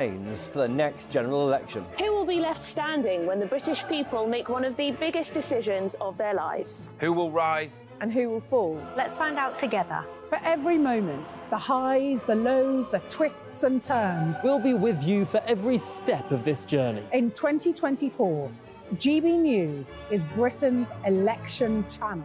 for the next general election. Who will be left standing when the British people make one of the biggest decisions of their lives? Who will rise? And who will fall? Let's find out together. For every moment, the highs, the lows, the twists and turns. We'll be with you for every step of this journey. In 2024, GB News is Britain's election channel.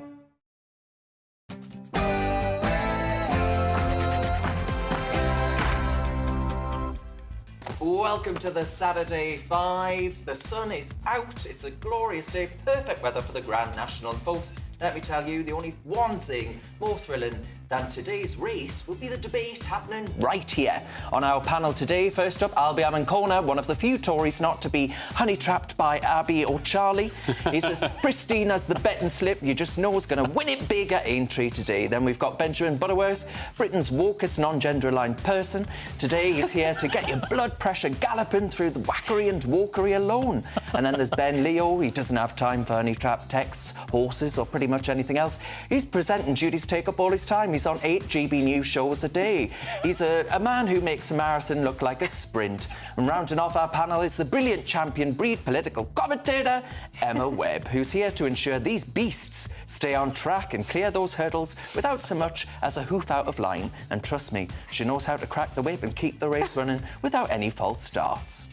Welcome to the Saturday 5. The sun is out. It's a glorious day. Perfect weather for the Grand National. And folks, let me tell you, the only one thing more thrilling than today's race will be the debate happening right here. On our panel today, first up, Albie Amancona, one of the few Tories not to be honey-trapped by Abby or Charlie. He's as pristine as the betting slip. You just know he's going to win it big at Aintree today. Then we've got Benjamin Butterworth, Britain's wokest non-gender-aligned person. Today he's here to get your blood pressure galloping through the whackery and wokery alone. And then there's Ben Leo. He doesn't have time for honey-trapped texts, horses or pretty much anything else. He's presenting duties take up all his time. He's on 8 GB News shows a day. He's a man who makes a marathon look like a sprint. And rounding off our panel is the brilliant champion breed political commentator, Emma Webb, who's here to ensure these beasts stay on track and clear those hurdles without so much as a hoof out of line. And trust me, she knows how to crack the whip and keep the race running without any false starts.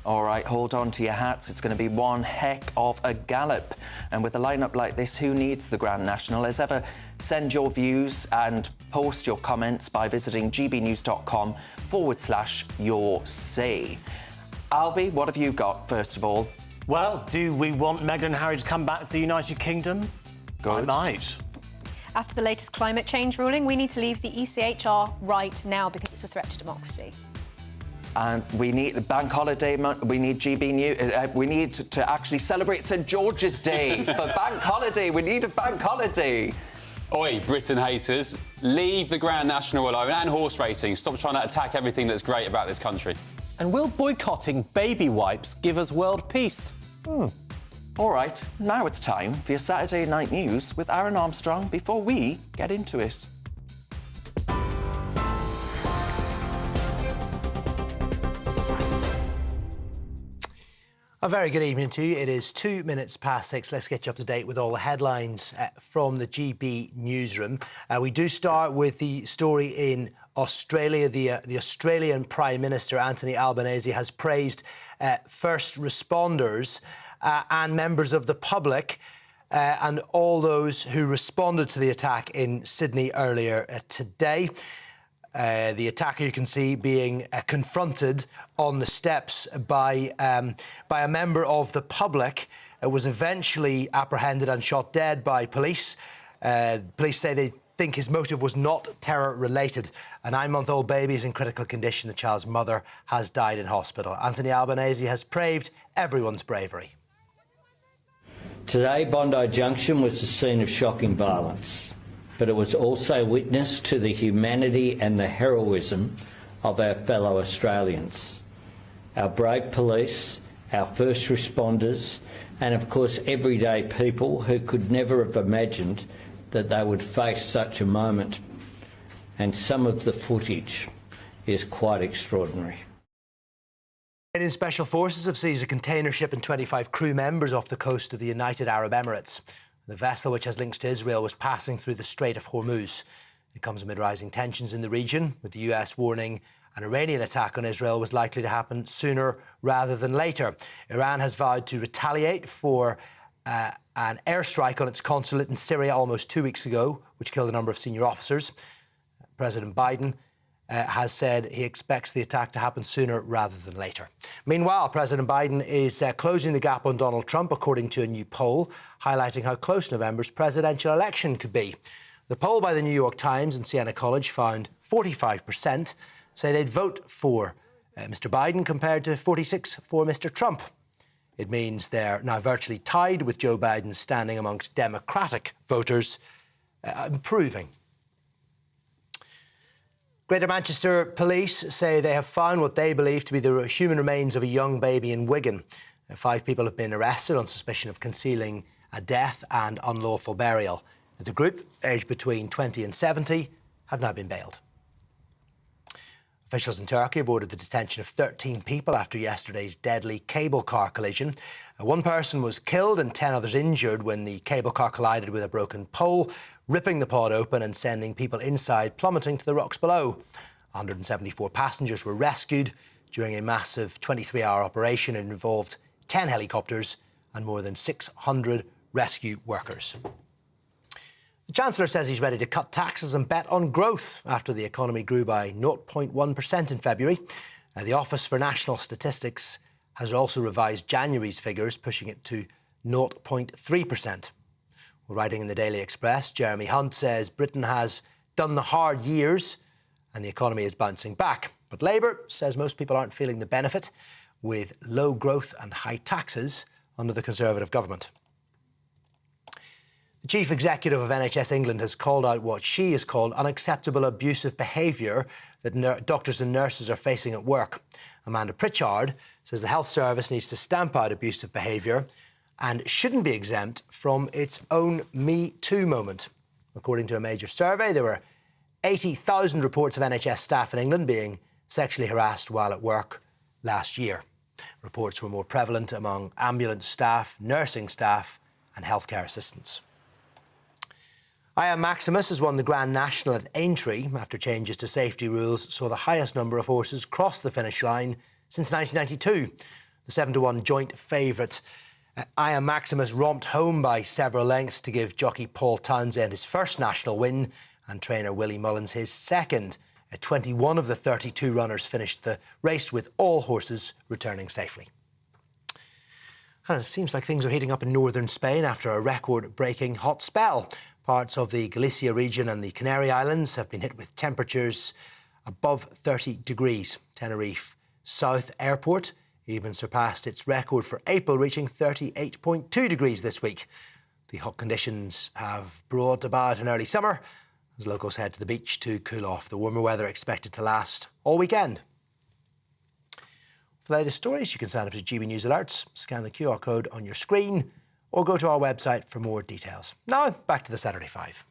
All right, hold on to your hats. It's going to be one heck of a gallop. And with a lineup like this, who needs the Grand National? As ever, send your views and post your comments by visiting gbnews.com/your say. Albie, what have you got, first of all? Well, do we want Meghan and Harry to come back to the United Kingdom? Good. I might. After the latest climate change ruling, we need to leave the ECHR right now because it's a threat to democracy. And we need a bank holiday month. We need GB News. We need to actually celebrate St George's Day for bank holiday. We need a bank holiday. Oi, Britain haters, leave the Grand National alone and horse racing. Stop trying to attack everything that's great about this country. And will boycotting baby wipes give us world peace? All right, now it's time for your Saturday night news with Aaron Armstrong before we get into it. A very good evening to you. It is 2 minutes past 6. Let's get you up to date with all the headlines from the GB newsroom. We do start with the story in Australia. The Australian Prime Minister, Anthony Albanese, has praised first responders and members of the public and all those who responded to the attack in Sydney earlier today. The attacker, you can see, being confronted on the steps by a member of the public, was eventually apprehended and shot dead by police. Police say they think his motive was not terror-related. A 9-month-old baby is in critical condition. The child's mother has died in hospital. Anthony Albanese has praised everyone's bravery. Today, Bondi Junction was the scene of shocking violence, but it was also witness to the humanity and the heroism of our fellow Australians. Our brave police, our first responders, and of course everyday people who could never have imagined that they would face such a moment. And some of the footage is quite extraordinary. Canadian Special Forces have seized a container ship and 25 crew members off the coast of the United Arab Emirates. The vessel, which has links to Israel, was passing through the Strait of Hormuz. It comes amid rising tensions in the region, with the US warning an Iranian attack on Israel was likely to happen sooner rather than later. Iran has vowed to retaliate for an airstrike on its consulate in Syria almost 2 weeks ago, which killed a number of senior officers. President Biden has said he expects the attack to happen sooner rather than later. Meanwhile, President Biden is closing the gap on Donald Trump, according to a new poll, highlighting how close November's presidential election could be. The poll by the New York Times and Siena College found 45% say they'd vote for Mr. Biden compared to 46% for Mr. Trump. It means they're now virtually tied, with Joe Biden's standing amongst Democratic voters improving. Greater Manchester Police say they have found what they believe to be the human remains of a young baby in Wigan. 5 people have been arrested on suspicion of concealing a death and unlawful burial. The group, aged between 20 and 70, have now been bailed. Officials in Turkey have ordered the detention of 13 people after yesterday's deadly cable car collision. 1 person was killed and 10 others injured when the cable car collided with a broken pole, ripping the pod open and sending people inside plummeting to the rocks below. 174 passengers were rescued during a massive 23-hour operation. It involved 10 helicopters and more than 600 rescue workers. The Chancellor says he's ready to cut taxes and bet on growth after the economy grew by 0.1% in February. The Office for National Statistics has also revised January's figures, pushing it to 0.3%. Well, writing in the Daily Express, Jeremy Hunt says Britain has done the hard years and the economy is bouncing back. But Labour says most people aren't feeling the benefit, with low growth and high taxes under the Conservative government. The Chief Executive of NHS England has called out what she has called unacceptable abusive behaviour that doctors and nurses are facing at work. Amanda Pritchard says the health service needs to stamp out abusive behaviour and shouldn't be exempt from its own Me Too moment. According to a major survey, there were 80,000 reports of NHS staff in England being sexually harassed while at work last year. Reports were more prevalent among ambulance staff, nursing staff and healthcare assistants. Maximus has won the Grand National at Aintree after changes to safety rules saw the highest number of horses cross the finish line since 1992. The 7-to-1 joint favourite Maximus romped home by several lengths to give jockey Paul Townsend his first national win and trainer Willie Mullins his second. 21 of the 32 runners finished the race with all horses returning safely. And it seems like things are heating up in northern Spain after a record-breaking hot spell. Parts of the Galicia region and the Canary Islands have been hit with temperatures above 30 degrees. Tenerife South Airport even surpassed its record for April, reaching 38.2 degrees this week. The hot conditions have brought about an early summer as locals head to the beach to cool off. The warmer weather expected to last all weekend. For the latest stories, you can sign up to GB News Alerts, scan the QR code on your screen, or go to our website for more details. Now, back to the Saturday Five.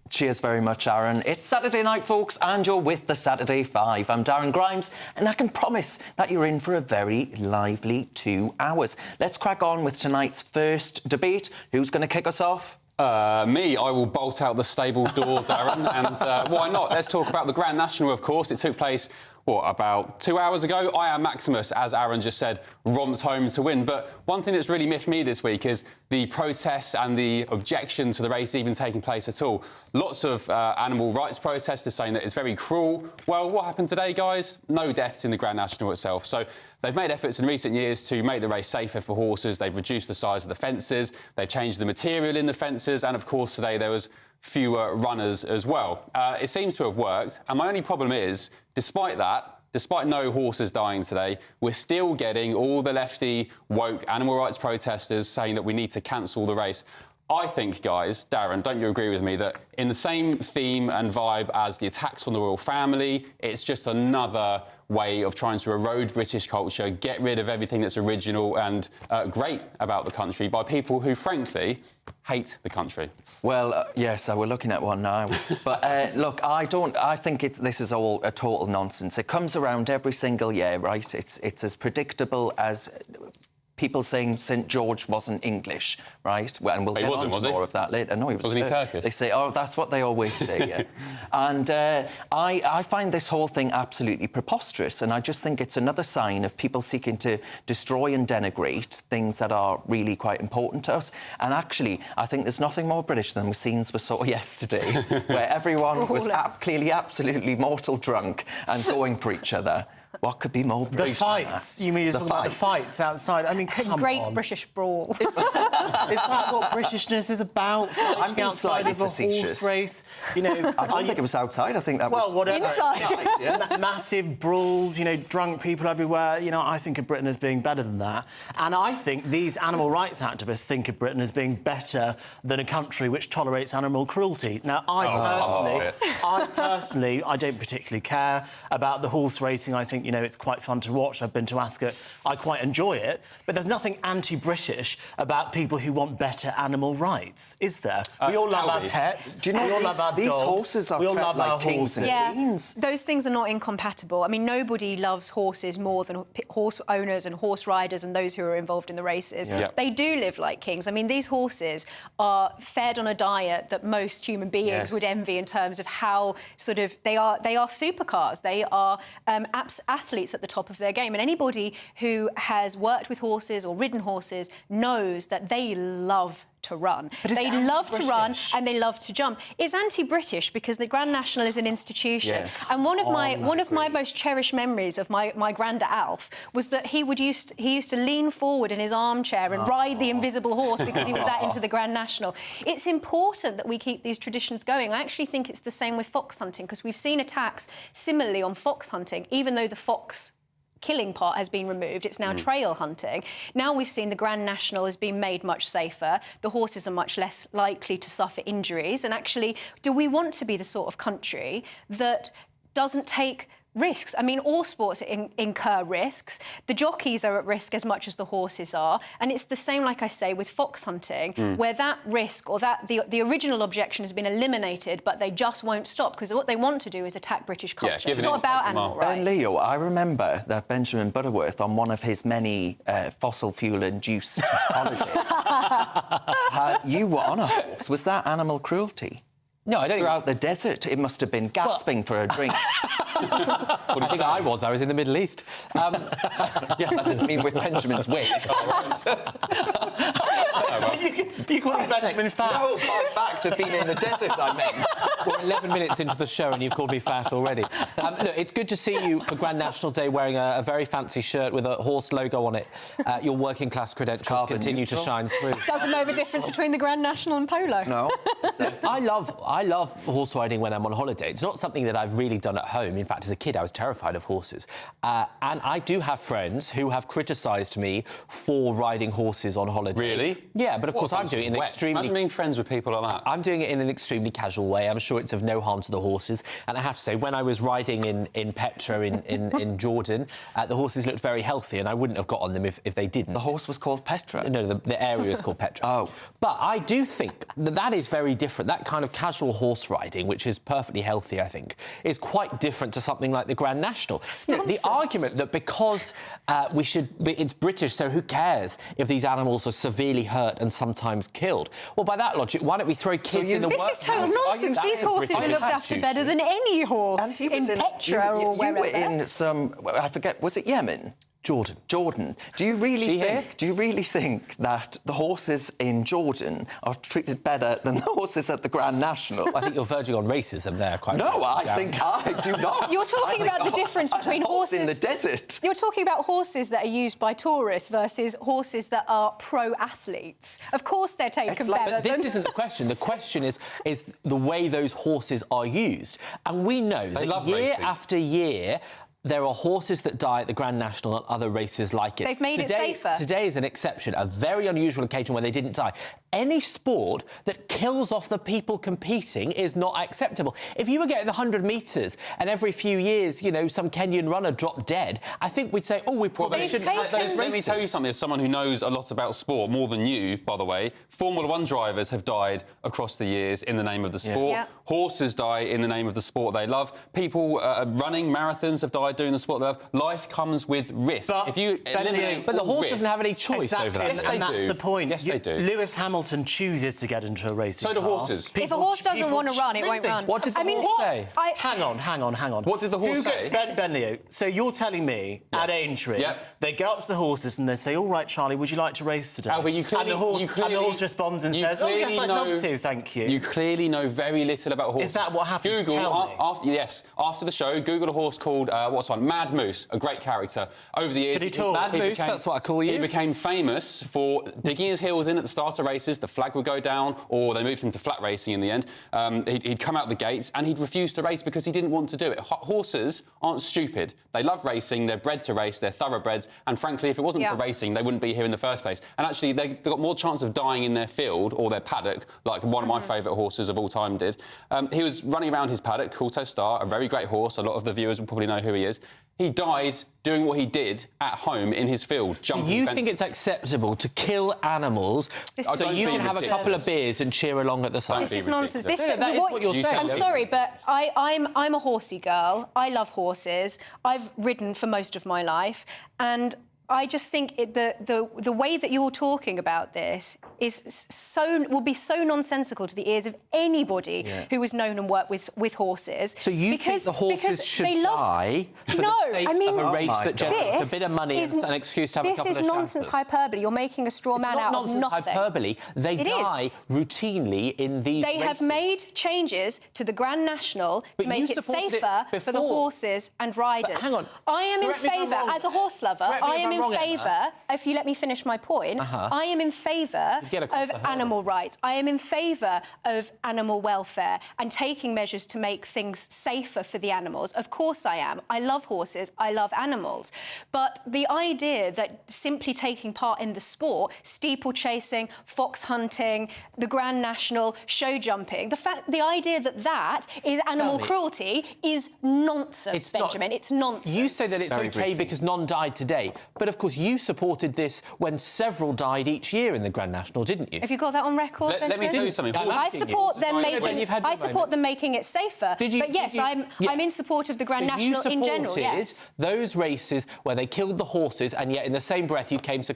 Cheers very much, Aaron. It's Saturday night, folks, and you're with the Saturday Five. I'm Darren Grimes, and I can promise that you're in for a very lively 2 hours. Let's crack on with tonight's first debate. Who's going to kick us off? Me. I will bolt out the stable door, Darren, and why not? Let's talk about the Grand National, of course. It took place, about 2 hours ago. Maximus, as Aaron just said, romped home to win. But one thing that's really miffed me this week is the protests and the objection to the race even taking place at all. Lots of animal rights protesters saying that it's very cruel. Well, what happened today, guys? No deaths in the Grand National itself. So they've made efforts in recent years to make the race safer for horses. They've reduced the size of the fences. They've changed the material in the fences. And, of course, today there was fewer runners as well. It seems to have worked. And my only problem is, despite that, despite no horses dying today, we're still getting all the lefty, woke animal rights protesters saying that we need to cancel the race. I think, guys, Darren, don't you agree with me, that in the same theme and vibe as the attacks on the royal family, it's just another way of trying to erode British culture, get rid of everything that's original and great about the country by people who, frankly, hate the country. Well, yes, we're looking at one now. But look, I think this is all a total nonsense. It comes around every single year, right? It's as predictable as people saying St George wasn't English, right? Well, and we'll get on to more of that later. No, he was. Wasn't he Turkish? They say, oh, that's what they always say, yeah. And I find this whole thing absolutely preposterous, and I just think it's another sign of people seeking to destroy and denigrate things that are really quite important to us. And actually, I think there's nothing more British than the scenes we saw yesterday, where everyone was clearly absolutely mortal drunk and going for each other. What could be more The brutal? fights. You mean you're talking about the fights outside? I mean, come Great on. British brawl. Is that what Britishness is about? I'm being Outside slightly of a facetious. horse race? You know, I don't think it was outside. I think that was... Well, whatever. Inside. Massive brawls, you know, drunk people everywhere. You know, I think of Britain as being better than that. And I think these animal rights activists think of Britain as being better than a country which tolerates animal cruelty. Now, I personally, I don't particularly care about the horse racing. I think, you know, it's quite fun to watch. I've been to Ascot. I quite enjoy it. But there's nothing anti-British about people who want better animal rights, is there? We all love our pets. Do you know, we all love our these dogs. horses are we all treated love like our kings and horses. queens. Those things are not incompatible. I mean, nobody loves horses more than horse owners and horse riders and those who are involved in the races. Yeah. They do live like kings. I mean, these horses are fed on a diet that most human beings would envy in terms of how sort of they are supercars. They are athletes at the top of their game. And anybody who has worked with horses or ridden horses knows that they love to run. They love to run and they love to jump. It's anti-British because the Grand National is an institution. Yes. And one of my most cherished memories of my granda Alf was that he used to lean forward in his armchair and ride the invisible horse because he was that into the Grand National. It's important that we keep these traditions going. I actually think it's the same with fox hunting because we've seen attacks similarly on fox hunting, even though the fox killing part has been removed. It's now trail hunting. Now we've seen the Grand National has been made much safer. The horses are much less likely to suffer injuries. And actually, do we want to be the sort of country that doesn't take risks? I mean, all sports incur risks. The jockeys are at risk as much as the horses are. And it's the same, like I say, with fox hunting, where that risk or that the original objection has been eliminated, but they just won't stop because what they want to do is attack British culture. It's not about animal rights. Leo, I remember that Benjamin Butterworth, on one of his many fossil fuel-induced holidays, you were on a horse. Was that animal cruelty? No, I don't. Throughout the desert, it must have been gasping for a drink. I think I was in the Middle East. Yes, I didn't mean with Benjamin's wig. You call him Benjamin Fat. No, my fact of being in the desert, I meant. We're 11 minutes into the show and you've called me fat already. Look, it's good to see you for Grand National Day wearing a very fancy shirt with a horse logo on it. Your working class credentials continue to shine through. Doesn't know the difference between the Grand National and polo. No. I love horse riding when I'm on holiday. It's not something that I've really done at home. In fact, as a kid, I was terrified of horses. And I do have friends who have criticised me for riding horses on holiday. Really? Yeah, but of course I'm doing it in an extremely... Imagine being friends with people like that. I'm doing it in an extremely casual way. I'm sure it's of no harm to the horses. And I have to say, when I was riding in Petra in Jordan, the horses looked very healthy and I wouldn't have got on them if they didn't. The horse was called Petra? No, the area is called Petra. Oh. But I do think that is very different. That kind of casual horse riding, which is perfectly healthy, I think, is quite different to something like the Grand National. You know, the argument that because it's British, so who cares if these animals are severely hurt and sometimes killed? Well, by that logic, why don't we throw kids in the workhouse? This is total nonsense. These horses are looked after better than any horse in Petra or wherever. You were in some, I forget, was it Yemen? Jordan. Do you really think that the horses in Jordan are treated better than the horses at the Grand National? I think you're verging on racism there, quite No, I think I do not. You're talking about the difference between horses in the desert. You're talking about horses that are used by tourists versus horses that are pro athletes. Of course, they're taken better. But this isn't the question. The question is the way those horses are used, and we know that year after year. There are horses that die at the Grand National and other races like it. They've made it safer. Today is an exception, a very unusual occasion where they didn't die. Any sport that kills off the people competing is not acceptable. If you were getting the 100 metres and every few years, you know, some Kenyan runner dropped dead, I think we'd say, oh, we probably shouldn't have those races. Let me tell you something, as someone who knows a lot about sport, more than you, by the way, Formula 1 drivers have died across the years in the name of the sport. Yeah. Horses die in the name of the sport they love. People running marathons have died doing the sport they love. Life comes with risk. But the horse doesn't have any choice over that. Yes, and that's the point. Yes, they do. Lewis Hamilton chooses to get into a racing So do car. horses. If a horse doesn't want to run, it won't run. What did the horse say? Hang on. What did the horse say? Ben Leo, so you're telling me at Aintree, they go up to the horses and they say, all right, Charlie, would you like to race today? Albert, and the horse responds and says, oh, yes, I'd love to, thank you. You clearly know very little about horses. Is that what happens? Google, Tell me. after the show, Google a horse called, last one. Mad Moose, a great character. Over the years... Did he talk? Mad Moose, that's what I call you. He became famous for digging his heels in at the start of races, the flag would go down, or they moved him to flat racing in the end. He'd come out the gates and he'd refuse to race because he didn't want to do it. Horses aren't stupid. They love racing, they're bred to race, they're thoroughbreds, and frankly, if it wasn't for racing, they wouldn't be here in the first place. And actually, they've got more chance of dying in their field or their paddock, like one of my favourite horses of all time did. He was running around his paddock, Coulter Star, a very great horse. A lot of the viewers will probably know who he is. He died doing what he did at home in his field, jumping So you fences. think it's acceptable to kill animals so you can have a couple of beers and cheer along at the side? This is nonsense. That is what you're saying. I'm sorry, but I'm a horsey girl. I love horses. I've ridden for most of my life, and I just think the way that you're talking about this will be so nonsensical to the ears of anybody who has known and worked with horses. So you think the horses should die for the sake of a race that generates a bit of money and an excuse to have a couple of This is nonsense hyperbole. You're making a straw man out of nothing. It's not nonsense hyperbole. They die routinely in these races. They have made changes to the Grand National to make it safer for the horses and riders. But hang on. I am in favour, as a horse lover, I am in favour, if you let me finish my point, I am in favour of animal rights. I am in favour of animal welfare and taking measures to make things safer for the animals. Of course I am. I love horses, I love animals. But the idea that simply taking part in the sport, steeplechasing, fox hunting, the Grand National, show jumping, the idea that that is animal cruelty is nonsense, Benjamin. It's nonsense. You say that it's okay because none died today, but of course you supported this when several died each year in the Grand National, didn't you? Have you got that on record, Benjamin? Let me tell you something. I support them making it safer. But yes, I'm in support of the Grand National in general. Yes. Those races where they killed the horses, and yet in the same breath you claim to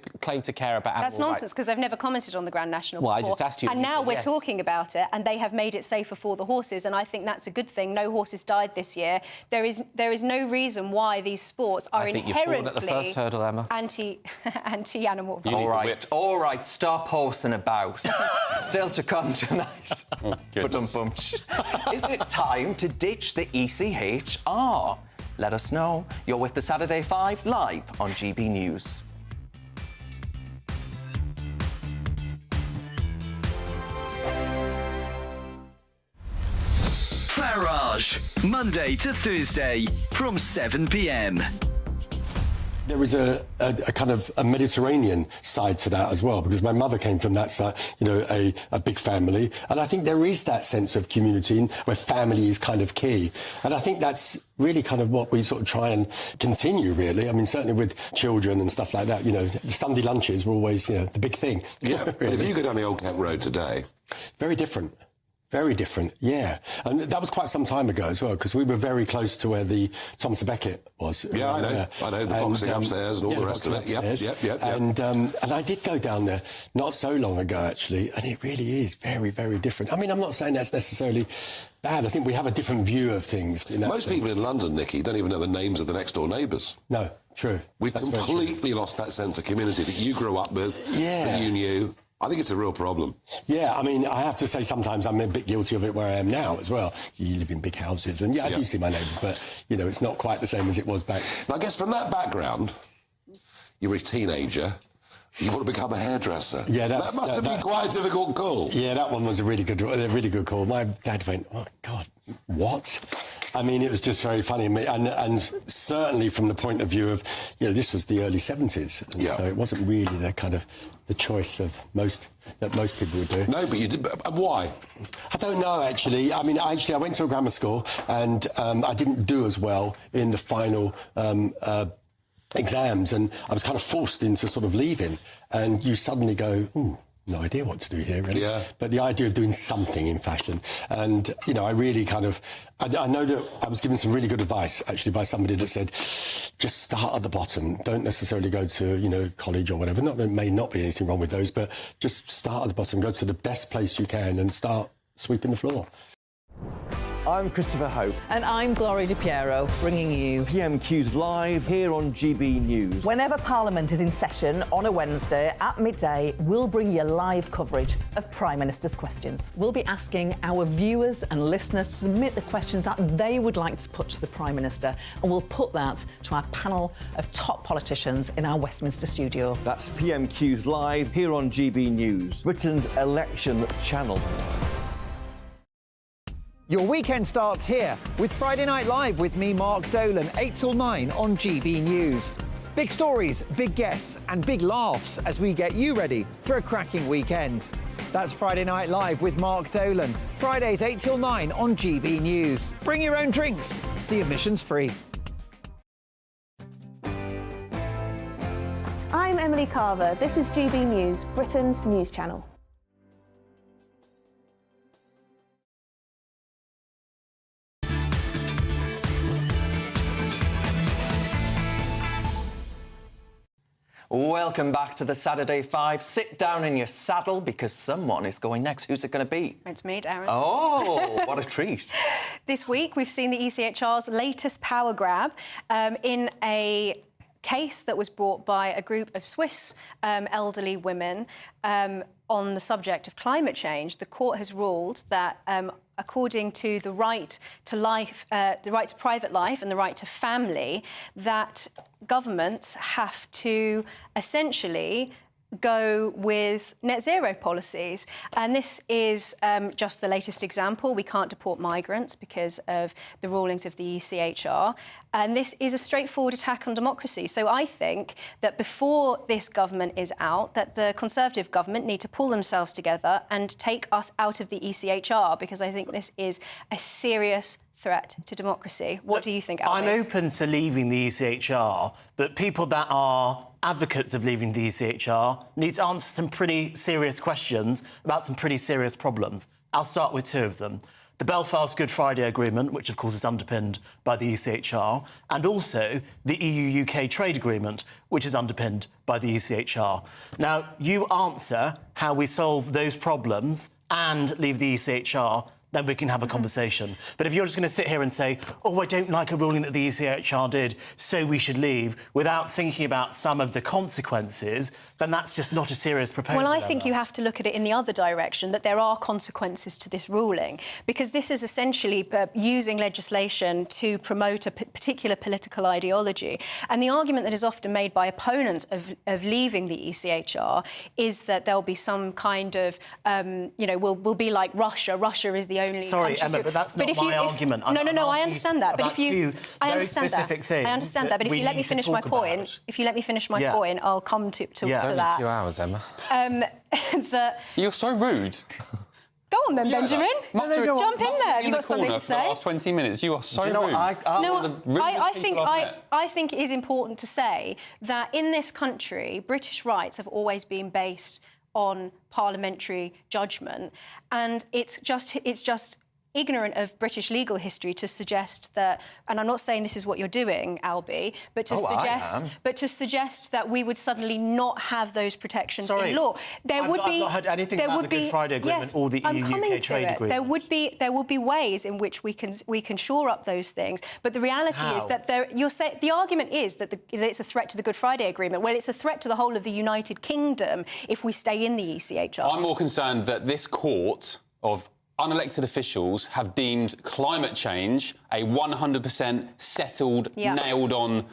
care about animal rights. That's nonsense because I've never commented on the Grand National before. I just asked you. And now we're talking about it, and they have made it safer for the horses, and I think that's a good thing. No horses died this year. There is no reason why these sports are inherently at the first hurdle, Emma. anti-animal rights. All right, stop horsing about. Still to come tonight. Is it time to ditch the ECHR? Let us know. You're with the Saturday 5 live on GB News. Farage, Monday to Thursday from 7 p.m. There is a kind of a Mediterranean side to that as well, because my mother came from that side, you know, a big family. And I think there is that sense of community where family is kind of key. And I think that's really kind of what we sort of try and continue, really. I mean, certainly with children and stuff like that, you know, Sunday lunches were always, you know, the big thing. Yeah, really. If you go down the Old Kent Road today... Very different. Very different, yeah. And that was quite some time ago as well, because we were very close to where the Thomas Becket was. Yeah, I know, the boxing upstairs and all the rest of it. Yep. And I did go down there not so long ago, actually, and it really is very, very different. I mean, I'm not saying that's necessarily bad. I think we have a different view of things. Most people in London, Nicky, don't even know the names of the next-door neighbours. No, true. We've completely lost that sense of community that you grew up with, that you knew. I think it's a real problem. Yeah, I mean, I have to say sometimes I'm a bit guilty of it where I am now as well. You live in big houses, and I do see my neighbours, but, you know, it's not quite the same as it was back. Now, I guess from that background, you're a teenager, you want to become a hairdresser. Yeah, that must have been quite a difficult call. Yeah, that one was a really good call. My dad went, oh, God, what? I mean, it was just very funny. And certainly from the point of view of, you know, this was the early 70s. So it wasn't really the choice of most people would do. No, but you did. Why? I don't know, actually. I mean, I went to a grammar school and I didn't do as well in the final exams, and I was kind of forced into sort of leaving. And you suddenly go, ooh, no idea what to do here, really. Yeah. But the idea of doing something in fashion. And, you know, I really kind of... I know that I was given some really good advice, actually, by somebody that said, just start at the bottom. Don't necessarily go to, you know, college or whatever. There may not be anything wrong with those, but just start at the bottom. Go to the best place you can and start sweeping the floor. I'm Christopher Hope. And I'm Gloria Di Piero, bringing you PMQ's live here on GB News. Whenever Parliament is in session on a Wednesday at midday, we'll bring you live coverage of Prime Minister's questions. We'll be asking our viewers and listeners to submit the questions that they would like to put to the Prime Minister, and we'll put that to our panel of top politicians in our Westminster studio. That's PMQ's live here on GB News, Britain's election channel. Your weekend starts here with Friday Night Live with me, Mark Dolan, 8 till 9 on GB News. Big stories, big guests and big laughs as we get you ready for a cracking weekend. That's Friday Night Live with Mark Dolan, Fridays 8 till 9 on GB News. Bring your own drinks, the admission's free. I'm Emily Carver. This is GB News, Britain's news channel. Welcome back to the Saturday 5. Sit down in your saddle because someone is going next. Who's it going to be? It's me, Darren. Oh, what a treat. This week, we've seen the ECHR's latest power grab in a case that was brought by a group of Swiss elderly women on the subject of climate change. The court has ruled that according to the right to life, the right to private life and the right to family, that governments have to essentially go with net zero policies. And this is just the latest example. We can't deport migrants because of the rulings of the ECHR. And this is a straightforward attack on democracy. So I think that before this government is out, that the Conservative government need to pull themselves together and take us out of the ECHR, because I think this is a serious threat to democracy. What do you think, Albie? I'm open to leaving the ECHR, but people that are advocates of leaving the ECHR need to answer some pretty serious questions about some pretty serious problems. I'll start with two of them. The Belfast Good Friday Agreement, which of course is underpinned by the ECHR, and also the EU-UK trade agreement, which is underpinned by the ECHR. Now, you answer how we solve those problems and leave the ECHR, then we can have a conversation. But if you're just going to sit here and say, oh, I don't like a ruling that the ECHR did, so we should leave, without thinking about some of the consequences, then that's just not a serious proposal. Well, I think you have to look at it in the other direction, that there are consequences to this ruling, because this is essentially using legislation to promote a particular political ideology. And the argument that is often made by opponents of leaving the ECHR is that there'll be some kind of, you know, we'll be like Russia. Russia is the only Sorry, country Emma, but that's not my argument. No, I understand that. But if you, I understand that. Things I understand that. But if you let me finish my point, point, I'll come to that. 2 hours, Emma. You're so rude. Go on then, Benjamin. Jump in there. You've got something to say. For the last 20 minutes, you are so rude. I think it is important to say that in this country, British rights have always been based on parliamentary judgment, and it's just ignorant of British legal history to suggest that, and I'm not saying this is what you're doing, Albie, but to suggest that we would suddenly not have those protections in law. I've not heard anything about the Good Friday Agreement or the EU-UK trade agreement. There would be ways in which we can shore up those things, but the reality is that the argument is that it's a threat to the Good Friday Agreement. Well, it's a threat to the whole of the United Kingdom if we stay in the ECHR. I'm more concerned that this court of unelected officials have deemed climate change a 100% settled, nailed-on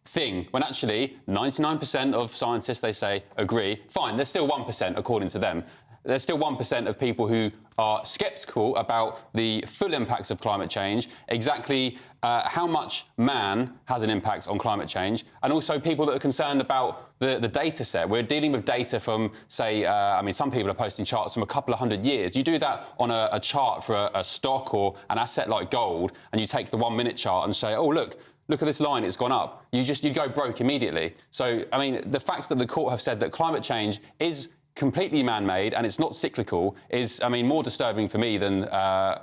thing, when actually 99% of scientists, they say, agree. Fine, there's still 1% according to them. There's still 1% of people who are sceptical about the full impacts of climate change, exactly how much man has an impact on climate change, and also people that are concerned about the data set. We're dealing with data from, say, I mean, some people are posting charts from a couple of hundred years. You do that on a chart for a stock or an asset like gold, and you take the 1 minute chart and say, oh, look at this line, it's gone up. You'd go broke immediately. So, I mean, the facts that the court have said that climate change is completely man-made and it's not cyclical is, I mean, more disturbing for me than,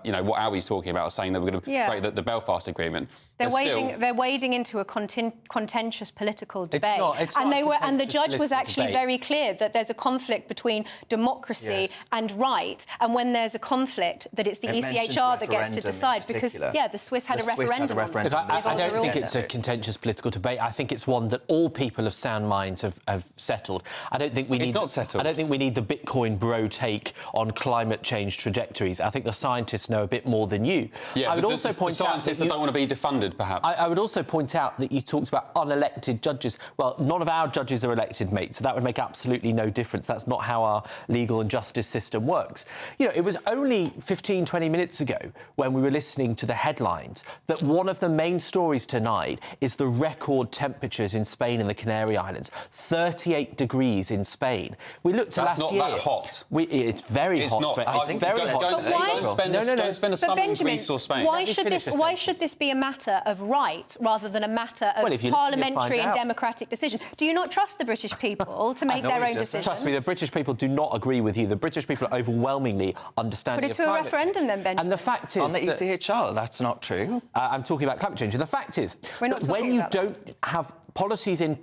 you know, what Albie's talking about, saying that we're going to break the Belfast Agreement. They're wading into a contentious political debate. It's not and the judge was actually debate. very clear that there's a conflict between democracy and right, and when there's a conflict, that it's the ECHR that gets to decide. Because, the Swiss had a referendum. I don't think it's a contentious political debate. I think it's one that all people of sound minds have settled. I don't think we need... It's not settled. I don't think we need the Bitcoin bro take on climate change trajectories. I think the scientists know a bit more than you. Yeah, I would also point out scientists that don't want to be defunded, perhaps. I would also point out that you talked about unelected judges. Well, none of our judges are elected, mate, so that would make absolutely no difference. That's not how our legal and justice system works. You know, it was only 15, 20 minutes ago when we were listening to the headlines that one of the main stories tonight is the record temperatures in Spain and the Canary Islands. 38 degrees in Spain. We looked at last year. That's not that hot. It's very hot. It's not. It's very hot. Don't spend a summer in Greece or Spain. Why should this be a matter of right rather than a matter of parliamentary and democratic decision? Do you not trust the British people to make their own decisions? Trust me, the British people do not agree with you. The British people are overwhelmingly understanding Put it to a referendum then, Benjamin. And the fact is... On the ECHR, that's not true. I'm talking about climate change. And the fact is that when you don't have policies in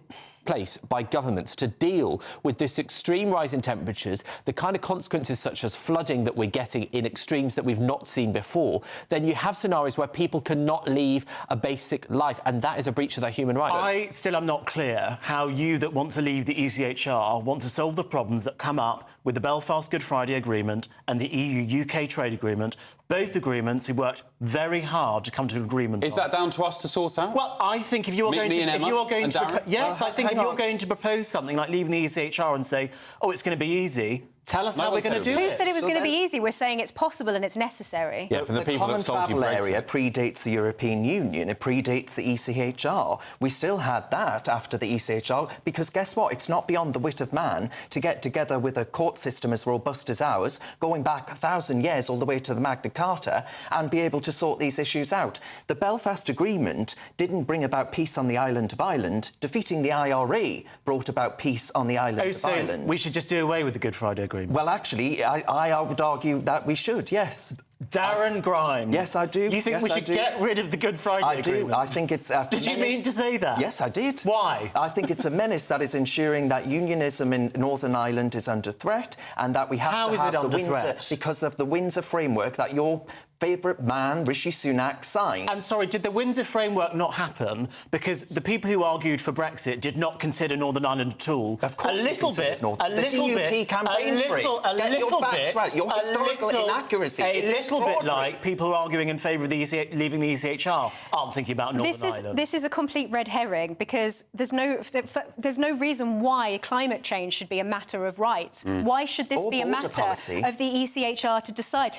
place by governments to deal with this extreme rise in temperatures, the kind of consequences such as flooding that we're getting in extremes that we've not seen before, then you have scenarios where people cannot leave a basic life, and that is a breach of their human rights. I still am not clear how you that want to leave the ECHR want to solve the problems that come up with the Belfast Good Friday Agreement and the EU-UK trade agreement, both agreements who worked very hard to come to an agreement. Is that down to us to sort out? Well, I think if you are going to, yes, I think if you're going to propose something like leaving the ECHR and say, oh, it's going to be easy, tell us how we're going to do it. Who said it was going to be easy? We're saying it's possible and it's necessary. Yeah, the common travel area predates the European Union. It predates the ECHR. We still had that after the ECHR because guess what? It's not beyond the wit of man to get together with a court system as robust as ours, going back 1,000 years all the way to the Magna Carta, and be able to sort these issues out. The Belfast Agreement didn't bring about peace on the island of Ireland. Defeating the IRA brought about peace on the island of Ireland. We should just do away with the Good Friday Agreement. Well, actually, I would argue that we should, yes. Darren Grimes. Yes, I do. You think we should get rid of the Good Friday Agreement? I think it's... Did you mean to say that? Yes, I did. Why? I think it's a menace that is ensuring that unionism in Northern Ireland is under threat and that we have to have the Windsor... Because of the Windsor framework that your favourite man, Rishi Sunak, signed. And sorry, did the Windsor framework not happen because the people who argued for Brexit did not consider Northern Ireland at all? Of course, a little bit, Your historical inaccuracy. A little bit like people who are arguing in favour of leaving the ECHR aren't thinking about Northern Ireland. This is a complete red herring because there's no reason why climate change should be a matter of rights. Why should this be a matter of the ECHR to decide?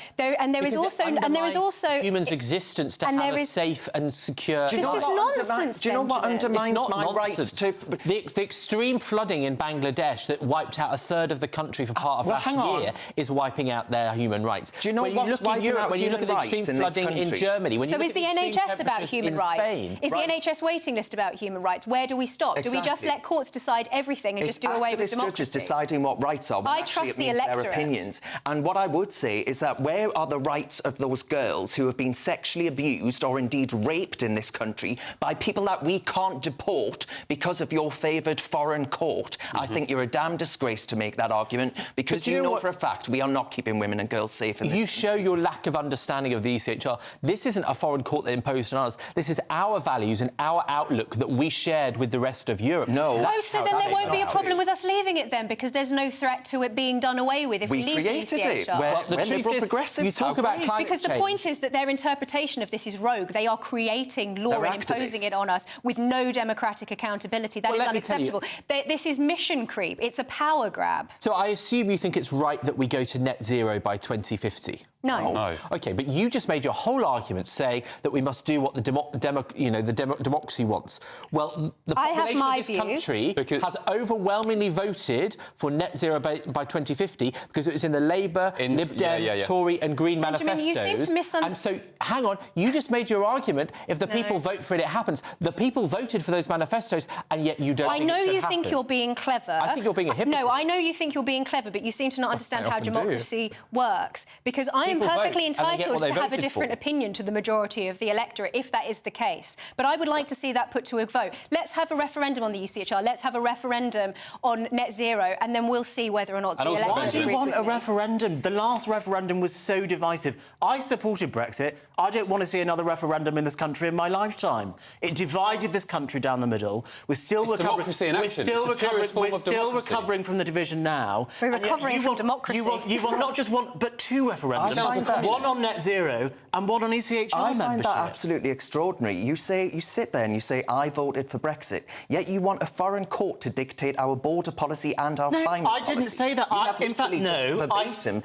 There is also humans' existence to have a safe and secure... This is nonsense, Do you know what undermines my rights to... The extreme flooding in Bangladesh that wiped out a third of the country for part of last year is wiping out their human rights. Do you know what's wiping out when you look at the extreme flooding in Germany... So is the NHS about human rights? Is the NHS waiting list about human rights? Where do we stop? Exactly. Do we just let courts decide everything and just do away with democracy? Judges deciding what rights are. I trust the electorate. Their opinions. And what I would say is that where are the rights of those girls who have been sexually abused or indeed raped in this country by people that we can't deport because of your favoured foreign court? I think you're a damn disgrace to make that argument because you know for a fact we are not keeping women and girls safe in this country. Show your lack of understanding of the ECHR. This isn't a foreign court that imposed on us. This is our values and our outlook that we shared with the rest of Europe. So then there won't be a problem with us leaving it then because there's no threat to it being done away with if we leave the ECHR. The truth is, you talk about climate because the point is that their interpretation of this is rogue. They are creating law and imposing it on us with no democratic accountability. That is unacceptable. This is mission creep. It's a power grab. So I assume you think it's right that we go to net zero by 2050? No. No. OK, but you just made your whole argument saying that we must do what the democracy wants. Well, the population of this country has overwhelmingly voted for net zero by 2050 because it was in the Labour, Lib Dem, Tory and Green manifestos. You seem to misunderstand. And so, hang on, you just made your argument. If the people vote for it, it happens. The people voted for those manifestos, and yet you don't. I know you think you're being clever. I think you're being a hypocrite. No, I know you think you're being clever, but you seem to not understand how democracy works. Because I am perfectly entitled to have a different opinion to the majority of the electorate, if that is the case. But I would like to see that put to a vote. Let's have a referendum on the ECHR. Let's have a referendum on net zero, and then we'll see whether or not the electorate agrees with me. Why do you want a referendum? The last referendum was so divisive. I supported Brexit. I don't want to see another referendum in this country in my lifetime. It divided this country down the middle. We're still recovering. Democracy in action. We're still recovering from the division now. We're recovering from democracy. You want not just one, but two referendums. One on net zero and one on ECHR membership. I find that absolutely extraordinary. You sit there and you say, I voted for Brexit, yet you want a foreign court to dictate our border policy and our climate policy. I didn't say that. In fact, no.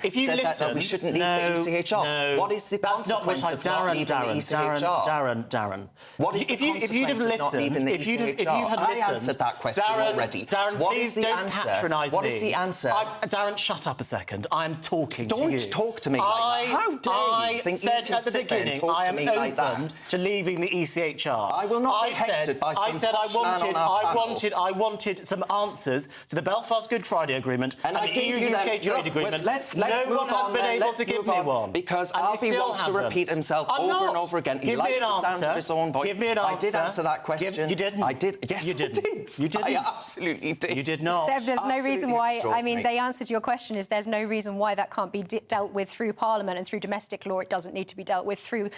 If you listen, that we shouldn't leave the ECHR. No, what is the consequence of not leaving the ECHR? Darren. What is the consequence of not leaving the ECHR? I answered that question already. Darren, what please is the don't answer? patronise me. What is the answer? Darren, shut up a second. I am talking to you. Don't talk to me like that. How dare you think said you can at the sit there and beginning, talk I to am me like that? open to leaving the ECHR. I will not be hectored by some posh man on our panel. I wanted some answers to the Belfast Good Friday Agreement and the EU-UK trade agreement. No one has been able to give me one. Because Alfie wants to repeat himself over and over again. He likes the sound of his own voice. Give me an answer. I did answer that question. You didn't. I did. Yes, you didn't. I did. You didn't. I absolutely did. You did not. There's no reason why. I mean, they answered your question. Is there's no reason why that can't be dealt with through Parliament and through domestic law. It doesn't need to be dealt with through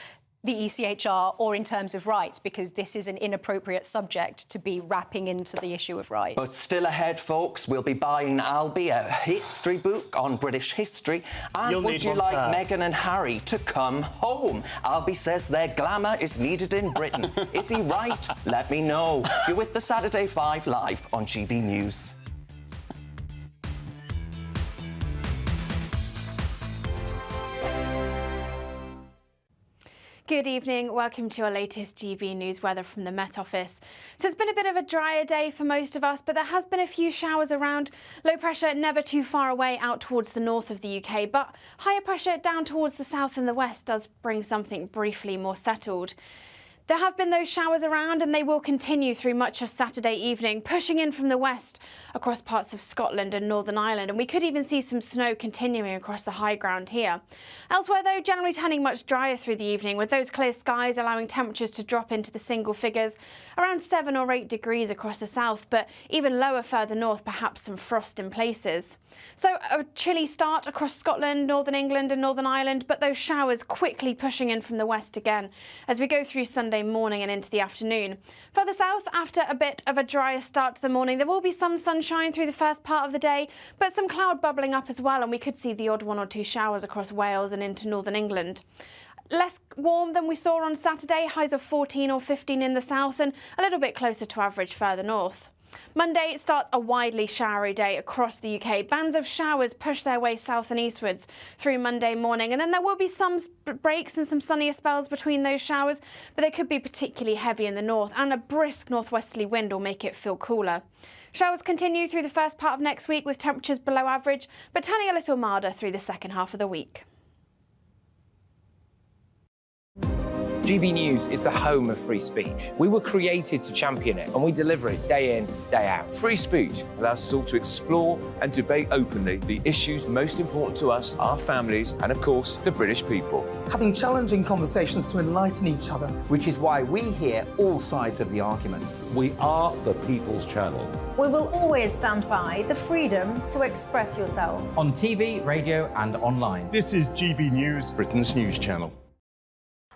the ECHR or in terms of rights, because this is an inappropriate subject to be wrapping into the issue of rights. But still ahead, folks, we'll be buying Albie a history book on British history. And would you like Meghan and Harry to come home? Albie says their glamour is needed in Britain. Is he right? Let me know. You're with the Saturday 5 live on GB News. Good evening, welcome to your latest GB News weather from the Met Office. So it's been a bit of a drier day for most of us, but there has been a few showers around. Low pressure never too far away out towards the north of the UK, but higher pressure down towards the south and the west does bring something briefly more settled. There have been those showers around and they will continue through much of Saturday evening, pushing in from the west across parts of Scotland and Northern Ireland, and we could even see some snow continuing across the high ground here. Elsewhere though, generally turning much drier through the evening, with those clear skies allowing temperatures to drop into the single figures, around 7 or 8 degrees across the south, but even lower further north, perhaps some frost in places. So a chilly start across Scotland, Northern England and Northern Ireland, but those showers quickly pushing in from the west again as we go through Sunday morning and into the afternoon. Further south, after a bit of a drier start to the morning, there will be some sunshine through the first part of the day, but some cloud bubbling up as well, and we could see the odd 1 or 2 showers across Wales and into Northern England. Less warm than we saw on Saturday, highs of 14 or 15 in the south and a little bit closer to average further north. Monday starts a widely showery day across the UK. Bands of showers push their way south and eastwards through Monday morning, and then there will be some breaks and some sunnier spells between those showers, but they could be particularly heavy in the north, and a brisk northwesterly wind will make it feel cooler. Showers continue through the first part of next week with temperatures below average, but turning a little milder through the second half of the week. GB News is the home of free speech. We were created to champion it, and we deliver it day in, day out. Free speech allows us all to explore and debate openly the issues most important to us, our families, and of course, the British people. Having challenging conversations to enlighten each other. Which is why we hear all sides of the argument. We are the People's Channel. We will always stand by the freedom to express yourself. On TV, radio and online. This is GB News, Britain's news channel.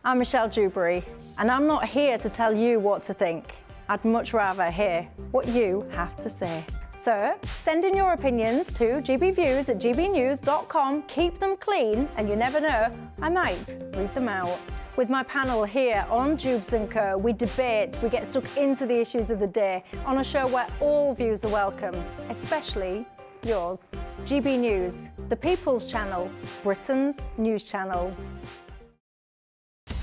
I'm Michelle Dewberry, and I'm not here to tell you what to think. I'd much rather hear what you have to say. So, send in your opinions to gbviews@gbnews.com. Keep them clean, and you never know, I might read them out. With my panel here on Jubes & Co, we debate, we get stuck into the issues of the day on a show where all views are welcome, especially yours. GB News, the People's Channel, Britain's news channel.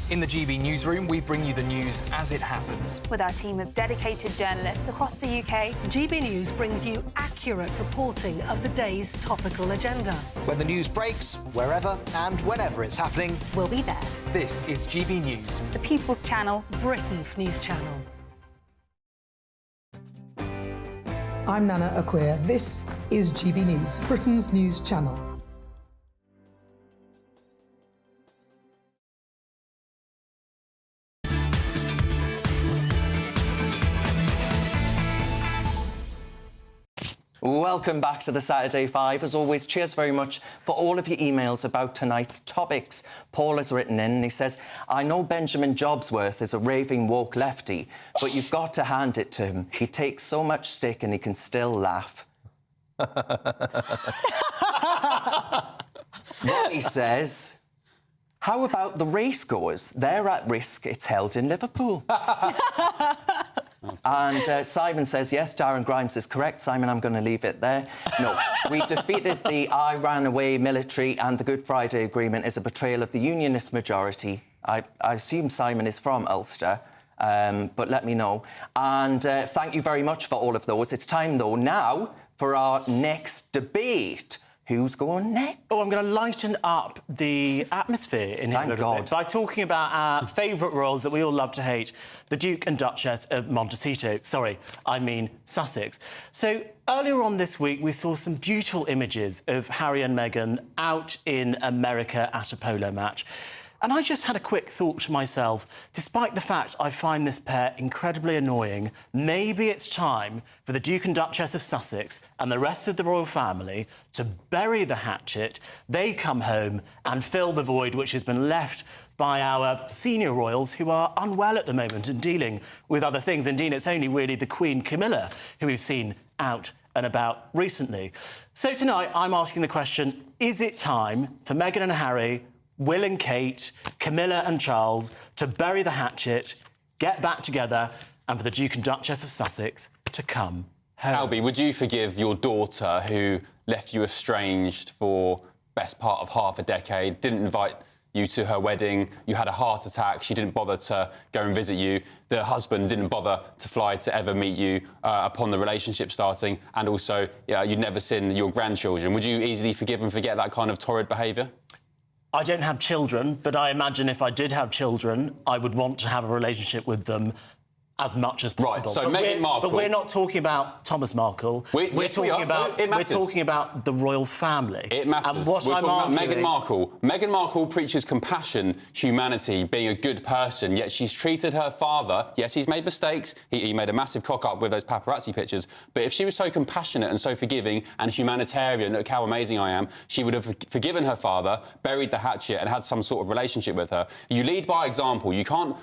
In the GB Newsroom, we bring you the news as it happens. With our team of dedicated journalists across the UK, GB News brings you accurate reporting of the day's topical agenda. When the news breaks, wherever and whenever it's happening, we'll be there. This is GB News, the People's Channel, Britain's news channel. I'm Nana Acquia. This is GB News, Britain's news channel. Welcome back to the Saturday Five. As always, cheers very much for all of your emails about tonight's topics. Paul has written in and he says, I know Benjamin Jobsworth is a raving woke lefty, but you've got to hand it to him. He takes so much stick and he can still laugh. Ronnie says, how about the racegoers? They're at risk. It's held in Liverpool. And Simon says, yes, Darren Grimes is correct. Simon, I'm going to leave it there. No, we defeated the Iran away military and the Good Friday Agreement is a betrayal of the unionist majority. I assume Simon is from Ulster, but let me know. And thank you very much for all of those. It's time, though, now for our next debate. Who's going next? Oh, I'm going to lighten up the atmosphere in here a little bit by talking about our favourite royals that we all love to hate, the Duke and Duchess of Montecito. Sorry, I mean Sussex. So earlier on this week, we saw some beautiful images of Harry and Meghan out in America at a polo match. And I just had a quick thought to myself, despite the fact I find this pair incredibly annoying, maybe it's time for the Duke and Duchess of Sussex and the rest of the royal family to bury the hatchet. They come home and fill the void which has been left by our senior royals who are unwell at the moment and dealing with other things. Indeed, it's only really the Queen Camilla who we've seen out and about recently. So tonight, I'm asking the question, is it time for Meghan and Harry, Will and Kate, Camilla and Charles to bury the hatchet, get back together, and for the Duke and Duchess of Sussex to come home? Albie, would you forgive your daughter who left you estranged for best part of half a decade, didn't invite you to her wedding, you had a heart attack, she didn't bother to go and visit you, the husband didn't bother to fly to ever meet you upon the relationship starting, and also you'd never seen your grandchildren. Would you easily forgive and forget that kind of torrid behaviour? I don't have children, but I imagine if I did have children, I would want to have a relationship with them as much as possible. Right, so Meghan Markle... But we're not talking about Thomas Markle. We're talking about the royal family. It matters. And what we're I'm talking about arguing... Meghan Markle. Meghan Markle preaches compassion, humanity, being a good person, yet she's treated her father... Yes, he's made mistakes. He made a massive cock-up with those paparazzi pictures. But if she was so compassionate and so forgiving and humanitarian, look how amazing I am, she would have forgiven her father, buried the hatchet and had some sort of relationship with her. You lead by example. You can't,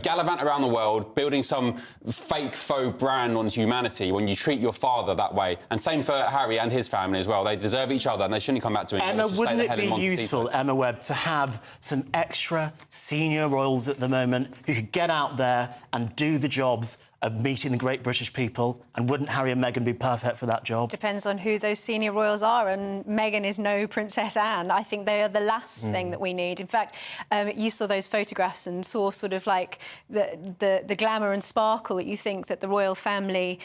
gallivant around the world, building some fake faux brand on humanity when you treat your father that way. And same for Harry and his family as well. They deserve each other and they shouldn't come back to England. Emma, wouldn't it be useful, Emma Webb, to have some extra senior royals at the moment who could get out there and do the jobs of meeting the great British people? And wouldn't Harry and Meghan be perfect for that job? Depends on who those senior royals are, and Meghan is no Princess Anne. I think they are the last thing that we need. In fact, you saw those photographs and saw sort of like the glamour and sparkle that you think that the royal family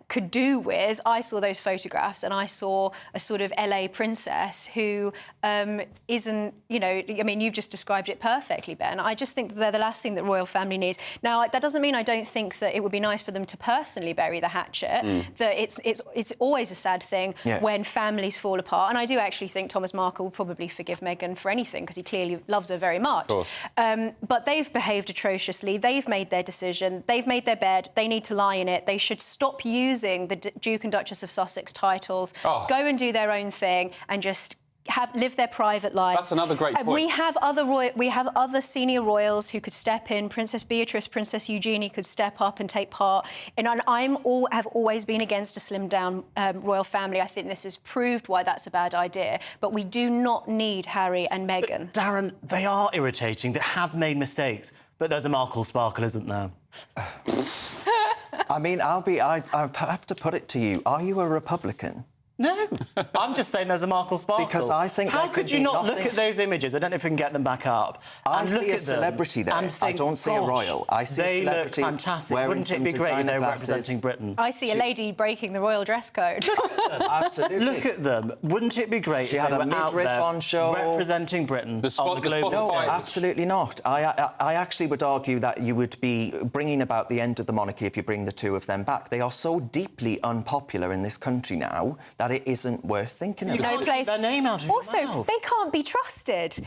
could do with. I saw those photographs and I saw a sort of LA princess who isn't, I mean, you've just described it perfectly, Ben. I just think that they're the last thing that royal family needs. Now, that doesn't mean I don't think that it would be nice for them to personally bury the hatchet, that it's always a sad thing when families fall apart. And I do actually think Thomas Markle will probably forgive Meghan for anything because he clearly loves her very much. But they've behaved atrociously. They've made their decision. They've made their bed. They need to lie in it. They should stop using the Duke and Duchess of Sussex titles, go and do their own thing and just live their private lives. That's another great point. We have other senior royals who could step in. Princess Beatrice, Princess Eugenie could step up and take part. And have always been against a slimmed-down royal family. I think this has proved why that's a bad idea. But we do not need Harry and Meghan. But, Darren, they are irritating. They have made mistakes. But there's a Markle sparkle, isn't there? I mean, I have to put it to you. Are you a Republican? No, I'm just saying there's a Markle sparkle. Because I think how could you not look at those images? I don't know if we can get them back up. I and see look a at them celebrity there. and think, I don't see a royal. I see a celebrity. They look fantastic. Wearing Wouldn't it be great if they were representing Britain? I see a lady breaking the royal dress code. Absolutely. Look at them. Wouldn't it be great She if had they a were out midriff there on show, representing Britain on the global No, stage? absolutely not. I actually would argue that you would be bringing about the end of the monarchy if you bring the two of them back. They are so deeply unpopular in this country now that it isn't worth thinking about. Keep their name out of your Also, mouth. they can't be trusted.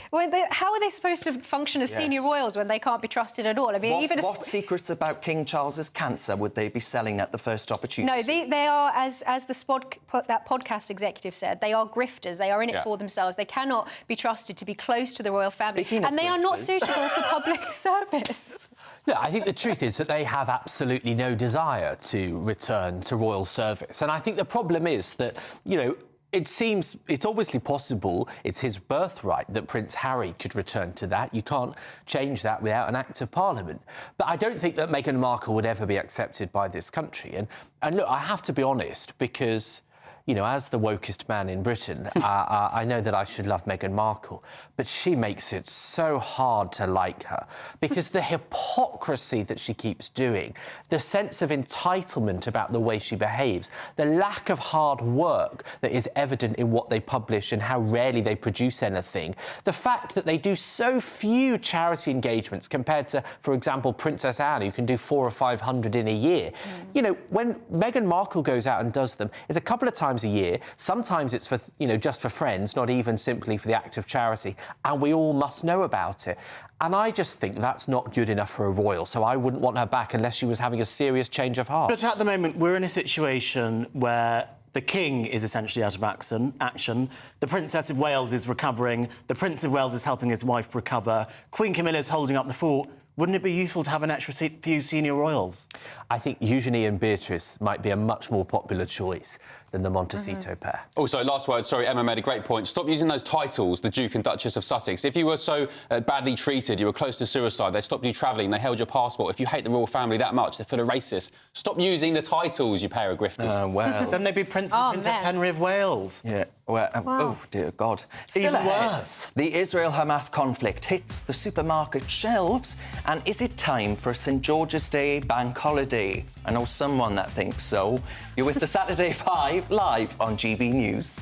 How are they supposed to function as senior royals when they can't be trusted at all? I mean, what secrets about King Charles's cancer would they be selling at the first opportunity? No, they are, as that podcast executive said, they are grifters. They are in it for themselves. They cannot be trusted to be close to the royal family. And they are not suitable for public service. No, I think the truth is that they have absolutely no desire to return to royal service. And I think the problem is that, you know, it seems it's obviously possible, it's his birthright that Prince Harry could return to that. You can't change that without an Act of Parliament. But I don't think that Meghan Markle would ever be accepted by this country. And look, I have to be honest, because, you know, as the wokest man in Britain, I know that I should love Meghan Markle, but she makes it so hard to like her because the hypocrisy that she keeps doing, the sense of entitlement about the way she behaves, the lack of hard work that is evident in what they publish and how rarely they produce anything, the fact that they do so few charity engagements compared to, for example, Princess Anne, who can do 400 or 500 in a year. You know, when Meghan Markle goes out and does them, it's a couple of times a year. Sometimes it's for, you know, just for friends, not even simply for the act of charity, and we all must know about it. And I just think that's not good enough for a royal, so I wouldn't want her back unless she was having a serious change of heart. But at the moment, we're in a situation where the King is essentially out of action. The Princess of Wales is recovering. The Prince of Wales is helping his wife recover. Queen Camilla's holding up the fort. Wouldn't it be useful to have an extra few senior royals? I think Eugenie and Beatrice might be a much more popular choice than the Montecito pair. Also, last word, sorry, Emma made a great point. Stop using those titles, the Duke and Duchess of Sussex. If you were so badly treated, you were close to suicide, they stopped you travelling, they held your passport. If you hate the royal family that much, they're full of racists. Stop using the titles, you pair of grifters. Well... Then they'd be Prince and Princess Henry of Wales. Yeah, well, oh, dear God. Still Even ahead, worse. the Israel-Hamas conflict hits the supermarket shelves, and is it time for a St George's Day bank holiday? I know someone that thinks so. You're with the Saturday 5 live on GB News.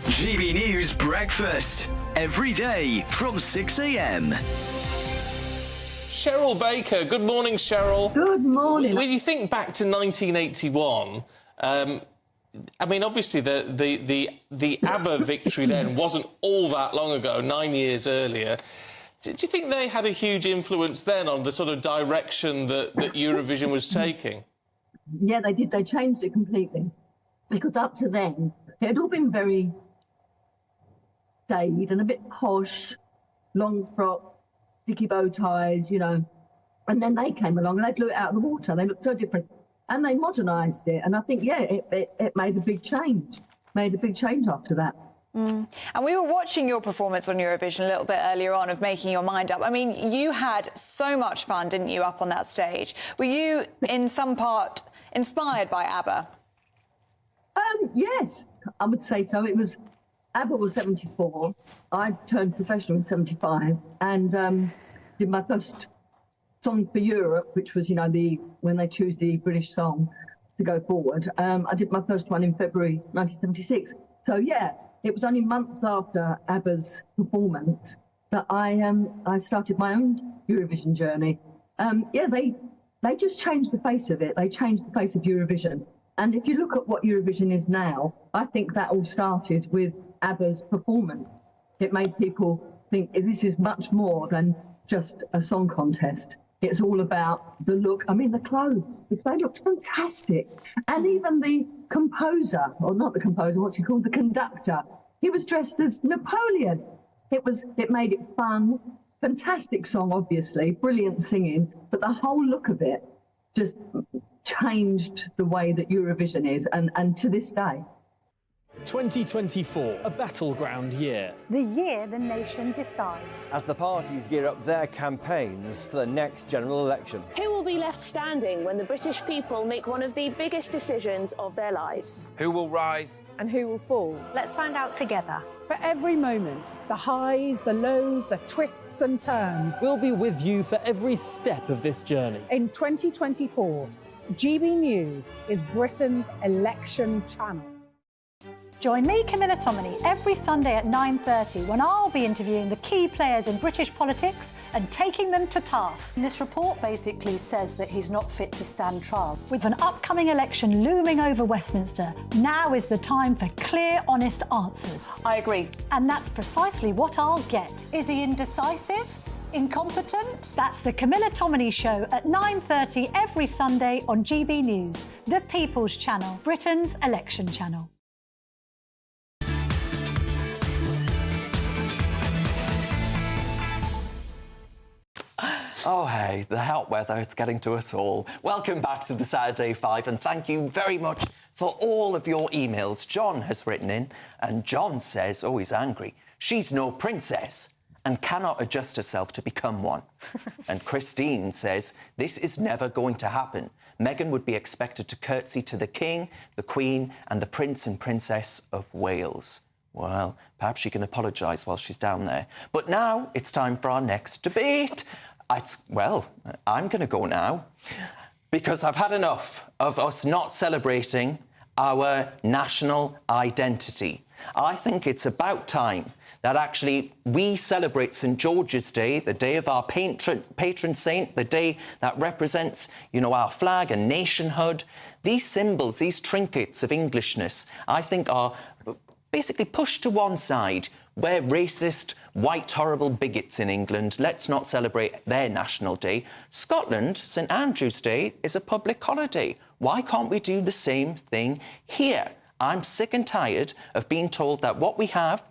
GB News Breakfast. Every day from 6 a.m. Cheryl Baker. Good morning, Cheryl. Good morning. When you think back to 1981, I mean, obviously the ABBA victory then wasn't all that long ago, 9 years earlier. Do you think they had a huge influence then on the sort of direction that Eurovision was taking? Yeah, they did. They changed it completely. Because up to then, it had all been very staid and a bit posh, long frock, sticky bow ties, you know. And then they came along and they blew it out of the water. They looked so different. And they modernised it. And I think, yeah, it made a big change. Made a big change after that. And we were watching your performance on Eurovision a little bit earlier on of making your mind up. I mean, you had so much fun, didn't you, up on that stage? Were you, in some part, inspired by ABBA? Yes, I would say so. It was, ABBA was 74. I turned professional in 75 and did my first song for Europe, which was, you know, when they choose the British song to go forward. I did my first one in February 1976. So, yeah, it was only months after ABBA's performance that I started my own Eurovision journey. Yeah, they just changed the face of it. They changed the face of Eurovision. And if you look at what Eurovision is now, I think that all started with ABBA's performance. It made people think this is much more than just a song contest. It's all about the look. I mean, the clothes, they looked fantastic. And even the composer, or not the composer, what's he called? The conductor. He was dressed as Napoleon. It made it fun. Fantastic song, obviously, brilliant singing, but the whole look of it just changed the way that Eurovision is, and to this day. 2024, a battleground year. The year the nation decides. As the parties gear up their campaigns for the next general election. Who will be left standing when the British people make one of the biggest decisions of their lives? Who will rise? And who will fall? Let's find out together. For every moment, the highs, the lows, the twists and turns. We'll be with you for every step of this journey. In 2024, GB News is Britain's election channel. Join me, Camilla Tominey, every Sunday at 9:30 when I'll be interviewing the key players in British politics and taking them to task. This report basically says that he's not fit to stand trial. With an upcoming election looming over Westminster, now is the time for clear, honest answers. I agree. And that's precisely what I'll get. Is he indecisive? Incompetent? That's the Camilla Tominey Show at 9:30 every Sunday on GB News, the People's Channel, Britain's election channel. Oh, hey, the hot weather, it's getting to us all. Welcome back to the Saturday Five, and thank you very much for all of your emails. John has written in, and John says, oh, he's angry, she's no princess and cannot adjust herself to become one. And Christine says, this is never going to happen. Meghan would be expected to curtsy to the King, the Queen, and the Prince and Princess of Wales. Well, perhaps she can apologise while she's down there. But now it's time for our next debate. I'm going to go now because I've had enough of us not celebrating our national identity. I think it's about time that actually we celebrate St. George's Day, the day of our patron saint, the day that represents, you know, our flag and nationhood. These symbols, these trinkets of Englishness, I think are basically pushed to one side. We're racist, white, horrible bigots in England. Let's not celebrate their National Day. Scotland, St Andrew's Day, is a public holiday. Why can't we do the same thing here? I'm sick and tired of being told that what we have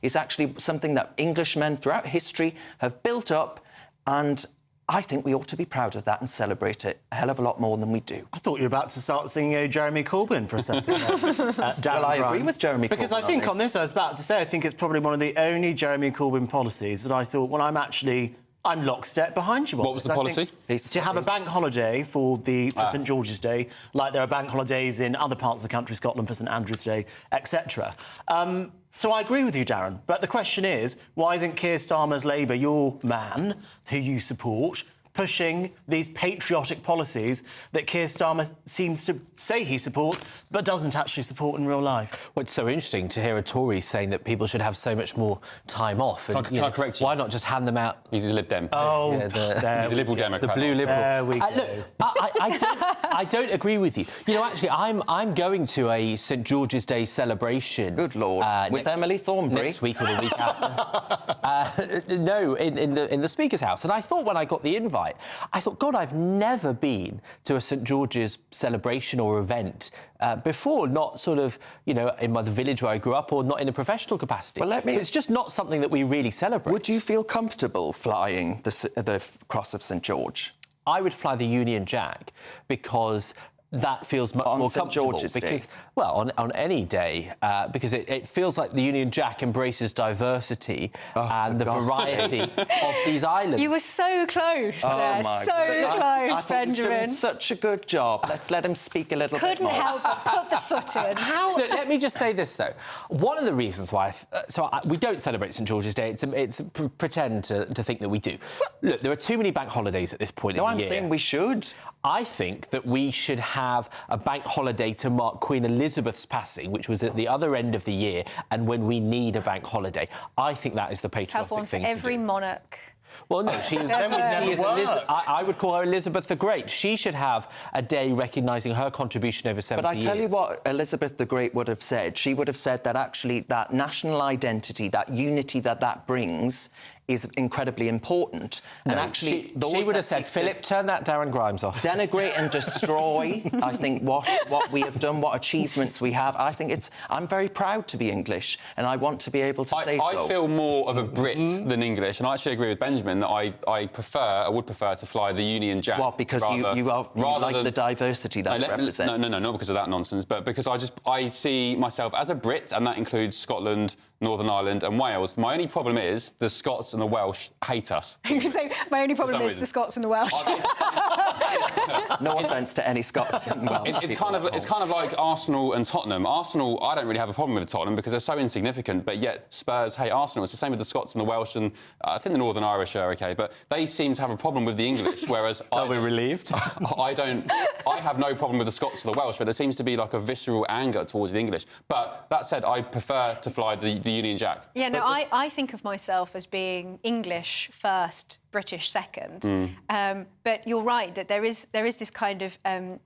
is actually something that Englishmen throughout history have built up, and I think we ought to be proud of that and celebrate it a hell of a lot more than we do. I thought you were about to start singing Jeremy Corbyn for a second. Well, I agree with Jeremy Corbyn. Because I think on this, I was about to say, I think it's probably one of the only Jeremy Corbyn policies that I thought, well, I'm lockstep behind you on. What was the policy? To have a bank holiday for St George's Day, like there are bank holidays in other parts of the country, Scotland for St Andrew's Day, etc. So I agree with you, Darren. But the question is, why isn't Keir Starmer's Labour, your man, who you support, pushing these patriotic policies that Keir Starmer seems to say he supports but doesn't actually support in real life? Well, it's so interesting to hear a Tory saying that people should have so much more time off. And, can I correct you? Why not just hand them out? He's a Lib Dem. Oh, he's a Liberal Democrat. The blue Liberal. There we go. Look, I don't agree with you. You know, actually, I'm going to a St George's Day celebration. Good Lord. With Emily Thornberry? Next week or the week after. No, in the Speaker's house. And I thought when I got the invite, I thought, God, I've never been to a St George's celebration or event before, not sort of, you know, in the village where I grew up or not in a professional capacity. Well, it's just not something that we really celebrate. Would you feel comfortable flying the Cross of St George? I would fly the Union Jack because that feels much more comfortable. George's because, Day. well, on any day, because it feels like the Union Jack embraces diversity and the variety of these islands. You were so close there, so close, I Benjamin. He's doing such a good job. Let's let him speak a little bit more. Couldn't help but put the foot in. Look, let me just say this, though. One of the reasons why... we don't celebrate St George's Day. It's pretend to think that we do. Look, there are too many bank holidays at this point in the year. No, I'm saying we should. I think that we should have a bank holiday to mark Queen Elizabeth's passing, which was at the other end of the year, and when we need a bank holiday. I think that is the patriotic thing to do. Every monarch. Well, no, she is I would call her Elizabeth the Great. She should have a day recognising her contribution over 70 years. But I tell you what Elizabeth the Great would have said. She would have said that actually that national identity, that unity that brings is incredibly important. No, and actually, she would have said, Philip, turn that Darren Grimes off. Denigrate and destroy, I think, what we have done, what achievements we have. I think I'm very proud to be English, and I want to be able to say so. I feel more of a Brit than English, and I actually agree with Benjamin. Benjamin that I would prefer to fly the Union Jack. Well, because you like the diversity that it represents. No, not because of that nonsense, but because I see myself as a Brit, and that includes Scotland, Northern Ireland and Wales. My only problem is the Scots and the Welsh hate us. You say my only problem is the Scots and the Welsh. No offence to any Scots and Welsh. It's kind of like Arsenal and Tottenham. Arsenal, I don't really have a problem with Tottenham because they're so insignificant, but yet Spurs hate Arsenal. It's the same with the Scots and the Welsh, and I think the Northern Irish are okay, but they seem to have a problem with the English, whereas Are we relieved? I have no problem with the Scots or the Welsh, but there seems to be like a visceral anger towards the English. But that said, I prefer to fly the Union Jack. Yeah, no, I think of myself as being English first, British second. But you're right that there is this kind of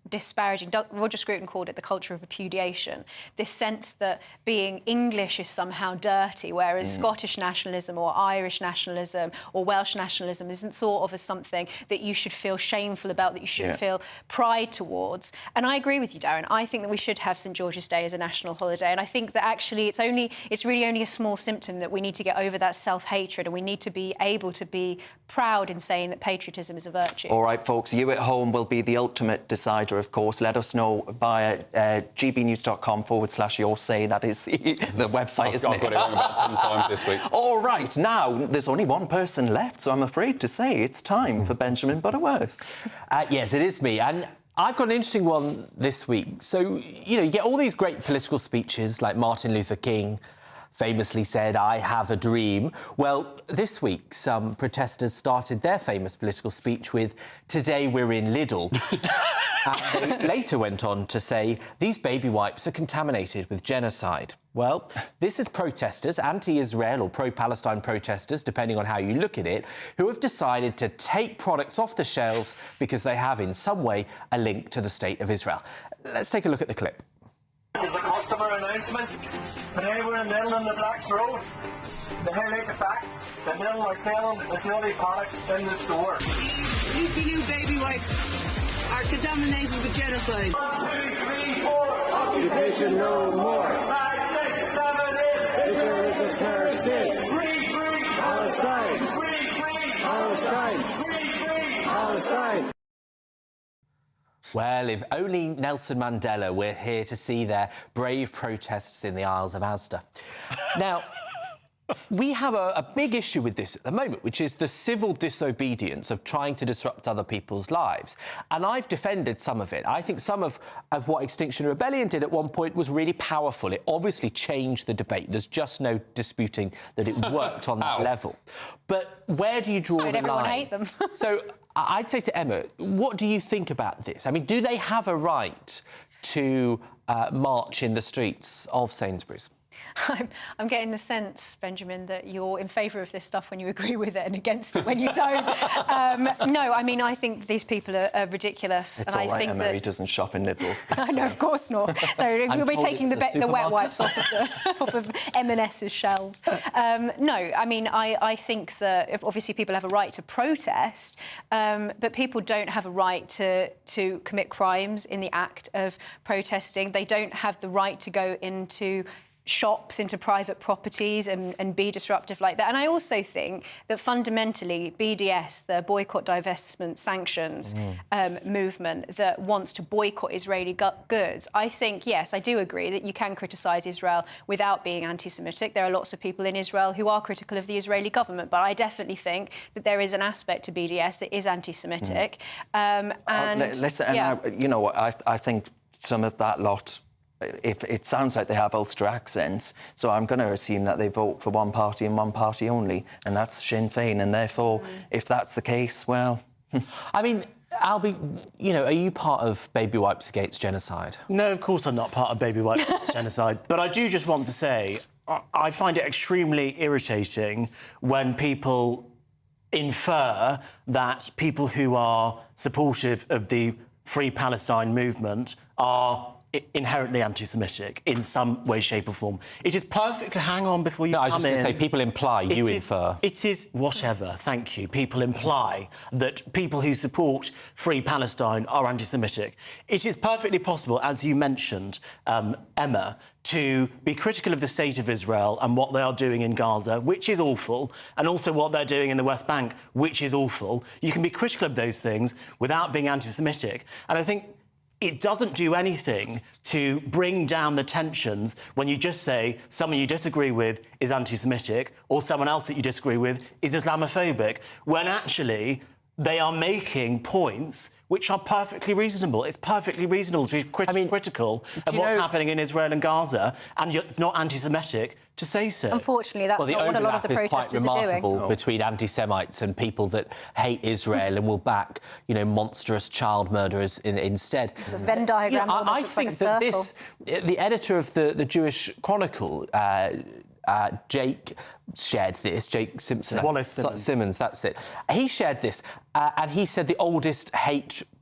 disparaging. Roger Scruton called it the culture of repudiation. This sense that being English is somehow dirty, whereas Scottish nationalism or Irish nationalism or Welsh nationalism isn't thought of as something that you should feel shameful about, that you should feel pride towards. And I agree with you, Darren. I think that we should have St George's Day as a national holiday. And I think that actually it's really only a small symptom that we need to get over that self-hatred, and we need to be able to be proud in saying that patriotism is a virtue. All right, folks, you at home will be the ultimate decider, of course. Let us know via gbnews.com/your say. That is the website, isn't it? I've got it wrong about 10 times this week. All right, now, there's only one person left, so I'm afraid to say it's time for Benjamin Butterworth. Yes, it is me. And I've got an interesting one this week. So, you get all these great political speeches like Martin Luther King famously said, "I have a dream." Well, this week, some protesters started their famous political speech with, "Today we're in Lidl." And they later went on to say, "These baby wipes are contaminated with genocide." Well, this is protesters, anti-Israel or pro-Palestine protesters, depending on how you look at it, who have decided to take products off the shelves because they have in some way a link to the State of Israel. Let's take a look at the clip. This is the customer announcement. Today we're in Lidl on the Blacks Road to highlight the fact that Lidl are selling Israeli products in the store. ECU baby wipes are contaminated with genocide. 1, 2, 3, 4. Occupation no more. 5, 6, 7, 8. Israel is a terrorist state. Free, free. Palestine. Free, free. Palestine. Free, free. Palestine. Well, if only Nelson Mandela were here to see their brave protests in the Isles of Asda. Now, we have a big issue with this at the moment, which is the civil disobedience of trying to disrupt other people's lives. And I've defended some of it. I think some of what Extinction Rebellion did at one point was really powerful. It obviously changed the debate. There's just no disputing that it worked on that level. But where do you draw the line? Everyone hate them. So I'd say to Emma, what do you think about this? I mean, do they have a right to march in the streets of Sainsbury's? I'm getting the sense, Benjamin, that you're in favour of this stuff when you agree with it and against it when you don't. No, I mean, I think these people are ridiculous. It's and all I right, think Emma, he doesn't shop in Lidl. No, of course not. No, you'll be taking the wet wipes off of M&S's shelves. No, I mean, I think that obviously people have a right to protest, but people don't have a right to commit crimes in the act of protesting. They don't have the right to go into shops, into private properties and be disruptive like that. And I also think that fundamentally BDS, the Boycott, Divestment, Sanctions movement that wants to boycott Israeli goods, I think, yes, I do agree that you can criticise Israel without being anti-Semitic. There are lots of people in Israel who are critical of the Israeli government, but I definitely think that there is an aspect to BDS that is anti-Semitic. Listen, yeah. You know what, I think some of that lot, if it sounds like they have Ulster accents, so I'm going to assume that they vote for one party and one party only, and that's Sinn Féin, and therefore, if that's the case, well... I mean, Albie, are you part of Baby Wipes Against Genocide? No, of course I'm not part of Baby Wipes Against Genocide, but I do just want to say I find it extremely irritating when people infer that people who are supportive of the Free Palestine movement are inherently anti-Semitic in some way, shape or form. It is perfectly... Hang on before you come in. I was just going to say, people imply, you infer. It is... Whatever, thank you. People imply that people who support Free Palestine are anti-Semitic. It is perfectly possible, as you mentioned, Emma, to be critical of the state of Israel and what they are doing in Gaza, which is awful, and also what they're doing in the West Bank, which is awful. You can be critical of those things without being anti-Semitic. And I think it doesn't do anything to bring down the tensions when you just say someone you disagree with is anti-Semitic or someone else that you disagree with is Islamophobic, when actually they are making points which are perfectly reasonable. It's perfectly reasonable to be critical of what's happening in Israel and Gaza, and it's not anti-Semitic to say so. Unfortunately, that's not what a lot of the protesters are doing. Between anti-Semites and people that hate Israel and will back, monstrous child murderers instead. It's a Venn diagram. I think that the editor of the Jewish Chronicle, Jake shared this. Jake Simpson. Simmons, that's it. He shared this, and he said the oldest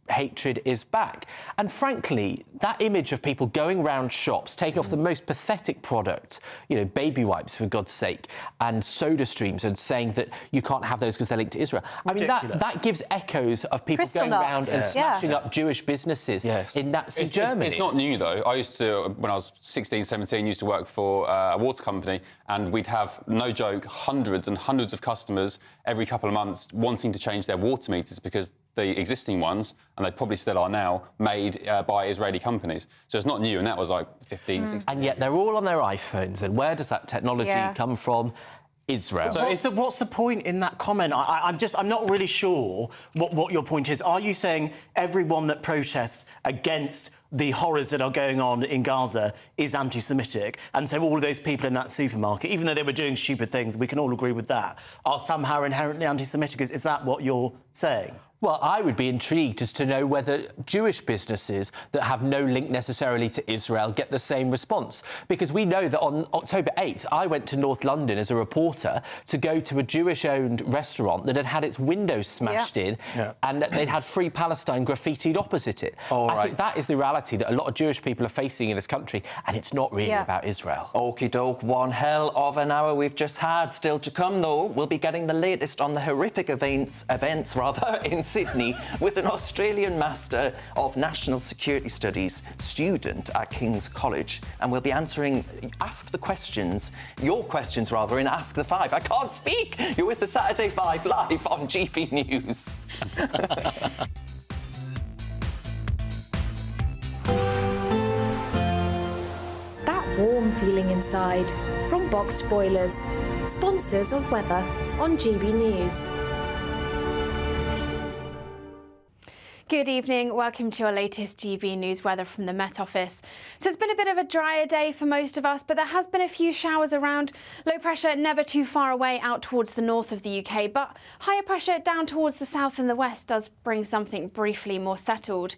hatred is back. And frankly, that image of people going round shops, taking off the most pathetic products, baby wipes, for God's sake, and soda streams, and saying that you can't have those because they're linked to Israel. Ridiculous. I mean, that gives echoes of people going around and smashing up Jewish businesses in Germany. It's not new, though. I used to, when I was 16, 17, used to work for a water company, and we'd have, no joke, hundreds and hundreds of customers every couple of months wanting to change their water meters because the existing ones, and they probably still are now, made by Israeli companies. So it's not new, and that was like 15, 16 And yet they're all on their iPhones, and where does that technology come from? Israel. So what's the point in that comment? I'm not really sure what your point is. Are you saying everyone that protests against the horrors that are going on in Gaza is anti-Semitic, and so all of those people in that supermarket, even though they were doing stupid things, we can all agree with that, are somehow inherently anti-Semitic? Is that what you're saying? Well, I would be intrigued as to know whether Jewish businesses that have no link necessarily to Israel get the same response. Because we know that on October 8th, I went to North London as a reporter to go to a Jewish-owned restaurant that had had its windows smashed in and they'd had Free Palestine graffitied opposite it. I think that is the reality that a lot of Jewish people are facing in this country, and it's not really about Israel. Okie doke, one hell of an hour we've just had. Still to come, though, we'll be getting the latest on the horrific events in Sydney with an Australian Master of National Security Studies student at King's College, and we'll be answering your questions rather, in Ask the Five. I can't speak! You're with the Saturday Five live on GB News. That warm feeling inside from Boxed Boilers, sponsors of weather on GB News. Good evening, welcome to our latest GB News weather from the Met Office. So it's been a bit of a drier day for most of us, but there has been a few showers around. Low pressure never too far away out towards the north of the UK, but higher pressure down towards the south and the west does bring something briefly more settled.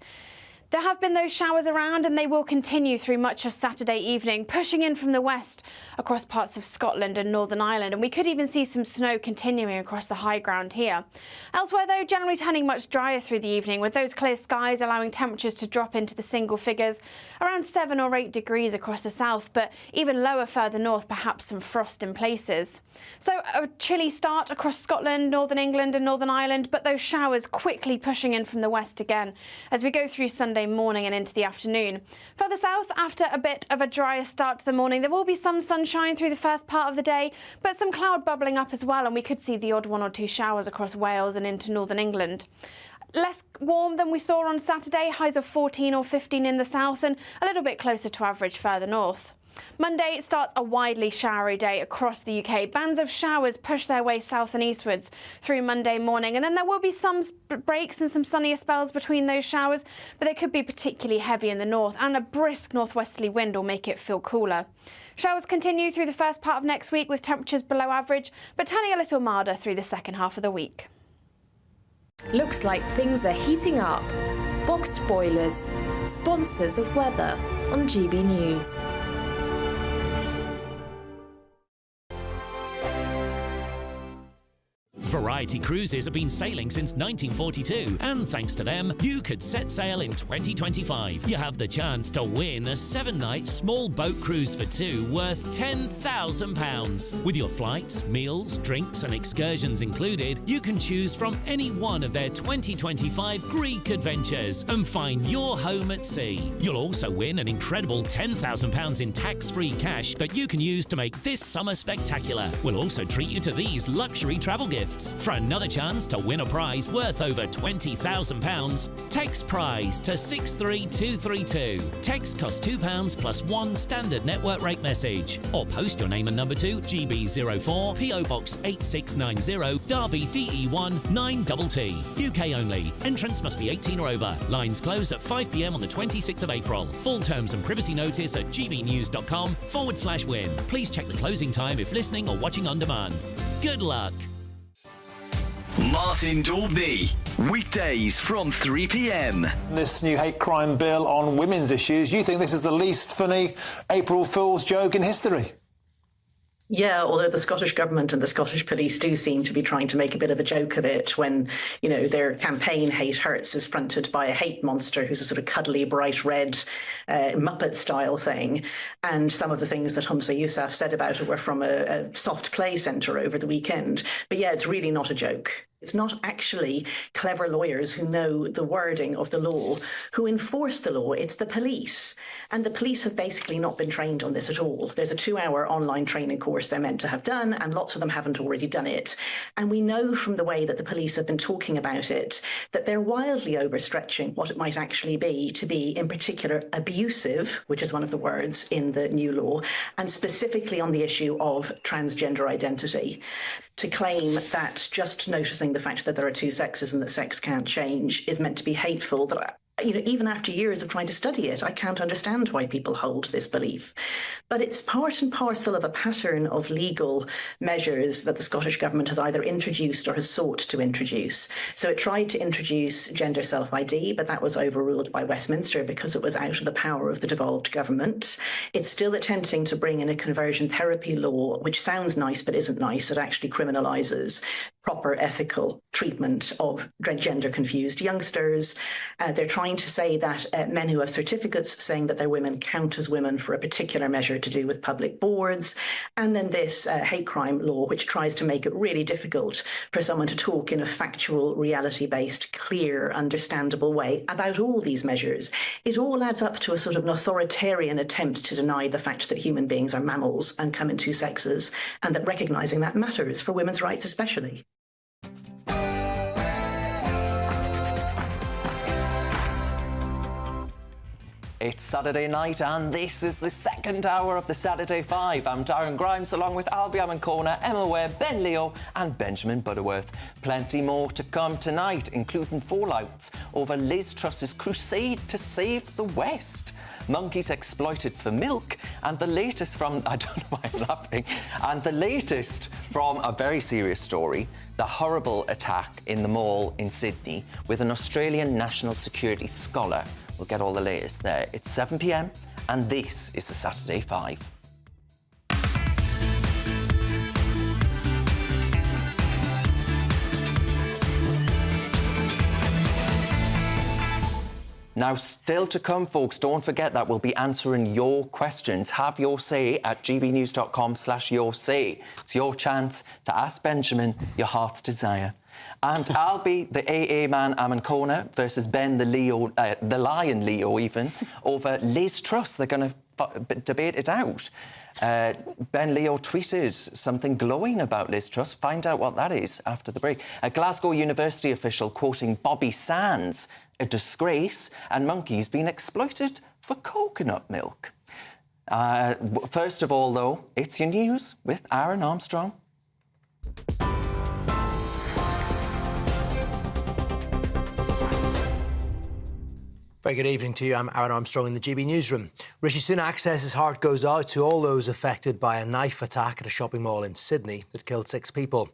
There have been those showers around, and they will continue through much of Saturday evening, pushing in from the west across parts of Scotland and Northern Ireland, and we could even see some snow continuing across the high ground here. Elsewhere, though, generally turning much drier through the evening, with those clear skies allowing temperatures to drop into the single figures, around 7 or 8 degrees across the south, but even lower further north, perhaps some frost in places. So a chilly start across Scotland, Northern England and Northern Ireland, but those showers quickly pushing in from the west again as we go through Sunday morning and into the afternoon. Further south, after a bit of a drier start to the morning, there will be some sunshine through the first part of the day, but some cloud bubbling up as well, and we could see the odd 1 or 2 showers across Wales and into Northern England. Less warm than we saw on Saturday, highs of 14 or 15 in the south and a little bit closer to average further north. Monday starts a widely showery day across the UK. Bands of showers push their way south and eastwards through Monday morning, and then there will be some breaks and some sunnier spells between those showers, but they could be particularly heavy in the north, and a brisk northwesterly wind will make it feel cooler. Showers continue through the first part of next week with temperatures below average, but turning a little milder through the second half of the week. Looks like things are heating up. Boxed Boilers, sponsors of weather on GB News. Variety Cruises have been sailing since 1942, and thanks to them, you could set sail in 2025. You have the chance to win a 7-night small boat cruise for two worth £10,000. With your flights, meals, drinks and excursions included, you can choose from any one of their 2025 Greek adventures and find your home at sea. You'll also win an incredible £10,000 in tax-free cash that you can use to make this summer spectacular. We'll also treat you to these luxury travel gifts. For another chance to win a prize worth over £20,000, text prize to 63232. Text costs £2 plus one standard network rate message. Or post your name and number to GB04 PO Box 8690 Derby DE1 9TT. UK only. Entrance must be 18 or over. Lines close at 5 p.m. on the 26th of April. Full terms and privacy notice at gbnews.com/win. Please check the closing time if listening or watching on demand. Good luck. Martin Daubney, weekdays from 3 p.m. This new hate crime bill on women's issues, you think this is the least funny April Fool's joke in history? Yeah, although the Scottish Government and the Scottish Police do seem to be trying to make a bit of a joke of it when, you know, their campaign Hate Hurts is fronted by a hate monster who's a sort of cuddly, bright red Muppet-style thing. And some of the things that Humza Yousaf said about it were from a soft play centre over the weekend. But yeah, it's really not a joke. It's not actually clever lawyers who know the wording of the law who enforce the law. It's the police. And the police have basically not been trained on this at all. There's a 2-hour online training course they're meant to have done, and lots of them haven't already done it. And we know from the way that the police have been talking about it that they're wildly overstretching what it might actually be to be, in particular, abusive, which is one of the words in the new law, and specifically on the issue of transgender identity. To claim that just noticing the fact that there are two sexes and that sex can't change is meant to be hateful, that, you know, even after years of trying to study it, I can't understand why people hold this belief. But it's part and parcel of a pattern of legal measures that the Scottish Government has either introduced or has sought to introduce. So it tried to introduce gender self-ID, but that was overruled by Westminster because it was out of the power of the devolved government. It's still attempting to bring in a conversion therapy law, which sounds nice but isn't nice. It actually criminalises proper ethical treatment of gender-confused youngsters. They're trying to say that men who have certificates saying that they're women count as women for a particular measure to do with public boards. And then this hate crime law, which tries to make it really difficult for someone to talk in a factual, reality-based, clear, understandable way about all these measures. It all adds up to a sort of an authoritarian attempt to deny the fact that human beings are mammals and come in two sexes, and that recognising that matters for women's rights especially. It's Saturday night and this is the second hour of the Saturday Five. I'm Darren Grimes along with Albie Amancona, Emma Webb, Ben Leo and Benjamin Butterworth. Plenty more to come tonight, including fallouts over Liz Truss's crusade to save the West. Monkeys exploited for milk, and the latest from... I don't know why I'm laughing. And the latest from a very serious story, the horrible attack in the mall in Sydney with an Australian national security scholar. We'll get all the latest there. It's 7 p.m, and this is the Saturday Five. Now, still to come, folks, don't forget that we'll be answering your questions. Have your say at gbnews.com/yoursay. It's your chance to ask Benjamin your heart's desire. And I'll be the AA man Amancona versus Ben the Leo, the Lion Leo even, over Liz Truss. They're going to debate it out. Ben Leo tweeted something glowing about Liz Truss. Find out what that is after the break. A Glasgow University official quoting Bobby Sands, a disgrace, and monkeys being exploited for coconut milk. First of all, though, it's your news with Aaron Armstrong. Very good evening to you. I'm Aaron Armstrong in the GB Newsroom. Rishi Sunak says his heart goes out to all those affected by a knife attack at a shopping mall in Sydney that killed 6 people.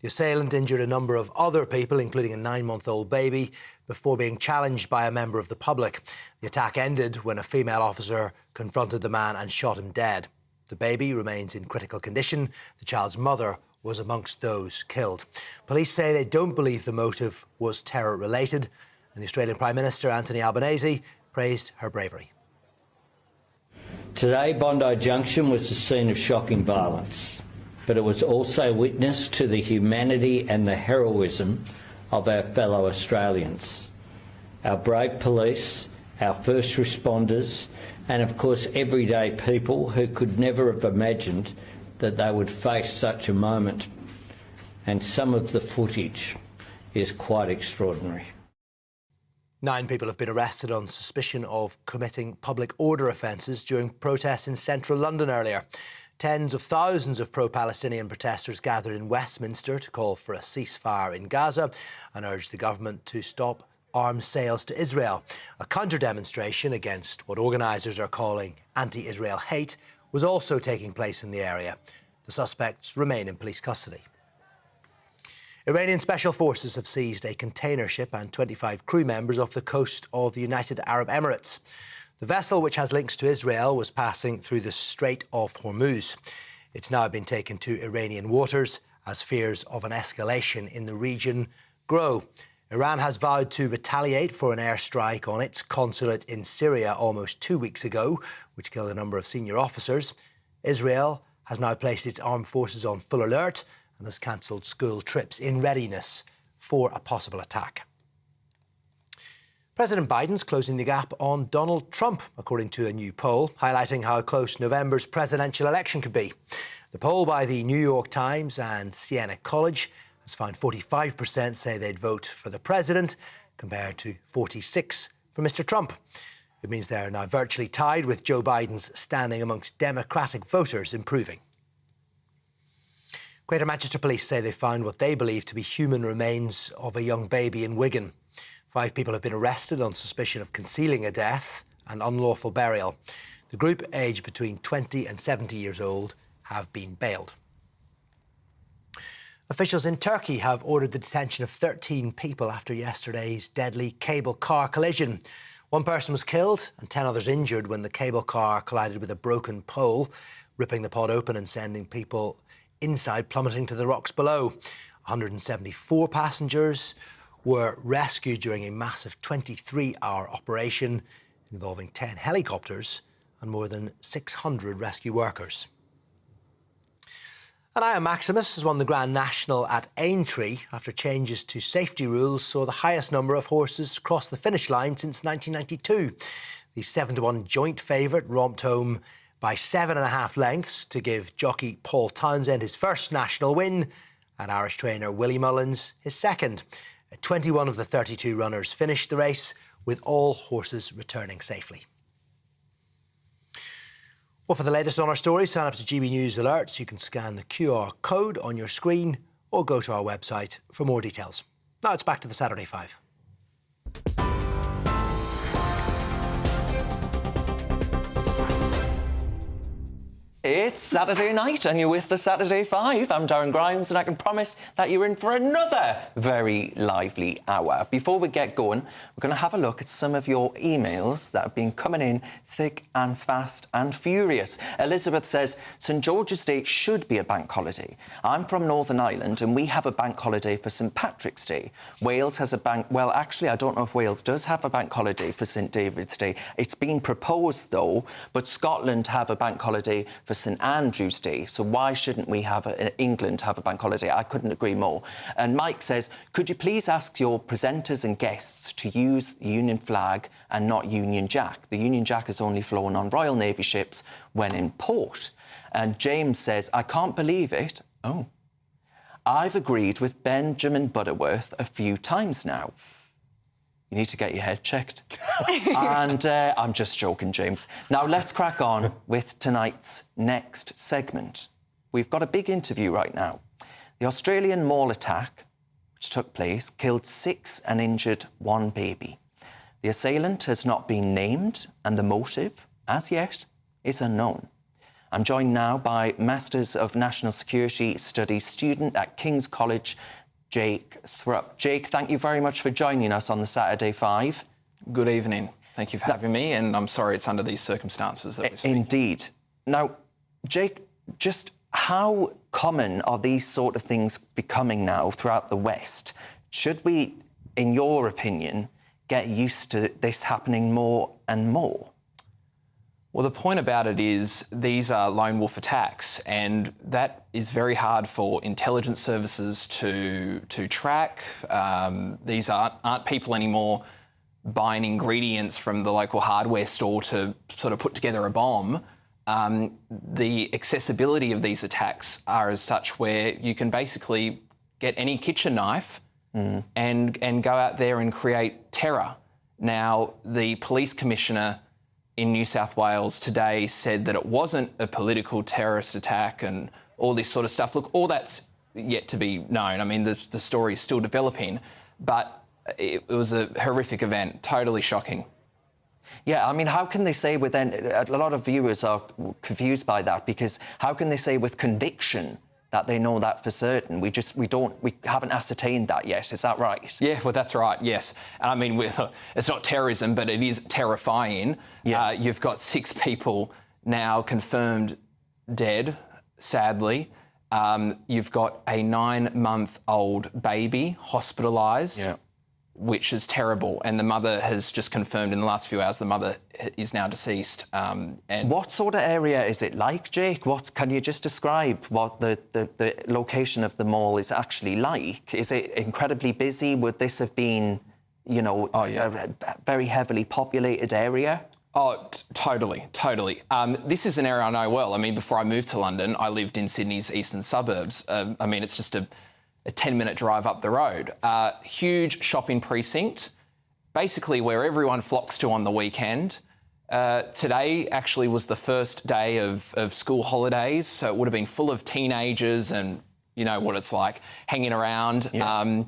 The assailant injured a number of other people, including a 9-month-old baby, before being challenged by a member of the public. The attack ended when a female officer confronted the man and shot him dead. The baby remains in critical condition. The child's mother was amongst those killed. Police say they don't believe the motive was terror-related, and the Australian Prime Minister, Anthony Albanese, praised her bravery. Today, Bondi Junction was the scene of shocking violence, but it was also witness to the humanity and the heroism of our fellow Australians. Our brave police, our first responders, and of course everyday people who could never have imagined that they would face such a moment. And some of the footage is quite extraordinary. 9 people have been arrested on suspicion of committing public order offences during protests in central London earlier. Tens of thousands of pro-Palestinian protesters gathered in Westminster to call for a ceasefire in Gaza and urged the government to stop arms sales to Israel. A counter-demonstration against what organisers are calling anti-Israel hate was also taking place in the area. The suspects remain in police custody. Iranian special forces have seized a container ship and 25 crew members off the coast of the United Arab Emirates. The vessel, which has links to Israel, was passing through the Strait of Hormuz. It's now been taken to Iranian waters as fears of an escalation in the region grow. Iran has vowed to retaliate for an airstrike on its consulate in Syria almost 2 weeks ago, which killed a number of senior officers. Israel has now placed its armed forces on full alert and has cancelled school trips in readiness for a possible attack. President Biden's closing the gap on Donald Trump, according to a new poll, highlighting how close November's presidential election could be. The poll by the New York Times and Siena College has found 45% say they'd vote for the president, compared to 46% for Mr. Trump. It means they're now virtually tied, with Joe Biden's standing amongst Democratic voters improving. Greater Manchester Police say they found what they believe to be human remains of a young baby in Wigan. 5 people have been arrested on suspicion of concealing a death and unlawful burial. The group, aged between 20 and 70 years old, have been bailed. Officials in Turkey have ordered the detention of 13 people after yesterday's deadly cable car collision. 1 person was killed and 10 others injured when the cable car collided with a broken pole, ripping the pod open and sending people inside plummeting to the rocks below. 174 passengers were rescued during a massive 23-hour operation involving 10 helicopters and more than 600 rescue workers. And Ian Maximus has won the Grand National at Aintree after changes to safety rules saw the highest number of horses cross the finish line since 1992. The 7-to-1 joint favourite romped home by 7.5 lengths to give jockey Paul Townsend his first national win and Irish trainer Willie Mullins his second. 21 of the 32 runners finished the race, with all horses returning safely. Well, for the latest on our story, sign up to GB News Alerts. You can scan the QR code on your screen or go to our website for more details. Now it's back to the Saturday 5. It's Saturday night and you're with the Saturday 5. I'm Darren Grimes and I can promise that you're in for another very lively hour. Before we get going, we're going to have a look at some of your emails that have been coming in thick and fast and furious. Elizabeth says, St George's Day should be a bank holiday. I'm from Northern Ireland and we have a bank holiday for St Patrick's Day. Wales has a bank... Well, actually, I don't know if Wales does have a bank holiday for St David's Day. It's been proposed, though, but Scotland have a bank holiday for St Andrew's Day, so why shouldn't we have England have a bank holiday? I couldn't agree more. And Mike says, could you please ask your presenters and guests to use the Union flag and not Union Jack? The Union Jack is only flown on Royal Navy ships when in port. And James says, I can't believe it. Oh. I've agreed with Benjamin Butterworth a few times now. You need to get your head checked. And I'm just joking, James. Now, let's crack on with tonight's next segment. We've got a big interview right now. The Australian mall attack, which took place, killed 6 and injured 1 baby. The assailant has not been named, and the motive, as yet, is unknown. I'm joined now by Masters of National Security Studies student at King's College, Jake Thrupp. Jake, thank you very much for joining us on the Saturday 5. Good evening. Thank you for having me, and I'm sorry it's under these circumstances that we're speaking. Indeed. Now, Jake, just how common are these sort of things becoming now throughout the West? Should we, in your opinion, get used to this happening more and more? Well, the point about it is these are lone wolf attacks, and that is very hard for intelligence services to track. These aren't people anymore buying ingredients from the local hardware store to sort of put together a bomb. The accessibility of these attacks are as such where you can basically get any kitchen knife and go out there and create terror. Now, the police commissioner in New South Wales today said that it wasn't a political terrorist attack and all this sort of stuff. Look, all that's yet to be known. I mean, the story is still developing, but it was a horrific event, totally shocking. Yeah, I mean, how can they say within... A lot of viewers are confused by that, because how can they say with conviction that they know that for certain? We haven't ascertained that yet. Is that right? Yeah, well, that's right, yes. I mean, it's not terrorism, but it is terrifying. Yes. You've got 6 people now confirmed dead, sadly. You've got a 9-month-old baby hospitalised, which is terrible. And the mother has just confirmed in the last few hours the mother is now deceased. And what sort of area is it like, Jake? Can you just describe what the location of the mall is actually like? Is it incredibly busy? Would this have been, you know, a very heavily populated area? Oh, totally. This is an area I know well. I mean, before I moved to London, I lived in Sydney's eastern suburbs. I mean, it's just a 10-minute drive up the road. Huge shopping precinct, basically where everyone flocks to on the weekend. Today actually was the first day of school holidays, so it would have been full of teenagers and you know what it's like, hanging around. Yeah.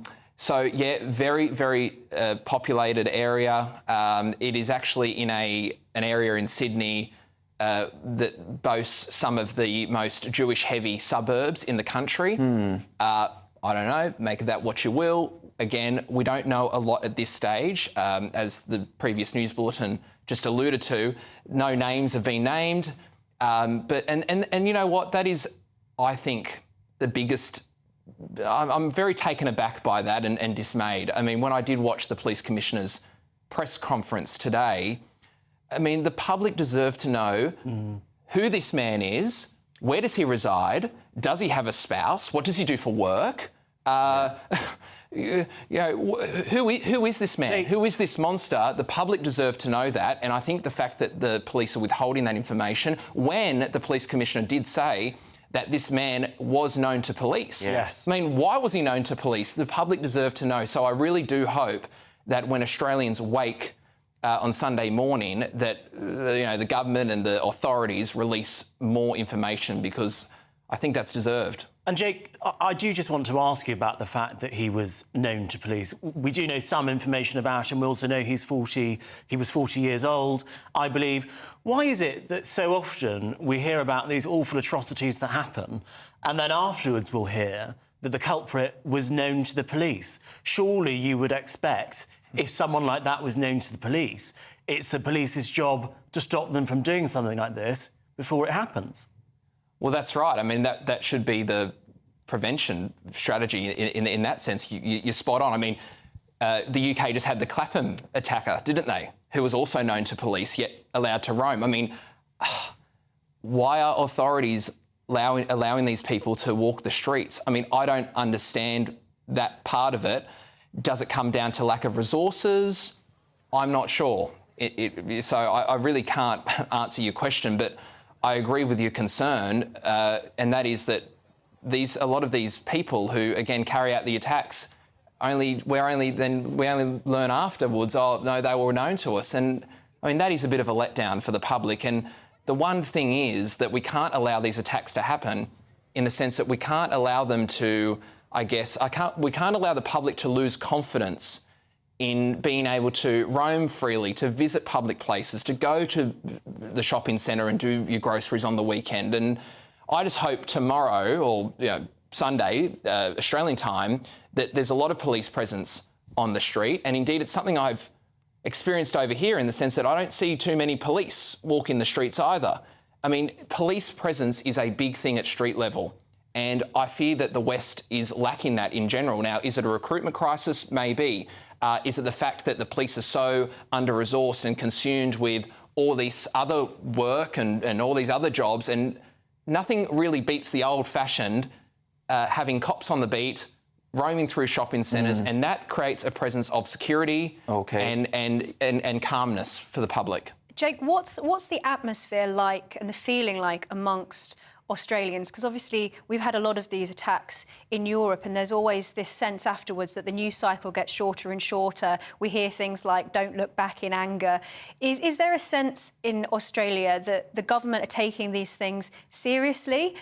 Very, very populated area. It is actually in an area in Sydney that boasts some of the most Jewish-heavy suburbs in the country. I don't know, make of that what you will. Again, we don't know a lot at this stage. As the previous news bulletin just alluded to, no names have been named. But you know what, that is, I think, the biggest... I'm very taken aback by that and dismayed. I mean, when I did watch the police commissioner's press conference today, I mean, the public deserve to know who this man is, where does he reside, does he have a spouse, what does he do for work? You know, who is this man? Who is this monster? The public deserve to know that, and I think the fact that the police are withholding that information when the police commissioner did say that this man was known to police. Yes. I mean, why was he known to police? The public deserve to know. So I really do hope that when Australians wake on Sunday morning, that you know, the government and the authorities release more information, because I think that's deserved. And Jake, I do just want to ask you about the fact that he was known to police. We do know some information about him. We also know he was 40 years old, I believe. Why is it that so often we hear about these awful atrocities that happen, and then afterwards we'll hear that the culprit was known to the police? Surely you would expect, if someone like that was known to the police, it's the police's job to stop them from doing something like this before it happens. Well, that's right. I mean, that should be the prevention strategy in that sense. You're spot on. I mean, the UK just had the Clapham attacker, didn't they? Who was also known to police, yet allowed to roam. I mean, why are authorities allowing these people to walk the streets? I mean, I don't understand that part of it. Does it come down to lack of resources? I'm not sure. So I really can't answer your question, but I agree with your concern, and that is that a lot of these people who, again, carry out the attacks, we only learn afterwards, oh, no, they were known to us. And, I mean, that is a bit of a letdown for the public. And the one thing is that we can't allow these attacks to happen, in the sense that we can't allow them to, we can't allow the public to lose confidence in being able to roam freely, to visit public places, to go to the shopping centre and do your groceries on the weekend. And I just hope tomorrow, or Sunday, Australian time, that there's a lot of police presence on the street. And indeed, it's something I've experienced over here, in the sense that I don't see too many police walking the streets either. I mean, police presence is a big thing at street level. And I fear that the West is lacking that in general. Now, is it a recruitment crisis? Maybe. Is it the fact that the police are so under-resourced and consumed with all this other work and all these other jobs, and nothing really beats the old-fashioned having cops on the beat, roaming through shopping centres, and that creates a presence of security and calmness for the public. Jake, what's the atmosphere like and the feeling like amongst Australians? Because obviously we've had a lot of these attacks in Europe, and there's always this sense afterwards that the news cycle gets shorter and shorter. We hear things like "don't look back in anger." Is there a sense in Australia that the government are taking these things seriously,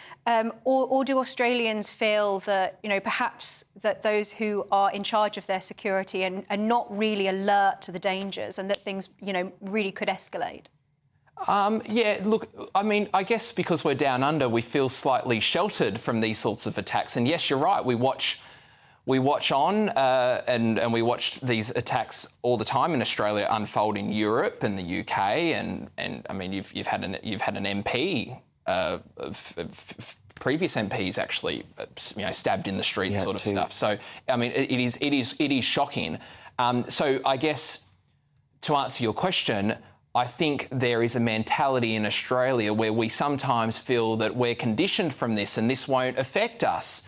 or do Australians feel that, you know, perhaps that those who are in charge of their security are not really alert to the dangers, and that things, you know, really could escalate? Yeah, look, I mean, I guess because we're down under, we feel slightly sheltered from these sorts of attacks. And yes, you're right, we watch on and we watch these attacks all the time in Australia unfold in Europe and the UK, and I mean, you've had an MP, previous MPs actually, you know, stabbed in the street, sort of stuff. So I mean, it is shocking. So I guess to answer your question, I think there is a mentality in Australia where we sometimes feel that we're conditioned from this and this won't affect us.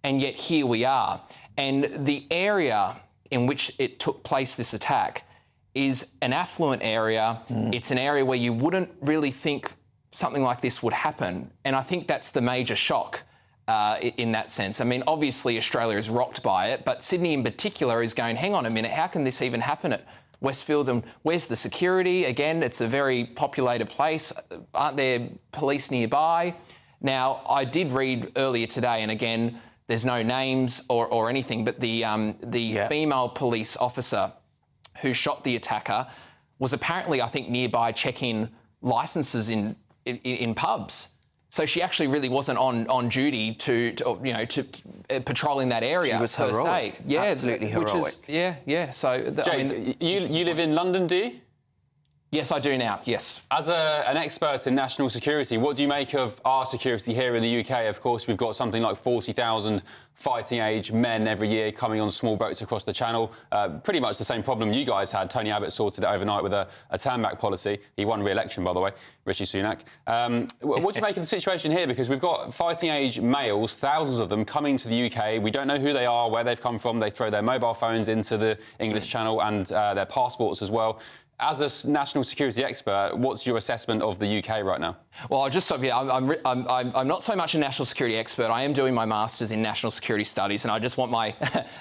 And yet here we are. And the area in which it took place, this attack, is an affluent area. It's an area where you wouldn't really think something like this would happen. And I think that's the major shock in that sense. I mean, obviously Australia is rocked by it, but Sydney in particular is going, hang on a minute, how can this even happen at Westfield, and where's the security? Again, it's a very populated place. Aren't there police nearby? Now, I did read earlier today, and again, there's no names or anything, but the female police officer who shot the attacker was apparently, I think, nearby checking licences in pubs. So she actually really wasn't on duty to patrolling that area. She was heroic. Yeah, absolutely heroic. Yeah. So, Jake, I mean, you live in London, do you? Yes, I do now, yes. As an expert in national security, what do you make of our security here in the UK? Of course, we've got something like 40,000 fighting-age men every year coming on small boats across the Channel. Pretty much the same problem you guys had. Tony Abbott sorted it overnight with a turn-back policy. He won re-election, by the way, Rishi Sunak. What do you make of the situation here? Because we've got fighting-age males, thousands of them, coming to the UK. We don't know who they are, where they've come from. They throw their mobile phones into the English Channel and their passports as well. As a national security expert, what's your assessment of the UK right now? Well, I'll just stop here. I'm not so much a national security expert. I am doing my master's in national security studies, and I just want my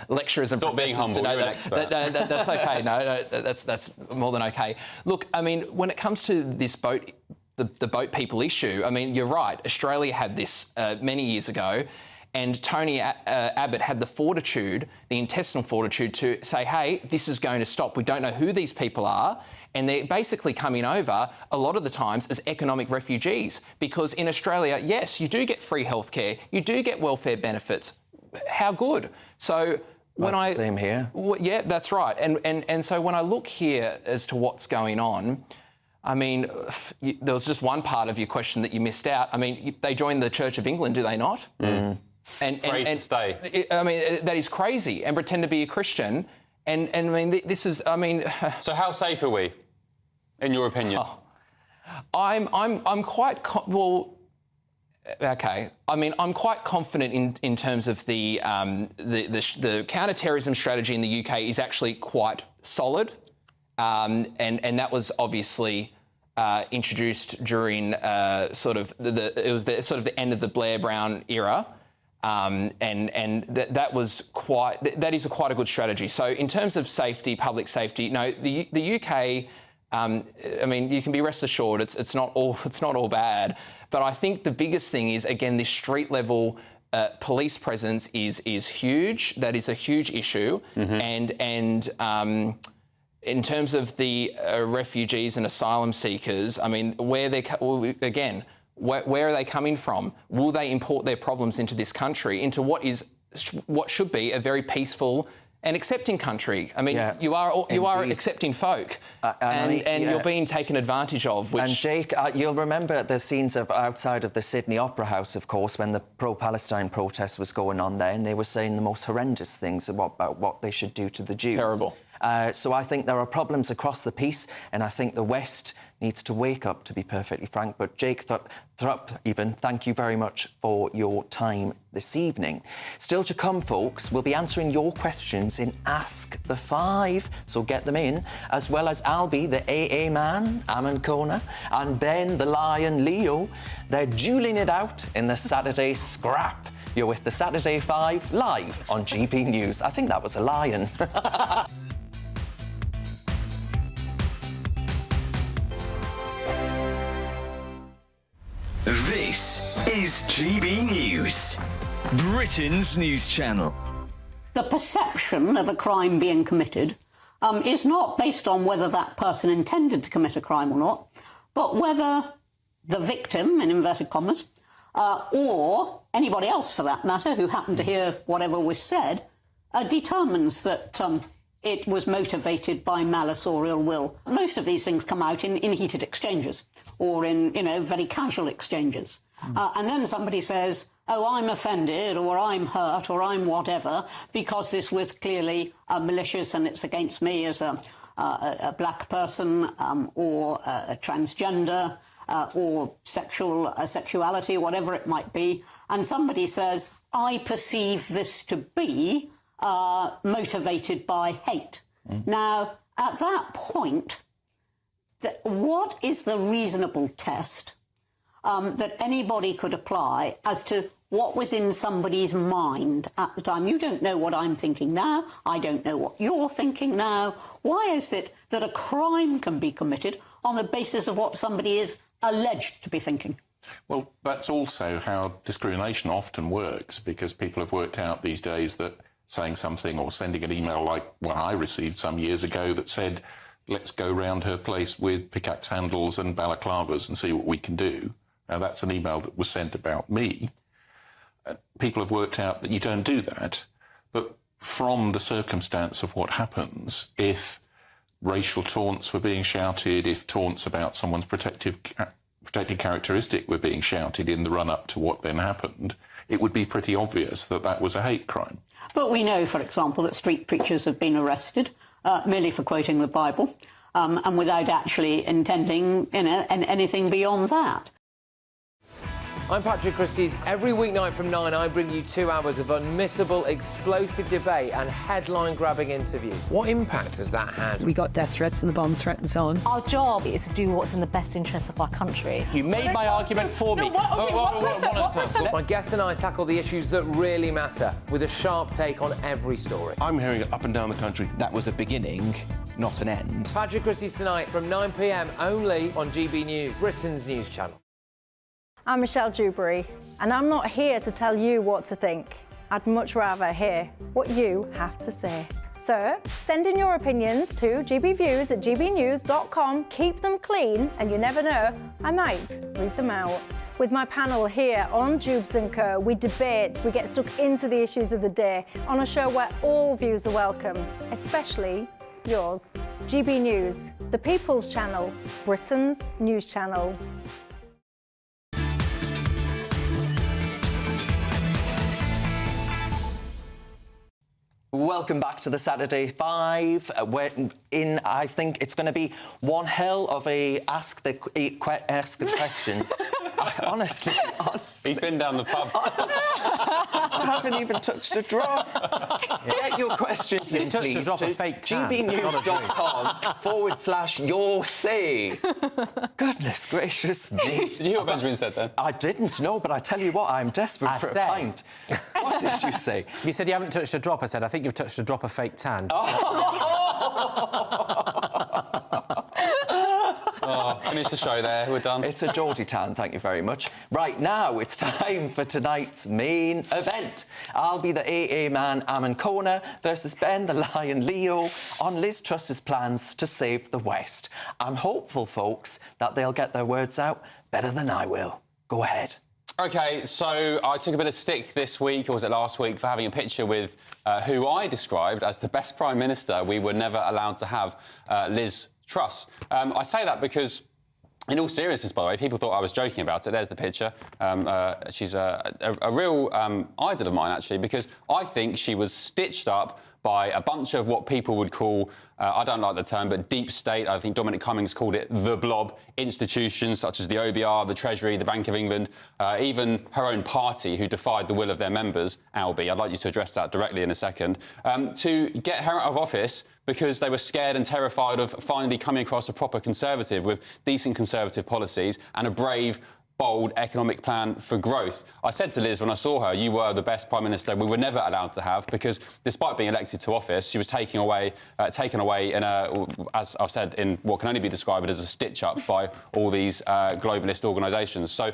lecturers and Stop professors being humble. to know You're that, an expert. that's okay. No, that's more than okay. Look, I mean, when it comes to this boat, the boat people issue, I mean, you're right. Australia had this many years ago. And Tony Abbott had the fortitude, the intestinal fortitude, to say, hey, this is going to stop. We don't know who these people are. And they're basically coming over, a lot of the times, as economic refugees. Because in Australia, yes, you do get free healthcare. You do get welfare benefits. How good. So when the same here. Yeah, that's right. And so when I look here as to what's going on, I mean, there was just one part of your question that you missed out. I mean, they joined the Church of England, do they not? And stay. I mean, that is crazy. And pretend to be a Christian. And I mean, this is, I mean... So how safe are we, in your opinion? Oh, I'm quite... well, OK. I mean, I'm quite confident in terms of the counter-terrorism strategy in the UK is actually quite solid. And that was obviously... introduced during sort of the end of the Blair-Brown era. That is quite a good strategy. So in terms of safety, public safety, no, the UK, I mean, you can be rest assured it's not all bad. But I think the biggest thing is, again, this street level police presence is huge. That is a huge issue. And in terms of the refugees and asylum seekers, I mean, where are they coming from? Will they import their problems into this country, into what should be a very peaceful an accepting country. I mean, you are accepting folk, and you're being taken advantage of. Which... And Jake, you'll remember the scenes of outside of the Sydney Opera House, of course, when the pro-Palestine protest was going on there, and they were saying the most horrendous things about what they should do to the Jews. Terrible. So I think there are problems across the piece, and I think the West needs to wake up, to be perfectly frank. But Jake Thrupp, thank you very much for your time this evening. Still to come, folks, we'll be answering your questions in Ask the Five, so get them in, as well as Albie, the AA man, Ammon Kona, and Ben, the Lion Leo. They're dueling it out in the Saturday Scrap. You're with the Saturday Five, live on GB News. I think that was a lion. This is GB News, Britain's news channel. The perception of a crime being committed is not based on whether that person intended to commit a crime or not, but whether the victim, in inverted commas, or anybody else for that matter who happened to hear whatever was said, determines that it was motivated by malice or ill will. Most of these things come out in heated exchanges or in, very casual exchanges. And then somebody says, oh, I'm offended or I'm hurt or I'm whatever because this was clearly malicious and it's against me as a black person or a transgender or sexuality, whatever it might be. And somebody says, I perceive this to be motivated by hate. Now, at that point, what is the reasonable test that anybody could apply as to what was in somebody's mind at the time? You don't know what I'm thinking now. I don't know what you're thinking now. Why is it that a crime can be committed on the basis of what somebody is alleged to be thinking? Well, that's also how discrimination often works, because people have worked out these days that saying something or sending an email like one I received some years ago that said, let's go round her place with pickaxe handles and balaclavas and see what we can do. Now, that's an email that was sent about me. People have worked out that you don't do that. But from the circumstance of what happens, if racial taunts were being shouted, if taunts about someone's protected characteristic were being shouted in the run-up to what then happened, it would be pretty obvious that that was a hate crime. But we know, for example, that street preachers have been arrested merely for quoting the Bible and without actually intending, anything beyond that. I'm Patrick Christie's. Every weeknight from 9, I bring you 2 hours of unmissable, explosive debate and headline-grabbing interviews. What impact has that had? We got death threats and the bomb threat and so on. Our job is to do what's in the best interest of our country. You made my argument for me. My guests and I tackle the issues that really matter, with a sharp take on every story. I'm hearing it up and down the country. That was a beginning, not an end. Patrick Christie's tonight from 9 p.m. only on GB News, Britain's news channel. I'm Michelle Dewberry, and I'm not here to tell you what to think. I'd much rather hear what you have to say. So, send in your opinions to gbviews@gbnews.com. Keep them clean, and you never know, I might read them out. With my panel here on Jubes & Co, we debate, we get stuck into the issues of the day on a show where all views are welcome, especially yours. GB News, the People's Channel, Britain's news channel. Welcome back to the Saturday Five. I think it's going to be one hell of a ask the questions. Honestly. He's been down the pub. I haven't even touched a drop. Get your questions in, please. A drop of fake tan. gbnews.com/your say. Goodness gracious me. Did you hear what Benjamin said then? I didn't know, but I tell you what, I'm desperate for a pint. What did you say? You said you haven't touched a drop. I said, I think you've touched a drop of fake tan. Finish the show there, we're done. It's a Geordie tan, thank you very much. Right, now it's time for tonight's main event. I'll be the AA man, Ammon Kona, versus Ben, the Lion Leo, on Liz Truss's plans to save the West. I'm hopeful, folks, that they'll get their words out better than I will. Go ahead. OK, so I took a bit of stick this week, or was it last week, for having a picture with who I described as the best Prime Minister we were never allowed to have, Liz Truss. I say that because, in all seriousness, by the way, people thought I was joking about it. There's the picture. She's a real idol of mine, actually, because I think she was stitched up by a bunch of what people would call, I don't like the term, but deep state. I think Dominic Cummings called it the blob, institutions such as the OBR, the Treasury, the Bank of England, even her own party, who defied the will of their members, Albie. I'd like you to address that directly in a second. To get her out of office because they were scared and terrified of finally coming across a proper Conservative with decent Conservative policies and a brave, bold economic plan for growth. I said to Liz when I saw her, you were the best Prime Minister we were never allowed to have, because despite being elected to office, she was taken away in a, as I've said, in what can only be described as a stitch-up by all these globalist organisations. So,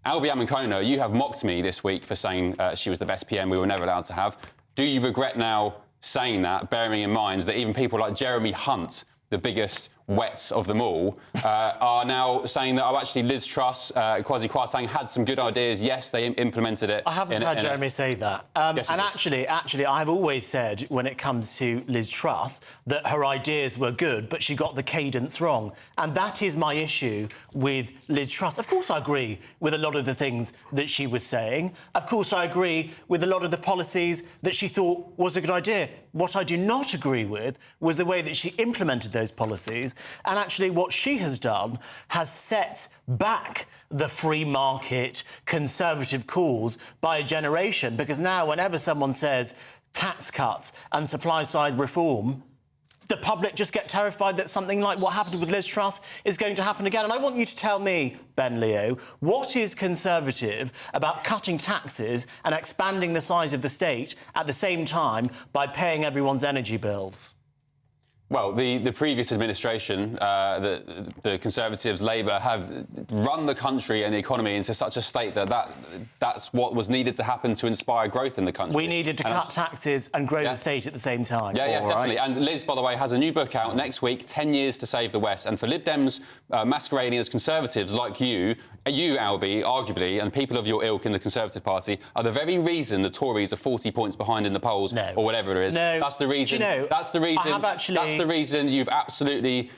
Albie Amankono, you have mocked me this week for saying she was the best PM we were never allowed to have. Do you regret now saying that, bearing in mind that even people like Jeremy Hunt, the biggest wets of them all, are now saying that, oh, actually, Liz Truss, Kwasi Kwarteng had some good ideas. Yes, they implemented it. I haven't heard Jeremy say that. Yes, and actually, I've always said, when it comes to Liz Truss, that her ideas were good, but she got the cadence wrong. And that is my issue with Liz Truss. Of course, I agree with a lot of the things that she was saying. Of course, I agree with a lot of the policies that she thought was a good idea. What I do not agree with was the way that she implemented those policies. And actually, what she has done has set back the free market Conservative cause by a generation, because now whenever someone says tax cuts and supply-side reform, the public just get terrified that something like what happened with Liz Truss is going to happen again. And I want you to tell me, Ben Leo, what is Conservative about cutting taxes and expanding the size of the state at the same time by paying everyone's energy bills? Well, the previous administration, the Conservatives, Labour, have run the country and the economy into such a state that's what was needed to happen to inspire growth in the country. We needed to cut taxes and grow the state at the same time. Yeah, definitely. Right. And Liz, by the way, has a new book out next week, 10 Years to Save the West. And for Lib Dems masquerading as Conservatives like you, Albie, arguably, and people of your ilk in the Conservative Party, are the very reason the Tories are 40 points behind in the polls, or whatever it is. No. That's the reason. Do you know, that's the reason. I have actually... That's the reason you've absolutely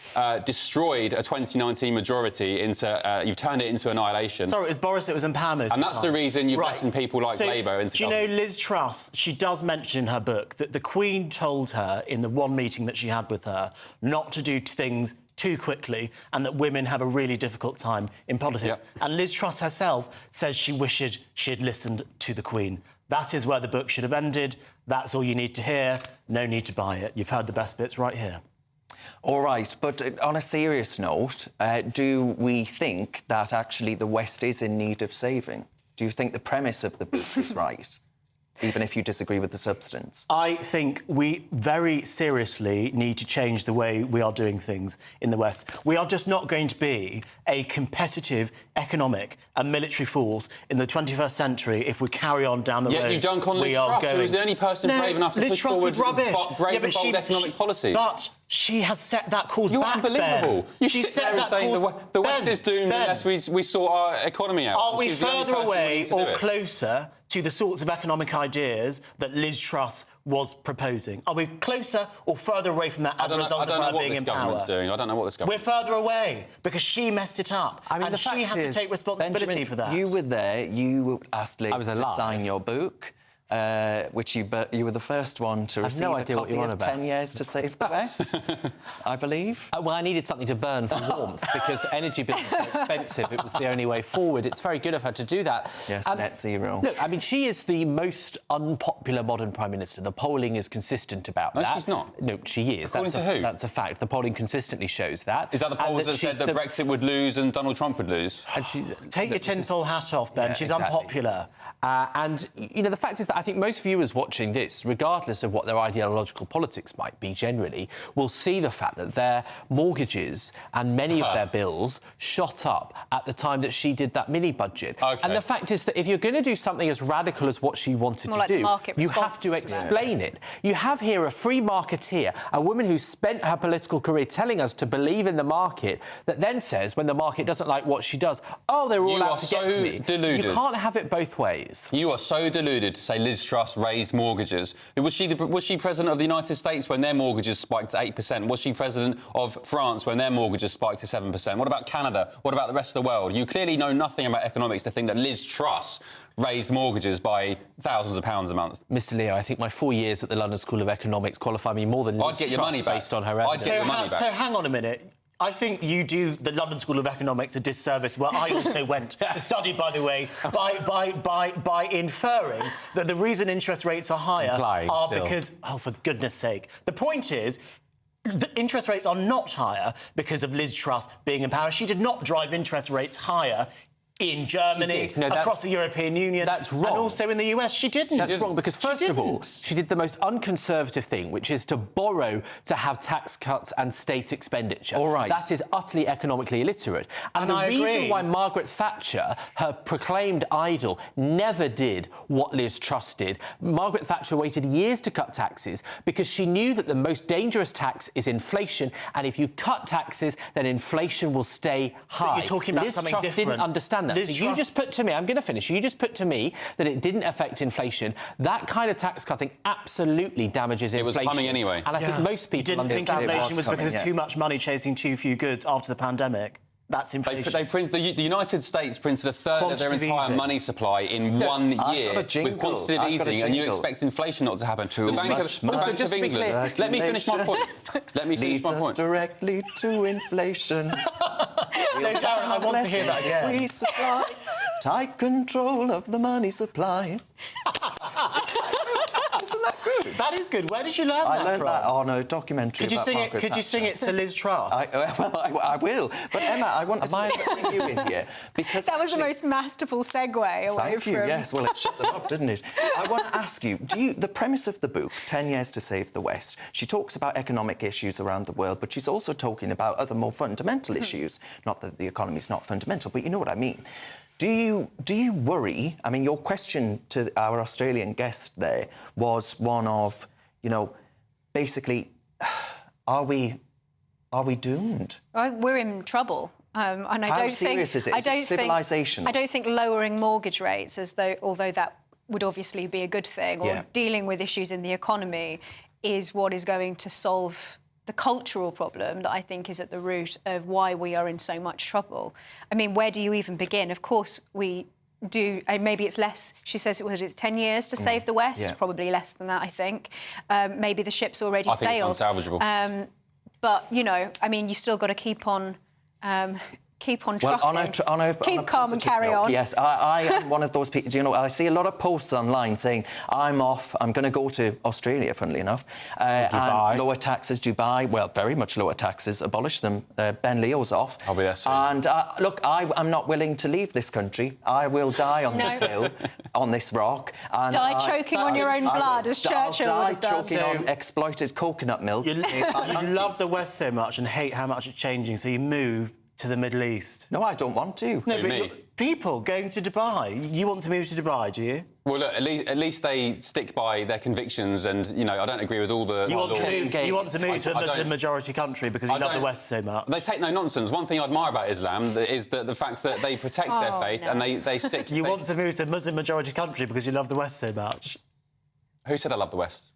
destroyed a 2019 majority into... you've turned it into annihilation. Sorry, it was Boris, it was empowerment. And that's the reason you've let people like Labour into Do you know Liz Truss, she does mention in her book that the Queen told her in the one meeting that she had with her not to do things too quickly, and that women have a really difficult time in politics. Yep. And Liz Truss herself says she wished she had listened to the Queen. That is where the book should have ended. That's all you need to hear. No need to buy it. You've heard the best bits right here. All right, but on a serious note, do we think that actually the West is in need of saving? Do you think the premise of the book is right? Even if you disagree with the substance? I think we very seriously need to change the way we are doing things in the West. We are just not going to be a competitive economic and military force in the 21st century if we carry on down the road. Yet you dunk on Liz Truss, who was the only person brave enough to push forward brave and bold economic policies. But she has set that course back, You're unbelievable. Ben. You sit there and say the West is doomed unless we sort our economy out. Are we further away or closer to the sorts of economic ideas that Liz Truss was proposing? Are we closer or further away from that as a result of her being in power? I don't know what this government's doing. We're further away because she messed it up. I mean, and she has to take responsibility Benjamin, for that. You were there. You asked Liz to sign your book. Which you were the first one to receive a copy of 10 Years to Save the West, I believe. Well, I needed something to burn for warmth because energy bills are so expensive. It was the only way forward. It's very good of her to do that. Yes, net zero. Look, I mean, she is the most unpopular modern Prime Minister. The polling is consistent about that. No, she's not. No, she is. According to who? That's a fact. The polling consistently shows that. Is that the polls that said that Brexit would lose and Donald Trump would lose? Take your tinfoil hat off, Ben. She's unpopular. And, you know, the fact is that I think most viewers watching this, regardless of what their ideological politics might be generally, will see the fact that their mortgages and many of their bills shot up at the time that she did that mini-budget. Okay. And the fact is that if you're going to do something as radical as what she wanted to do, you have to explain it. You have here a free marketeer, a woman who spent her political career telling us to believe in the market, that then says, when the market doesn't like what she does, oh, they're all out to get to me. Deluded. You can't have it both ways. You are so deluded to say Liz Truss raised mortgages. Was she president of the United States when their mortgages spiked to 8%? Was she president of France when their mortgages spiked to 7%? What about Canada? What about the rest of the world? You clearly know nothing about economics to think that Liz Truss raised mortgages by thousands of pounds a month. Mr. Leo, I think my 4 years at the London School of Economics qualify me more than Liz Truss based on her evidence. I'd get your money back. So hang on a minute. I think you do the London School of Economics a disservice, where I also went to study, by the way, by inferring that the reason interest rates are higher because... Oh, for goodness sake. The point is, the interest rates are not higher because of Liz Truss being in power. She did not drive interest rates higher in Germany, across the European Union. That's wrong. And also in the US, she didn't. That's wrong, because first of all, she did the most unconservative thing, which is to borrow to have tax cuts and state expenditure. All right. That is utterly economically illiterate. And the reason why Margaret Thatcher, her proclaimed idol, never did what Liz Truss did, Margaret Thatcher waited years to cut taxes because she knew that the most dangerous tax is inflation, and if you cut taxes, then inflation will stay high. But you're talking about Liz something Truss different. didn't understand that. So you just put to me, I'm going to finish, you just put to me that it didn't affect inflation. That kind of tax cutting absolutely damages inflation. It was coming anyway. And I think most people didn't think inflation was because of too much money chasing too few goods after the pandemic. That's inflation. The United States printed a third of their entire money supply in 1 year with quantitative easing, and you expect inflation not to happen. The Bank of England. Let me finish my point. Leads us directly to inflation. No, Darren, I want to hear that again. We supply tight control of the money supply. Isn't that good? That is good. Where did you learn that from? I learned that on a documentary. Could you sing it? Could you sing it to Liz Truss? I will. But Emma, I want to bring you in here because that was the most masterful segue away Thank you. Yes. Well, it shut them up, didn't it? I want to ask you. The premise of the book, 10 Years to Save the West, she talks about economic issues around the world, but she's also talking about other more fundamental issues. Not that the economy's not fundamental, but you know what I mean. Do you worry? I mean, your question to our Australian guest there was one of, basically, are we doomed? We're in trouble. And I How don't serious think, is it? Is it civilisational? I don't think lowering mortgage rates, although that would obviously be a good thing, or dealing with issues in the economy, is what is going to solve the cultural problem that I think is at the root of why we are in so much trouble. I mean, where do you even begin? Of course, we do, maybe it's less, she says it's 10 years to save the West, probably less than that, I think. Maybe the ship's already sailed. I think it's unsalvageable. But, I mean, you still got to keep on trucking. Keep calm and carry on. Yes, I am one of those people. I see a lot of posts online saying, I'm off, I'm going to go to Australia, funnily enough. Dubai. And lower taxes, Dubai, well, very much lower taxes, abolish them. Ben Leo's off. I'll be there soon. And look, I'm not willing to leave this country. I will die on this hill, on this rock. And choking on your own blood, as Churchill would have done. Choking on exploited coconut milk. You love the West so much and hate how much it's changing, so you move to the Middle East. No, I don't want to. No, but people going to Dubai. You want to move to Dubai, do you? Well, look, at least they stick by their convictions, and I don't agree with all the. You want to move to a Muslim-majority country because you love the West so much. They take no nonsense. One thing I admire about Islam is the fact that they protect their faith and they stick. You want to move to a Muslim-majority country because you love the West so much. Who said I love the West?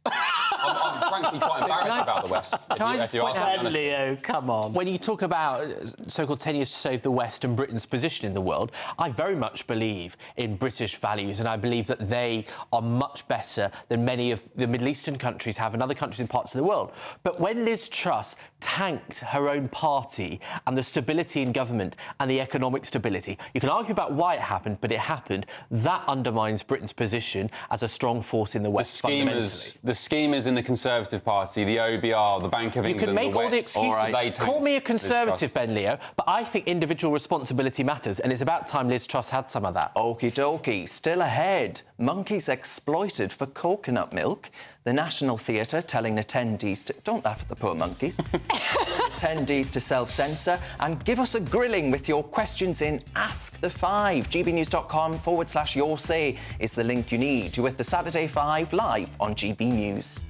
I'm frankly quite embarrassed about the West. Leo, come on. When you talk about so-called 10 years to save the West and Britain's position in the world, I very much believe in British values, and I believe that they are much better than many of the Middle Eastern countries have and other countries in parts of the world. But when Liz Truss tanked her own party and the stability in government and the economic stability, you can argue about why it happened, but it happened. That undermines Britain's position as a strong force in the West fundamentally. The schemers in the Conservative Party, the OBR, the Bank of England... You can make all the excuses. They Call me a Conservative, Ben Leo, but I think individual responsibility matters, and it's about time Liz Truss had some of that. Okie dokie. Still ahead. Monkeys exploited for coconut milk. The National Theatre telling attendees to... Don't laugh at the poor monkeys. Attendees to self-censor and give us a grilling with your questions in Ask the Five. gbnews.com/your say is the link you need. You're with the Saturday Five live on GB News.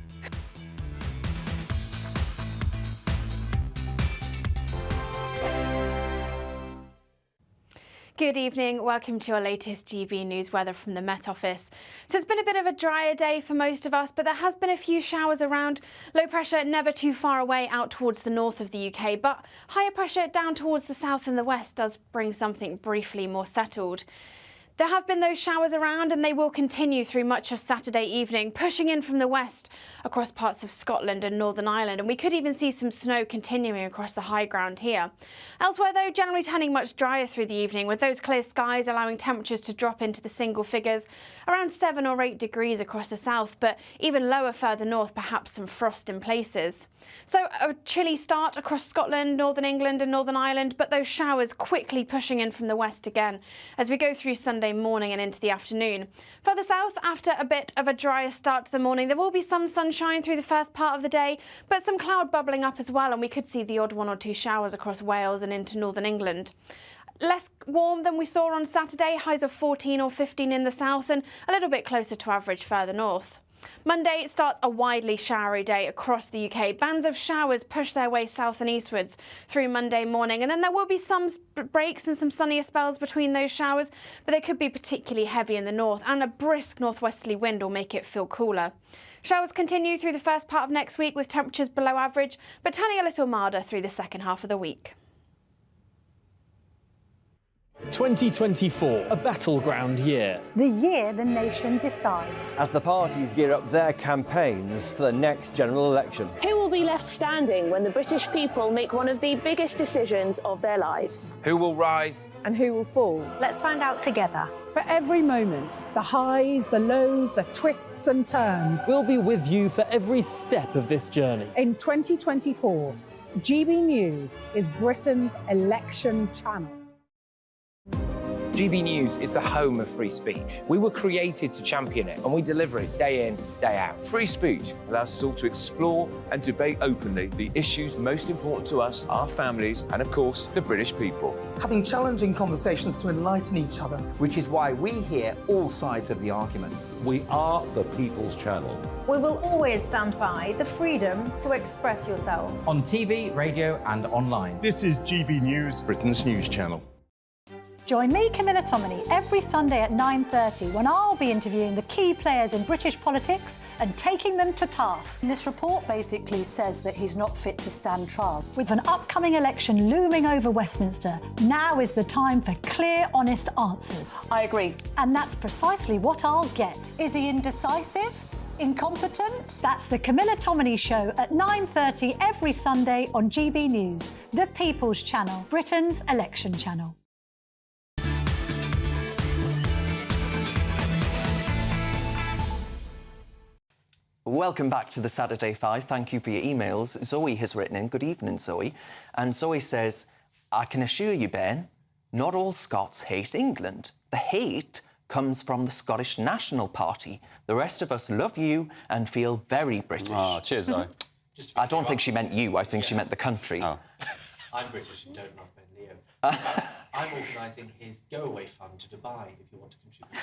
Good evening, welcome to your latest GB News weather from the Met Office. So it's been a bit of a drier day for most of us, but there has been a few showers around. Low pressure never too far away out towards the north of the UK, but higher pressure down towards the south and the west does bring something briefly more settled. There have been those showers around and they will continue through much of Saturday evening, pushing in from the west across parts of Scotland and Northern Ireland, and we could even see some snow continuing across the high ground here. Elsewhere though, generally turning much drier through the evening, with those clear skies allowing temperatures to drop into the single figures, around 7 or 8 degrees across the south, but even lower further north, perhaps some frost in places. So a chilly start across Scotland, Northern England and Northern Ireland, but those showers quickly pushing in from the west again as we go through Sunday morning and into the afternoon. Further south, after a bit of a drier start to the morning, there will be some sunshine through the first part of the day, but some cloud bubbling up as well, and we could see the odd 1 or 2 showers across Wales and into Northern England. Less warm than we saw on Saturday, highs of 14 or 15 in the south and a little bit closer to average further north. Monday starts a widely showery day across the UK. Bands of showers push their way south and eastwards through Monday morning, and then there will be some breaks and some sunnier spells between those showers, but they could be particularly heavy in the north, and a brisk northwesterly wind will make it feel cooler. Showers continue through the first part of next week with temperatures below average, but turning a little milder through the second half of the week. 2024, a battleground year. The year the nation decides. As the parties gear up their campaigns for the next general election. Who will be left standing when the British people make one of the biggest decisions of their lives? Who will rise? And who will fall? Let's find out together. For every moment, the highs, the lows, the twists and turns. We'll be with you for every step of this journey. In 2024, GB News is Britain's election channel. GB News is the home of free speech. We were created to champion it, and we deliver it day in, day out. Free speech allows us all to explore and debate openly the issues most important to us, our families, and of course, the British people. Having challenging conversations to enlighten each other. Which is why we hear all sides of the argument. We are the People's Channel. We will always stand by the freedom to express yourself. On TV, radio and online. This is GB News, Britain's news channel. Join me, Camilla Tominey, every Sunday at 9:30 when I'll be interviewing the key players in British politics and taking them to task. This report basically says that he's not fit to stand trial. With an upcoming election looming over Westminster, now is the time for clear, honest answers. I agree. And that's precisely what I'll get. Is he indecisive? Incompetent? That's the Camilla Tominey Show at 9:30 every Sunday on GB News, the People's Channel, Britain's election channel. Welcome back to the Saturday Five. Thank you for your emails. Zoe has written in. Good evening, Zoe. And Zoe says, I can assure you, Ben, not all Scots hate England. The hate comes from the Scottish National Party. The rest of us love you and feel very British. Oh, cheers, Zoe. I don't think she meant you. I think she meant the country. Oh. I'm British and don't love Ben Leo. I'm organising his go-away fund to Dubai, if you want to contribute.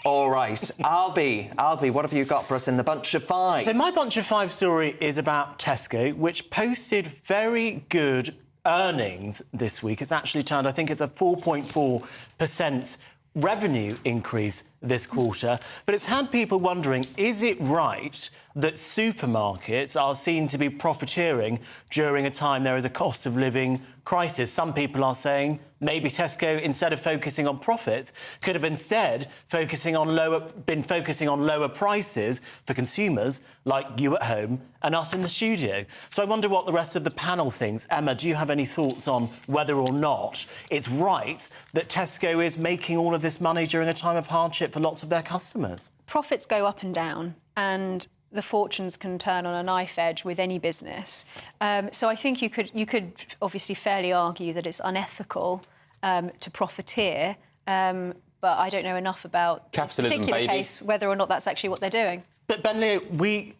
All right, Albie, what have you got for us in the Bunch of Five? So my Bunch of Five story is about Tesco, which posted very good earnings this week. It's actually turned, I think it's a 4.4% revenue increase this quarter, but it's had people wondering, is it right that supermarkets are seen to be profiteering during a time there is a cost of living crisis? Some people are saying maybe Tesco, instead of focusing on profits, could have instead been focusing on lower prices for consumers like you at home and us in the studio. So I wonder what the rest of the panel thinks. Emma, do you have any thoughts on whether or not it's right that Tesco is making all of this money during a time of hardship for lots of their customers? Profits go up and down, and the fortunes can turn on a knife edge with any business. So I think you could obviously fairly argue that it's unethical to profiteer, but I don't know enough about Capitalism, this particular baby. case, whether or not that's actually what they're doing. But Ben Leo,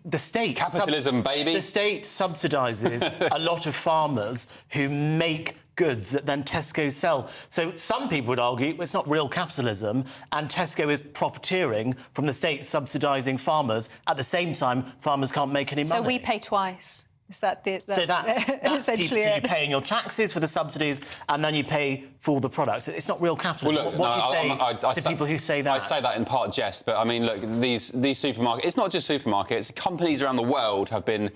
the state... Capitalism, baby. The state subsidises a lot of farmers who make goods that then Tesco sell. So some people would argue it's not real capitalism and Tesco is profiteering from the state subsidising farmers. At the same time, farmers can't make any money. So we pay twice. Is that that's people, essentially so it? you're paying your taxes for the subsidies and then you pay for the products. It's not real capitalism. Well, look, what do you I say to people who say that? I say that in part jest, but I mean, look, these supermarkets, it's not just supermarkets, companies around the world have been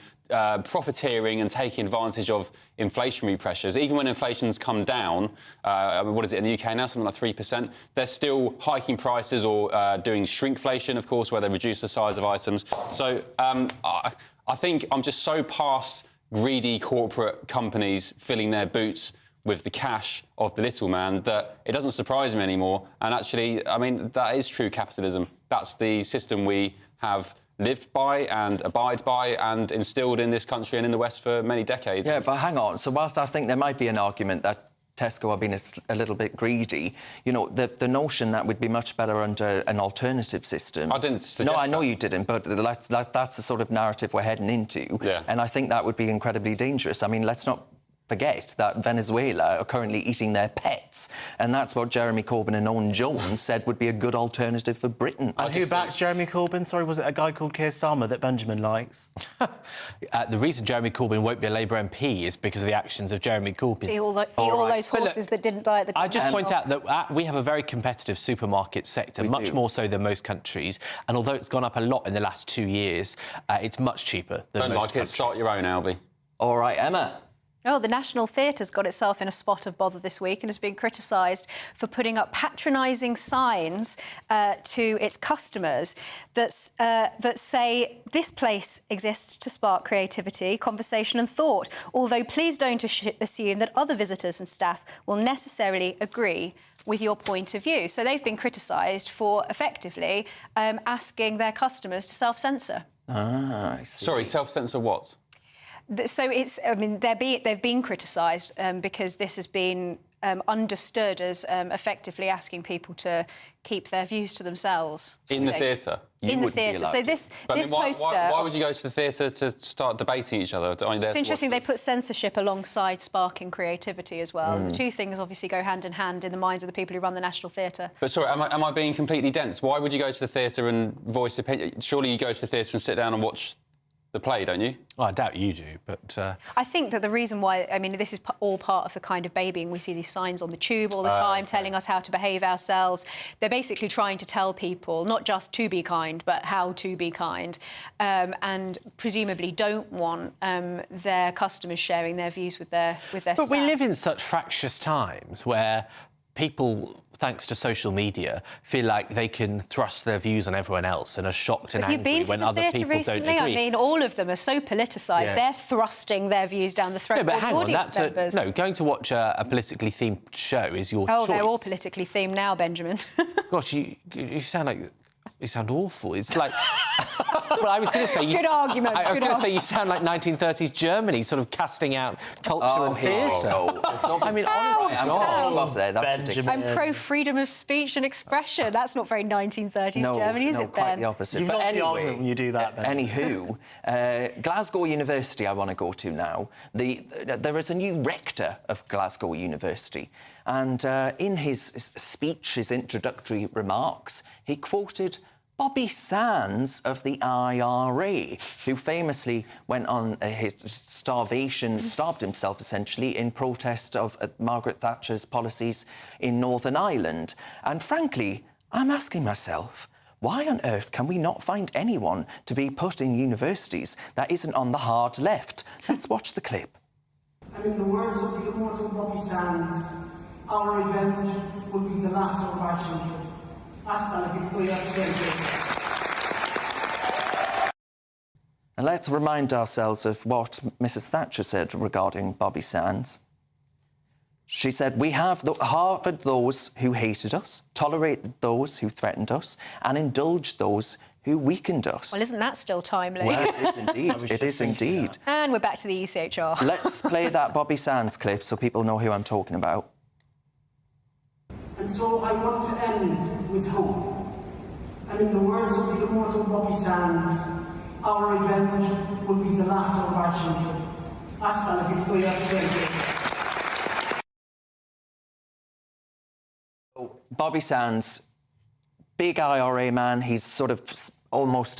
profiteering and taking advantage of inflationary pressures. Even when inflation's come down, what is it in the UK now, something like 3%, they're still hiking prices or doing shrinkflation, of course, where they reduce the size of items. So I think I'm just so past greedy corporate companies filling their boots with the cash of the little man that it doesn't surprise me anymore. And actually, I mean, that is true capitalism. That's the system we have lived by and abide by and instilled in this country and in the West for many decades. Yeah, but hang on. So whilst I think there might be an argument that Tesco are being a little bit greedy, you know, the notion that would be much better under an alternative system... I didn't suggest No, I know that. you didn't, but that's the sort of narrative we're heading into. Yeah. And I think that would be incredibly dangerous. I mean, let's not forget that Venezuela are currently eating their pets, and that's what Jeremy Corbyn and Owen Jones said would be a good alternative for Britain. And who backs Jeremy Corbyn? Sorry, was it a guy called Keir Starmer that Benjamin likes? The reason Jeremy Corbyn won't be a Labour MP is because of the actions of Jeremy Corbyn. Eat all those horses that didn't die at the... I just point out that we have a very competitive supermarket sector, much more so than most countries, and although it's gone up a lot in the last 2 years, it's much cheaper than Don't most like countries. it, start your own, Albie. All right, Emma. Oh, the National Theatre's got itself in a spot of bother this week and has been criticised for putting up patronising signs to its customers that say this place exists to spark creativity, conversation and thought, although please don't assume that other visitors and staff will necessarily agree with your point of view. So they've been criticised for effectively asking their customers to self-censor. Ah, I see. Sorry, self-censor what? So it's, I mean, they've been criticised because this has been understood as effectively asking people to keep their views to themselves. In the theatre? In the theatre. So this poster... Why would you go to the theatre to start debating each other? It's interesting they put censorship alongside sparking creativity as well. The two things obviously go hand in hand in the minds of the people who run the National Theatre. But sorry, am I being completely dense? Why would you go to the theatre and voice opinion? Surely you go to the theatre and sit down and watch the play, don't you? Well, I doubt you do, but... I think that the reason why... I mean, this is all part of the kind of babying. We see these signs on the tube all the time telling us how to behave ourselves. They're basically trying to tell people not just to be kind, but how to be kind, and presumably don't want their customers sharing their views with their staff. But we live in such fractious times where people, thanks to social media, feel like they can thrust their views on everyone else and are shocked and angry when other people don't agree. I mean, all of them are so politicised. Yes. They're thrusting their views down the throat No, but of hang on, audience that's members. no, going to watch a politically themed show is your choice. Oh, they're all politically themed now, Benjamin. Gosh, you sound like... You sound awful. It's like... well, I was going to say... Good argument. I was going to say you sound like 1930s Germany, sort of casting out culture and theatre. I mean, honestly, I'm pro-freedom of speech and expression. That's not very 1930s Germany, is it, Ben? Quite the opposite. You've But lost the anyway, argument when you do that, Ben. Anywho, Glasgow University I want to go to now. There is a new rector of Glasgow University, and in his speech, his introductory remarks, he quoted Bobby Sands of the IRA, who famously went on his starved himself, essentially, in protest of Margaret Thatcher's policies in Northern Ireland. And frankly, I'm asking myself, why on earth can we not find anyone to be put in universities that isn't on the hard left? Let's watch the clip. And in the words of the immortal Bobby Sands, our revenge will be the laughter of our children. Hasta la victoria siempre. And let's remind ourselves of what Mrs. Thatcher said regarding Bobby Sands. She said, we have harbored those who hated us, tolerated those who threatened us, and indulged those who weakened us. Well, isn't that still timely? Well, it is indeed. It is indeed. And we're back to the ECHR. Let's play that Bobby Sands clip so people know who I'm talking about. And so I want to end with hope. And in the words of the immortal Bobby Sands, our revenge will be the laughter of our children. Hasta la victoria siempre. Bobby Sands, big IRA man. He's sort of almost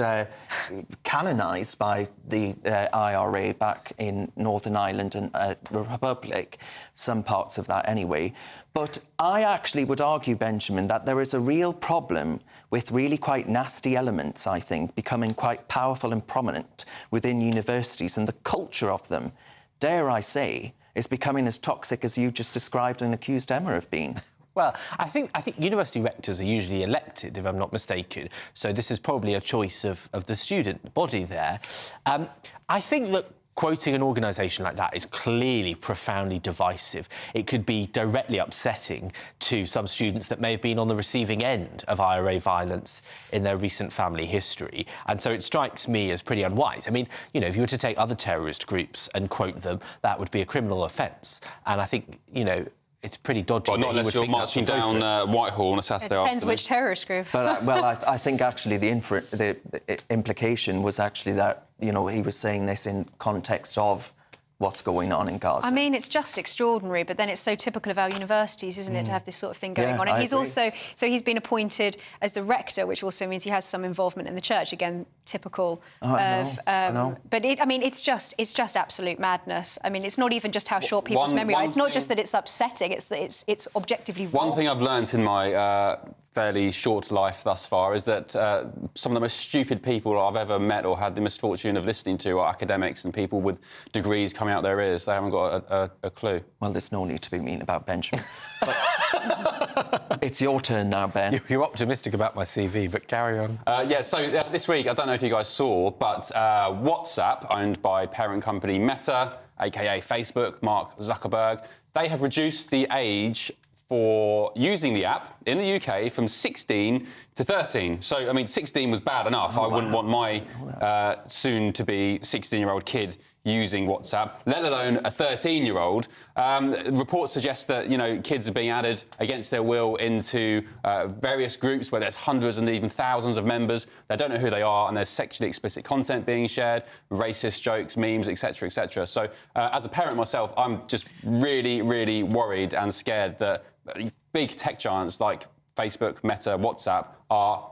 canonised by the IRA back in Northern Ireland and the Republic, some parts of that anyway. But I actually would argue, Benjamin, that there is a real problem with really quite nasty elements, I think, becoming quite powerful and prominent within universities, and the culture of them, dare I say, is becoming as toxic as you just described and accused Emma of being. Well, I think university rectors are usually elected, if I'm not mistaken, so this is probably a choice of the student body there. I think that quoting an organisation like that is clearly profoundly divisive. It could be directly upsetting to some students that may have been on the receiving end of IRA violence in their recent family history, and so it strikes me as pretty unwise. I mean, you know, if you were to take other terrorist groups and quote them, that would be a criminal offence, and I think, you know, it's pretty dodgy. Well, not unless you're marching down Whitehall on a Saturday afternoon. Depends which terrorist group. But, well, I think actually the implication was actually that, you know, he was saying this in context of what's going on in Gaza. I mean, it's just extraordinary, but then it's so typical of our universities, isn't it, to have this sort of thing going on. And I he's agree. also... So he's been appointed as the rector, which also means he has some involvement in the church. Again, typical of... I know. But, I mean, it's just absolute madness. I mean, it's not even just how short people's memory are. It's not just that it's upsetting, it's that it's objectively wrong. One thing I've learnt in my fairly short life thus far is that some of the most stupid people I've ever met or had the misfortune of listening to are academics and people with degrees coming out their ears. They haven't got a clue. Well, there's no need to be mean about Benjamin. But it's your turn now, Ben. You're optimistic about my CV, but carry on. This week, I don't know if you guys saw, but WhatsApp, owned by parent company Meta, a.k.a. Facebook, Mark Zuckerberg, they have reduced the age for using the app in the UK from 16 to 13. So, I mean, 16 was bad enough. I wouldn't want my soon-to-be 16-year-old kid using WhatsApp, let alone a 13-year-old. Reports suggest that, you know, kids are being added against their will into various groups where there's hundreds and even thousands of members. They don't know who they are, and there's sexually explicit content being shared, racist jokes, memes, etc., etc. So, as a parent myself, I'm just really, really worried and scared that big tech giants like Facebook, Meta, WhatsApp are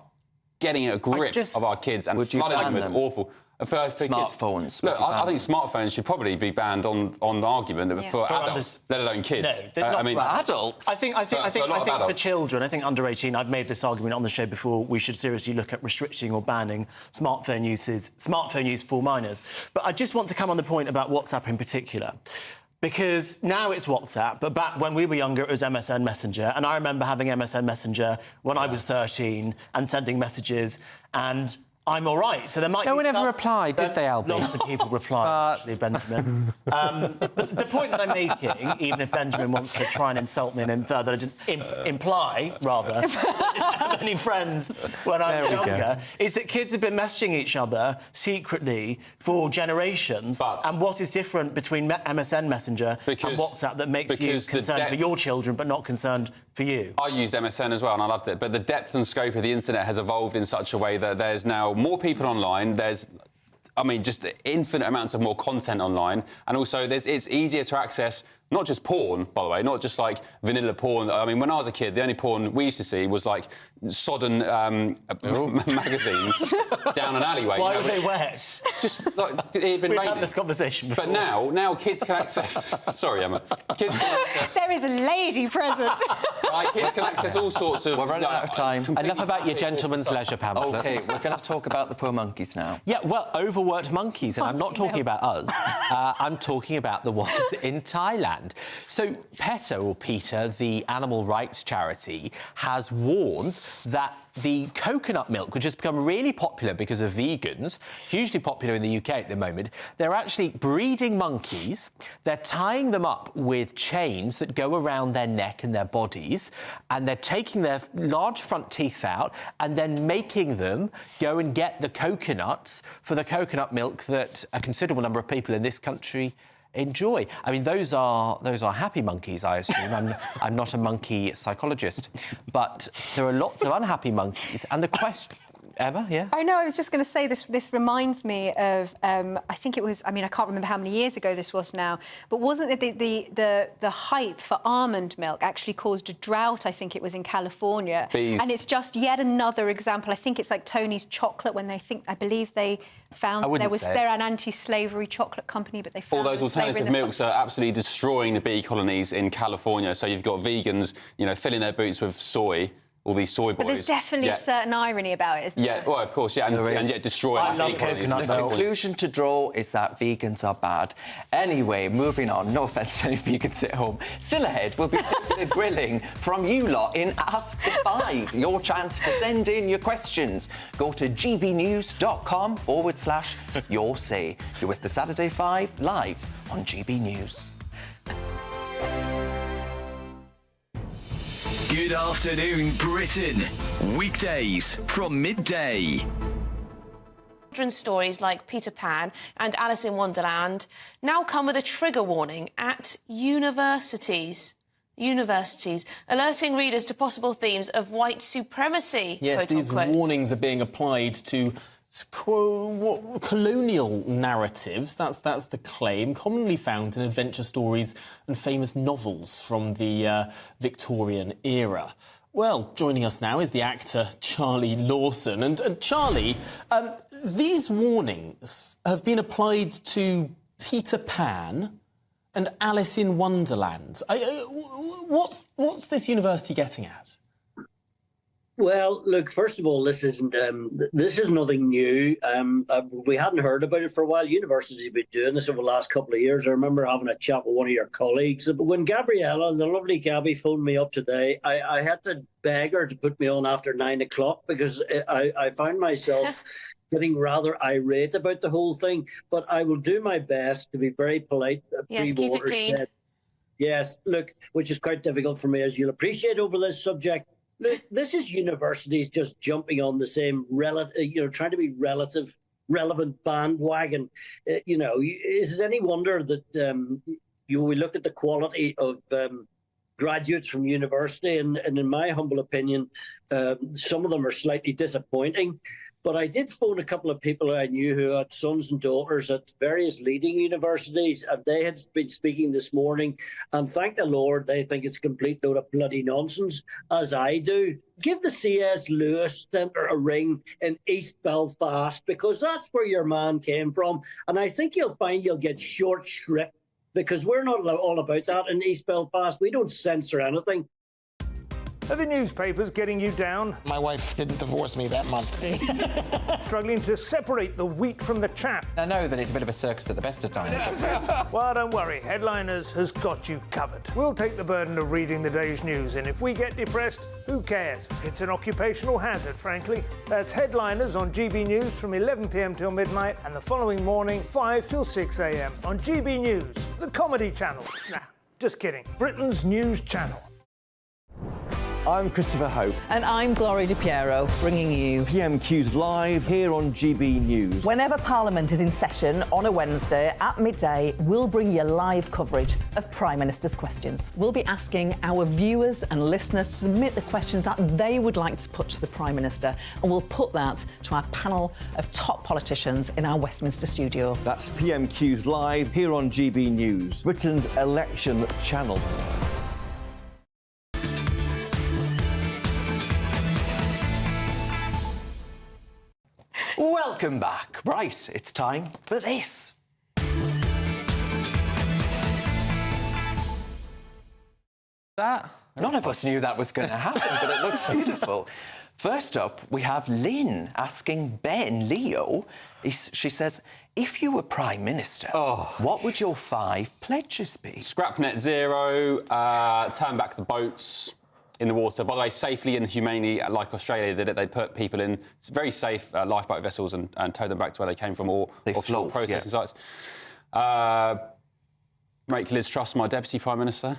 getting a grip of our kids and flooding them with awful... Smartphones. Look, I think smartphones should probably be banned on the argument for adults, let alone kids. No, they're not for adults. I think for children, I think under 18, I've made this argument on the show before, we should seriously look at restricting or banning smartphone use for minors. But I just want to come on the point about WhatsApp in particular. Because now it's WhatsApp, but back when we were younger, it was MSN Messenger. And I remember having MSN Messenger when I was 13 and sending messages, and I'm all right. So there might be... No one ever replied, did they, Albie? Lots of people replied, actually, Benjamin. The point that I'm making, even if Benjamin wants to try and insult me and further imply, rather, that I didn't have any friends when I was younger, is that kids have been messaging each other secretly for generations. And what is different between MSN Messenger and WhatsApp that makes you concerned for your children but not concerned for you? I used MSN as well and I loved it, but the depth and scope of the internet has evolved in such a way that there's now more people online, there's, I mean, just infinite amounts of more content online, and also it's easier to access not just porn, by the way, not just like vanilla porn. I mean, when I was a kid, the only porn we used to see was like sodden magazines down an alleyway. Why were they wet? Just like it had been We've raining. had this conversation before. But now kids can access. Sorry, Emma. Kids can access. There is a lady present. Right, kids can access all sorts of. We're running out of time. Enough about your gentleman's leisure pamphlets. OK, we're going to talk about the poor monkeys now. Yeah, well, overworked monkeys, and I'm not talking about us. I'm talking about the ones in Thailand. hand. So PETA, or PETA, the animal rights charity, has warned that the coconut milk, which has become really popular because of vegans, hugely popular in the UK at the moment, they're actually breeding monkeys, they're tying them up with chains that go around their neck and their bodies, and they're taking their large front teeth out and then making them go and get the coconuts for the coconut milk that a considerable number of people in this country enjoy. I mean, those are happy monkeys, I assume. I'm not a monkey psychologist, but there are lots of unhappy monkeys. And the question, Emma, yeah? I know, I was just going to say this reminds me of, I think it was, I mean, I can't remember how many years ago this was now, but wasn't it the hype for almond milk actually caused a drought, I think it was in California. Bees. And it's just yet another example. I think it's like Tony's Chocolate when I believe they found they're an anti-slavery chocolate company, but they found all those alternative milks are absolutely destroying the bee colonies in California. So you've got vegans, you know, filling their boots with soy. All these soy boys. But there's definitely a certain irony about it, isn't there? Yeah, well, of course, yeah, and yet destroying The conclusion to draw is that vegans are bad. Anyway, moving on. No offence to any vegans at home. Still ahead, we'll be taking a grilling from you lot in Ask the Five. Your chance to send in your questions. Go to gbnews.com/your say. You're with the Saturday Five live on GB News. Good afternoon, Britain. Weekdays from midday. Children's stories like Peter Pan and Alice in Wonderland now come with a trigger warning at universities, alerting readers to possible themes of white supremacy. Yes, these warnings are being applied to colonial narratives, that's the claim, commonly found in adventure stories and famous novels from the Victorian era. Well, joining us now is the actor Charlie Lawson. And Charlie, these warnings have been applied to Peter Pan and Alice in Wonderland. What's this university getting at? Well, look, first of all, this is nothing new. We hadn't heard about it for a while. Universities have been doing this over the last couple of years. I remember having a chat with one of your colleagues. But when Gabriella, the lovely Gabby, phoned me up today, I had to beg her to put me on after 9 o'clock because I found myself getting rather irate about the whole thing. But I will do my best to be very polite. Yes, keep it clean. Yes, look, which is quite difficult for me, as you'll appreciate, over this subject. Look, this is universities just jumping on the same trying to be relevant bandwagon. Is it any wonder that we look at the quality of graduates from university, and in my humble opinion, some of them are slightly disappointing. But I did phone a couple of people I knew who had sons and daughters at various leading universities, and they had been speaking this morning. And thank the Lord, they think it's a complete load of bloody nonsense, as I do. Give the C.S. Lewis Centre a ring in East Belfast, because that's where your man came from. And I think you'll find you'll get short shrift, because we're not all about that in East Belfast. We don't censor anything. Are the newspapers getting you down? My wife didn't divorce me that month. Struggling to separate the wheat from the chaff? I know that it's a bit of a circus at the best of times. Well, don't worry. Headliners has got you covered. We'll take the burden of reading the day's news, and if we get depressed, who cares? It's an occupational hazard, frankly. That's Headliners on GB News from 11 p.m. till midnight, and the following morning, 5 till 6 a.m. on GB News, the comedy channel. Nah, just kidding. Britain's news channel. I'm Christopher Hope. And I'm Gloria Di Piero, bringing you PMQ's live here on GB News. Whenever Parliament is in session on a Wednesday at midday, we'll bring you live coverage of Prime Minister's questions. We'll be asking our viewers and listeners to submit the questions that they would like to put to the Prime Minister, and we'll put that to our panel of top politicians in our Westminster studio. That's PMQ's live here on GB News, Britain's election channel. Welcome back. Right, it's time for this. None of us knew that was going to happen, but it looks beautiful. First up, we have Lynn asking Ben Leo. She says, If you were Prime Minister, what would your 5 pledges be? Scrap net zero, turn back the boats in the water. By the way, safely and humanely, like Australia did it. They put people in very safe lifeboat vessels and tow them back to where they came from, or offshore processing sites. Make Liz Truss my Deputy Prime Minister.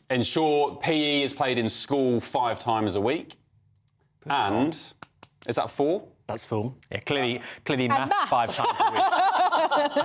Ensure PE is played in school 5 times a week. And is that 4? That's 4. Yeah, clearly maths 5 times a week.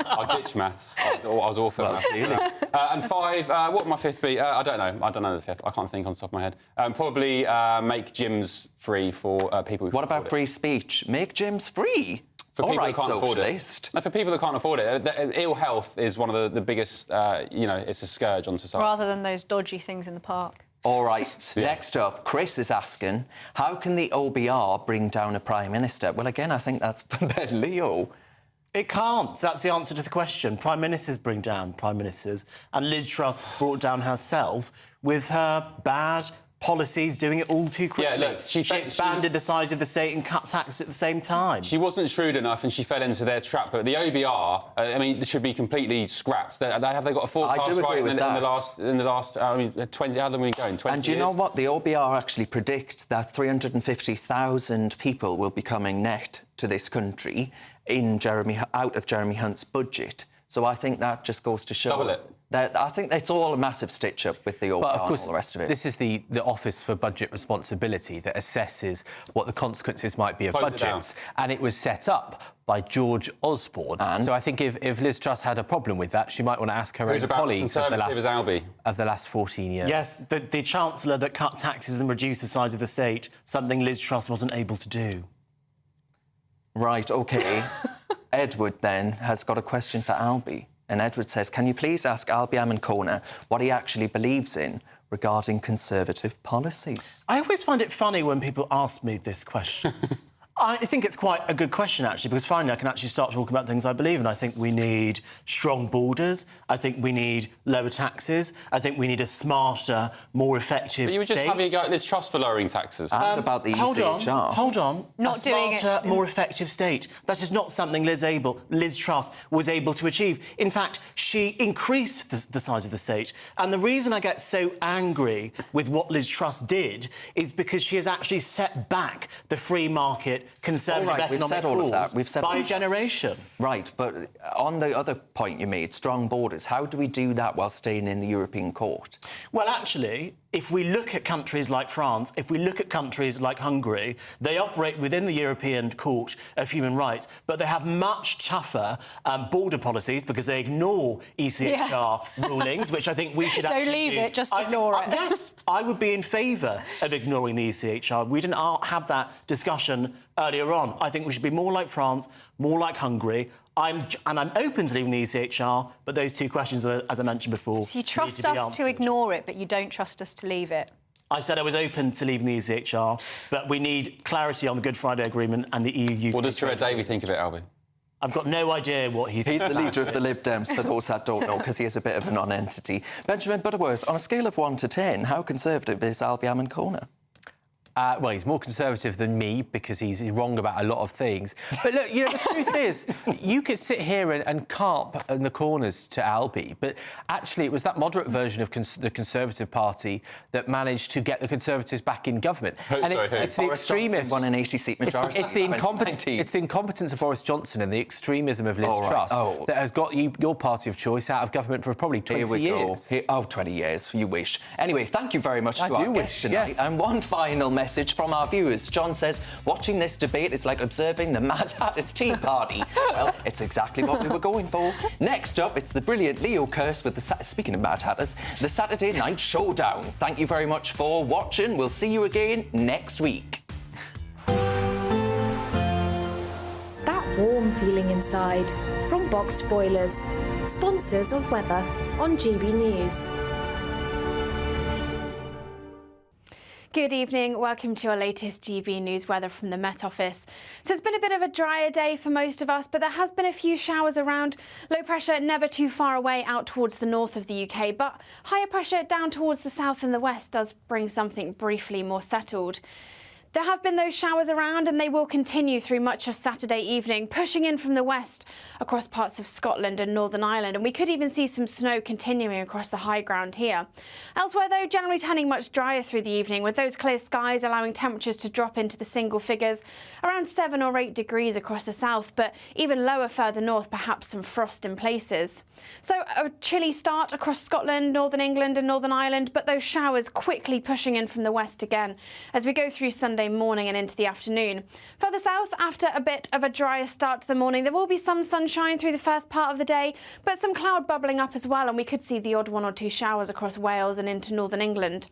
I ditched maths. I was awful at maths. And 5, what would my 5th be? I don't know. I don't know the 5th. I can't think on the top of my head. Probably make gyms free for people who What about free speech? Make gyms free? For people that can't afford it. No, for people that can't afford it. Ill health is one of the biggest, it's a scourge on society. Rather than those dodgy things in the park. All right, next up, Chris is asking, how can the OBR bring down a Prime Minister? Well, again, I think that's Ben Leo. It can't. That's the answer to the question. Prime Ministers bring down Prime Ministers, and Liz Truss brought down herself with her bad policies, doing it all too quickly. Yeah, look, she expanded the size of the state and cut taxes at the same time. She wasn't shrewd enough and she fell into their trap. But the OBR, they should be completely scrapped. Have they got a forecast right in the last 20? How long have we been going? 20 And do you know what? The OBR actually predict that 350,000 people will be coming net to this country out of Jeremy Hunt's budget. So I think that just goes to show... Double it. I think it's all a massive stitch-up with the OBR But of course, and all the rest of it. This is the Office for Budget Responsibility that assesses what the consequences might be of budgets. And it was set up by George Osborne. So I think if Liz Truss had a problem with that, she might want to ask her own colleagues of the last 14 years. Yes, the Chancellor that cut taxes and reduced the size of the state, something Liz Truss wasn't able to do. Right, OK. Edward, then, has got a question for Albie. And Edward says, can you please ask Albie Amancorner what he actually believes in regarding Conservative policies? I always find it funny when people ask me this question. I think it's quite a good question, actually, because finally I can actually start talking about things I believe in. I think we need strong borders. I think we need lower taxes. I think we need a smarter, more effective But you were just state. having a go at Liz Truss for lowering taxes. And about the ECHR. Hold on. Not a doing smarter, more effective state. That is not something Liz Truss was able to achieve. In fact, she increased the size of the state. And the reason I get so angry with what Liz Truss did is because she has actually set back the free market conservative economic rules We've said by a generation. Right, but on the other point you made, strong borders, how do we do that while staying in the European Court? Well, actually, if we look at countries like France, if we look at countries like Hungary, they operate within the European Court of Human Rights, but they have much tougher border policies because they ignore ECHR rulings, which I think we should actually do. Don't leave it, just ignore it. Yes, I would be in favour of ignoring the ECHR. We didn't have that discussion earlier on. I think we should be more like France, more like Hungary. I'm open to leaving the ECHR, but those 2 questions, as I mentioned before, So you trust us to ignore it, but you don't trust us to leave it? I said I was open to leaving the ECHR, but we need clarity on the Good Friday Agreement and the EU-UK... What does Theresa Davy think of it, Albie? I've got no idea what he thinks. He's the leader of the Lib Dems, for those that don't know, because he is a bit of a non-entity. Benjamin Butterworth, on a scale of 1 to 10, how conservative is Albie Amancorner? Well, he's more conservative than me because he's wrong about a lot of things. But look, the truth is, you could sit here and carp in the corners to Albie, but actually it was that moderate version of the Conservative Party that managed to get the Conservatives back in government. It's the extremists. Won an 80-seat majority. It's the incompetence of Boris Johnson and the extremism of Liz Truss that has got your party of choice out of government for probably 20 years. 20 years, you wish. Anyway, thank you very much to our guests tonight. Yes. And one final message from our viewers. John says, watching this debate is like observing the Mad Hatter's Tea Party. Well, it's exactly what we were going for. Next up, it's the brilliant Leo Kearse with speaking of Mad Hatters, the Saturday Night Showdown. Thank you very much for watching. We'll see you again next week. That warm feeling inside from Boxed Boilers, sponsors of weather on GB News. Good evening, welcome to our latest GB News weather from the Met Office. So it's been a bit of a drier day for most of us, but there has been a few showers around. Low pressure never too far away out towards the north of the UK, but higher pressure down towards the south and the west does bring something briefly more settled. There have been those showers around and they will continue through much of Saturday evening, pushing in from the west across parts of Scotland and Northern Ireland, and we could even see some snow continuing across the high ground here. Elsewhere though, generally turning much drier through the evening, with those clear skies allowing temperatures to drop into the single figures, around 7 or 8 degrees across the south, but even lower further north, perhaps some frost in places. So a chilly start across Scotland, Northern England and Northern Ireland, but those showers quickly pushing in from the west again as we go through Sunday morning and into the afternoon. Further south, after a bit of a drier start to the morning, there will be some sunshine through the first part of the day, but some cloud bubbling up as well, and we could see the odd 1 or 2 showers across Wales and into Northern England.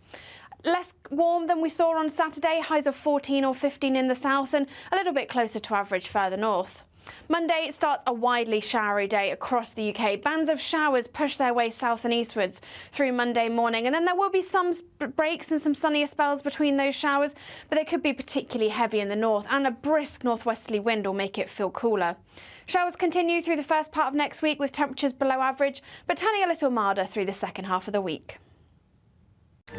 Less warm than we saw on Saturday, highs of 14 or 15 in the south and a little bit closer to average further north. Monday starts a widely showery day across the UK. Bands of showers push their way south and eastwards through Monday morning, and then there will be some breaks and some sunnier spells between those showers, but they could be particularly heavy in the north, and a brisk northwesterly wind will make it feel cooler. Showers continue through the first part of next week with temperatures below average, but turning a little milder through the second half of the week.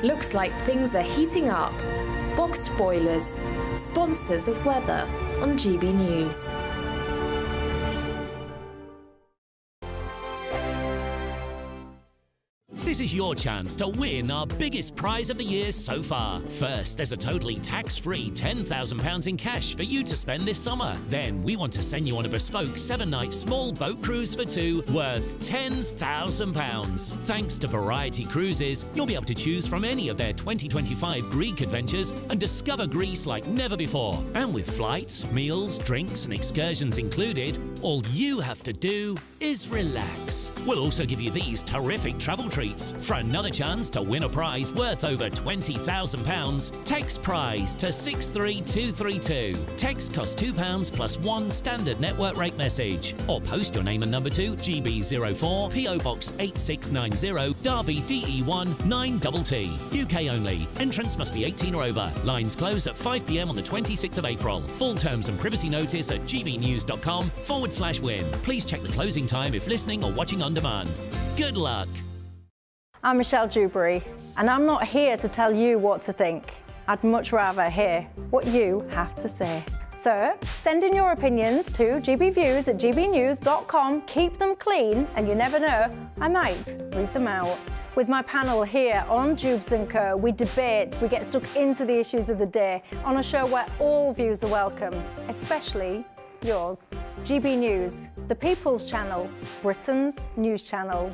Looks like things are heating up. Boxed boilers, sponsors of weather on GB News. This is your chance to win our biggest prize of the year so far. First, there's a totally tax-free £10,000 in cash for you to spend this summer. Then, we want to send you on a bespoke 7-night small boat cruise for 2 worth £10,000. Thanks to Variety Cruises, you'll be able to choose from any of their 2025 Greek adventures and discover Greece like never before. And with flights, meals, drinks and excursions included, all you have to do is relax. We'll also give you these terrific travel treats. For another chance to win a prize worth over £20,000, text prize to 63232. Text costs £2 plus 1 standard network rate message. Or post your name and number to GB04 PO Box 8690 Derby DE1 9TT. UK only. Entrance must be 18 or over. Lines close at 5 p.m. on the 26th of April. Full terms and privacy notice at gbnews.com/win. Please check the closing time if listening or watching on demand. Good luck. I'm Michelle Dewberry, and I'm not here to tell you what to think. I'd much rather hear what you have to say. So, send in your opinions to gbviews@gbnews.com. Keep them clean, and you never know, I might read them out. With my panel here on Jubes & Co, we debate, we get stuck into the issues of the day on a show where all views are welcome, especially yours. GB News, the People's Channel, Britain's news channel.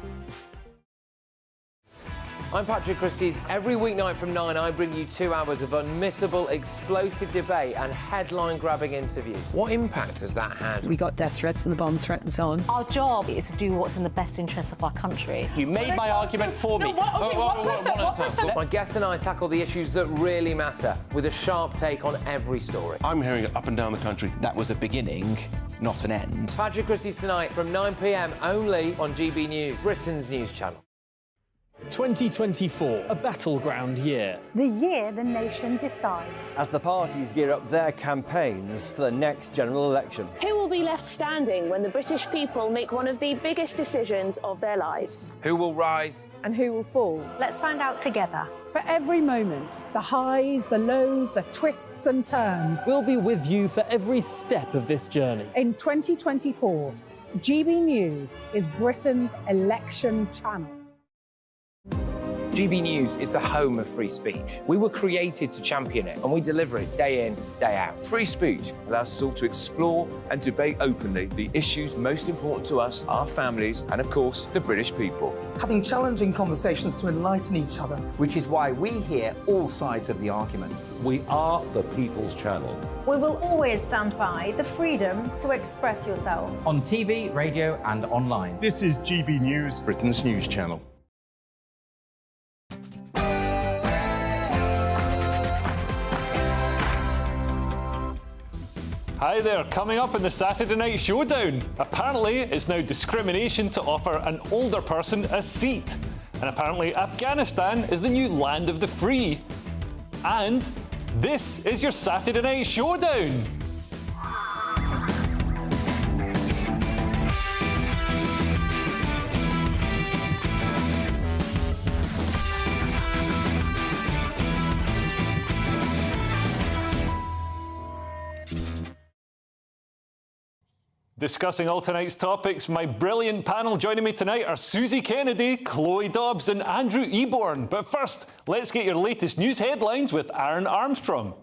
I'm Patrick Christie's. Every weeknight from 9, I bring you 2 hours of unmissable, explosive debate and headline-grabbing interviews. What impact has that had? We got death threats and the bomb threat and so on. Our job is to do what's in the best interest of our country. You made my argument for me. My guests and I tackle the issues that really matter, with a sharp take on every story. I'm hearing it up and down the country. That was a beginning, not an end. Patrick Christie's tonight from 9 p.m. only on GB News, Britain's news channel. 2024, a battleground year. The year the nation decides. As the parties gear up their campaigns for the next general election. Who will be left standing when the British people make one of the biggest decisions of their lives? Who will rise? And who will fall? Let's find out together. For every moment, the highs, the lows, the twists and turns. We'll be with you for every step of this journey. In 2024, GB News is Britain's election channel. GB News is the home of free speech. We were created to champion it, and we deliver it day in, day out. Free speech allows us all to explore and debate openly the issues most important to us, our families, and of course, the British people. Having challenging conversations to enlighten each other. Which is why we hear all sides of the argument. We are the People's Channel. We will always stand by the freedom to express yourself. On TV, radio and online. This is GB News, Britain's news channel. Hi there, coming up in the Saturday Night Showdown. Apparently, it's now discrimination to offer an older person a seat. And apparently, Afghanistan is the new land of the free. And this is your Saturday Night Showdown. Discussing all tonight's topics, my brilliant panel joining me tonight are Susie Kennedy, Chloe Dobbs and Andrew Eborn. But first, let's get your latest news headlines with Aaron Armstrong.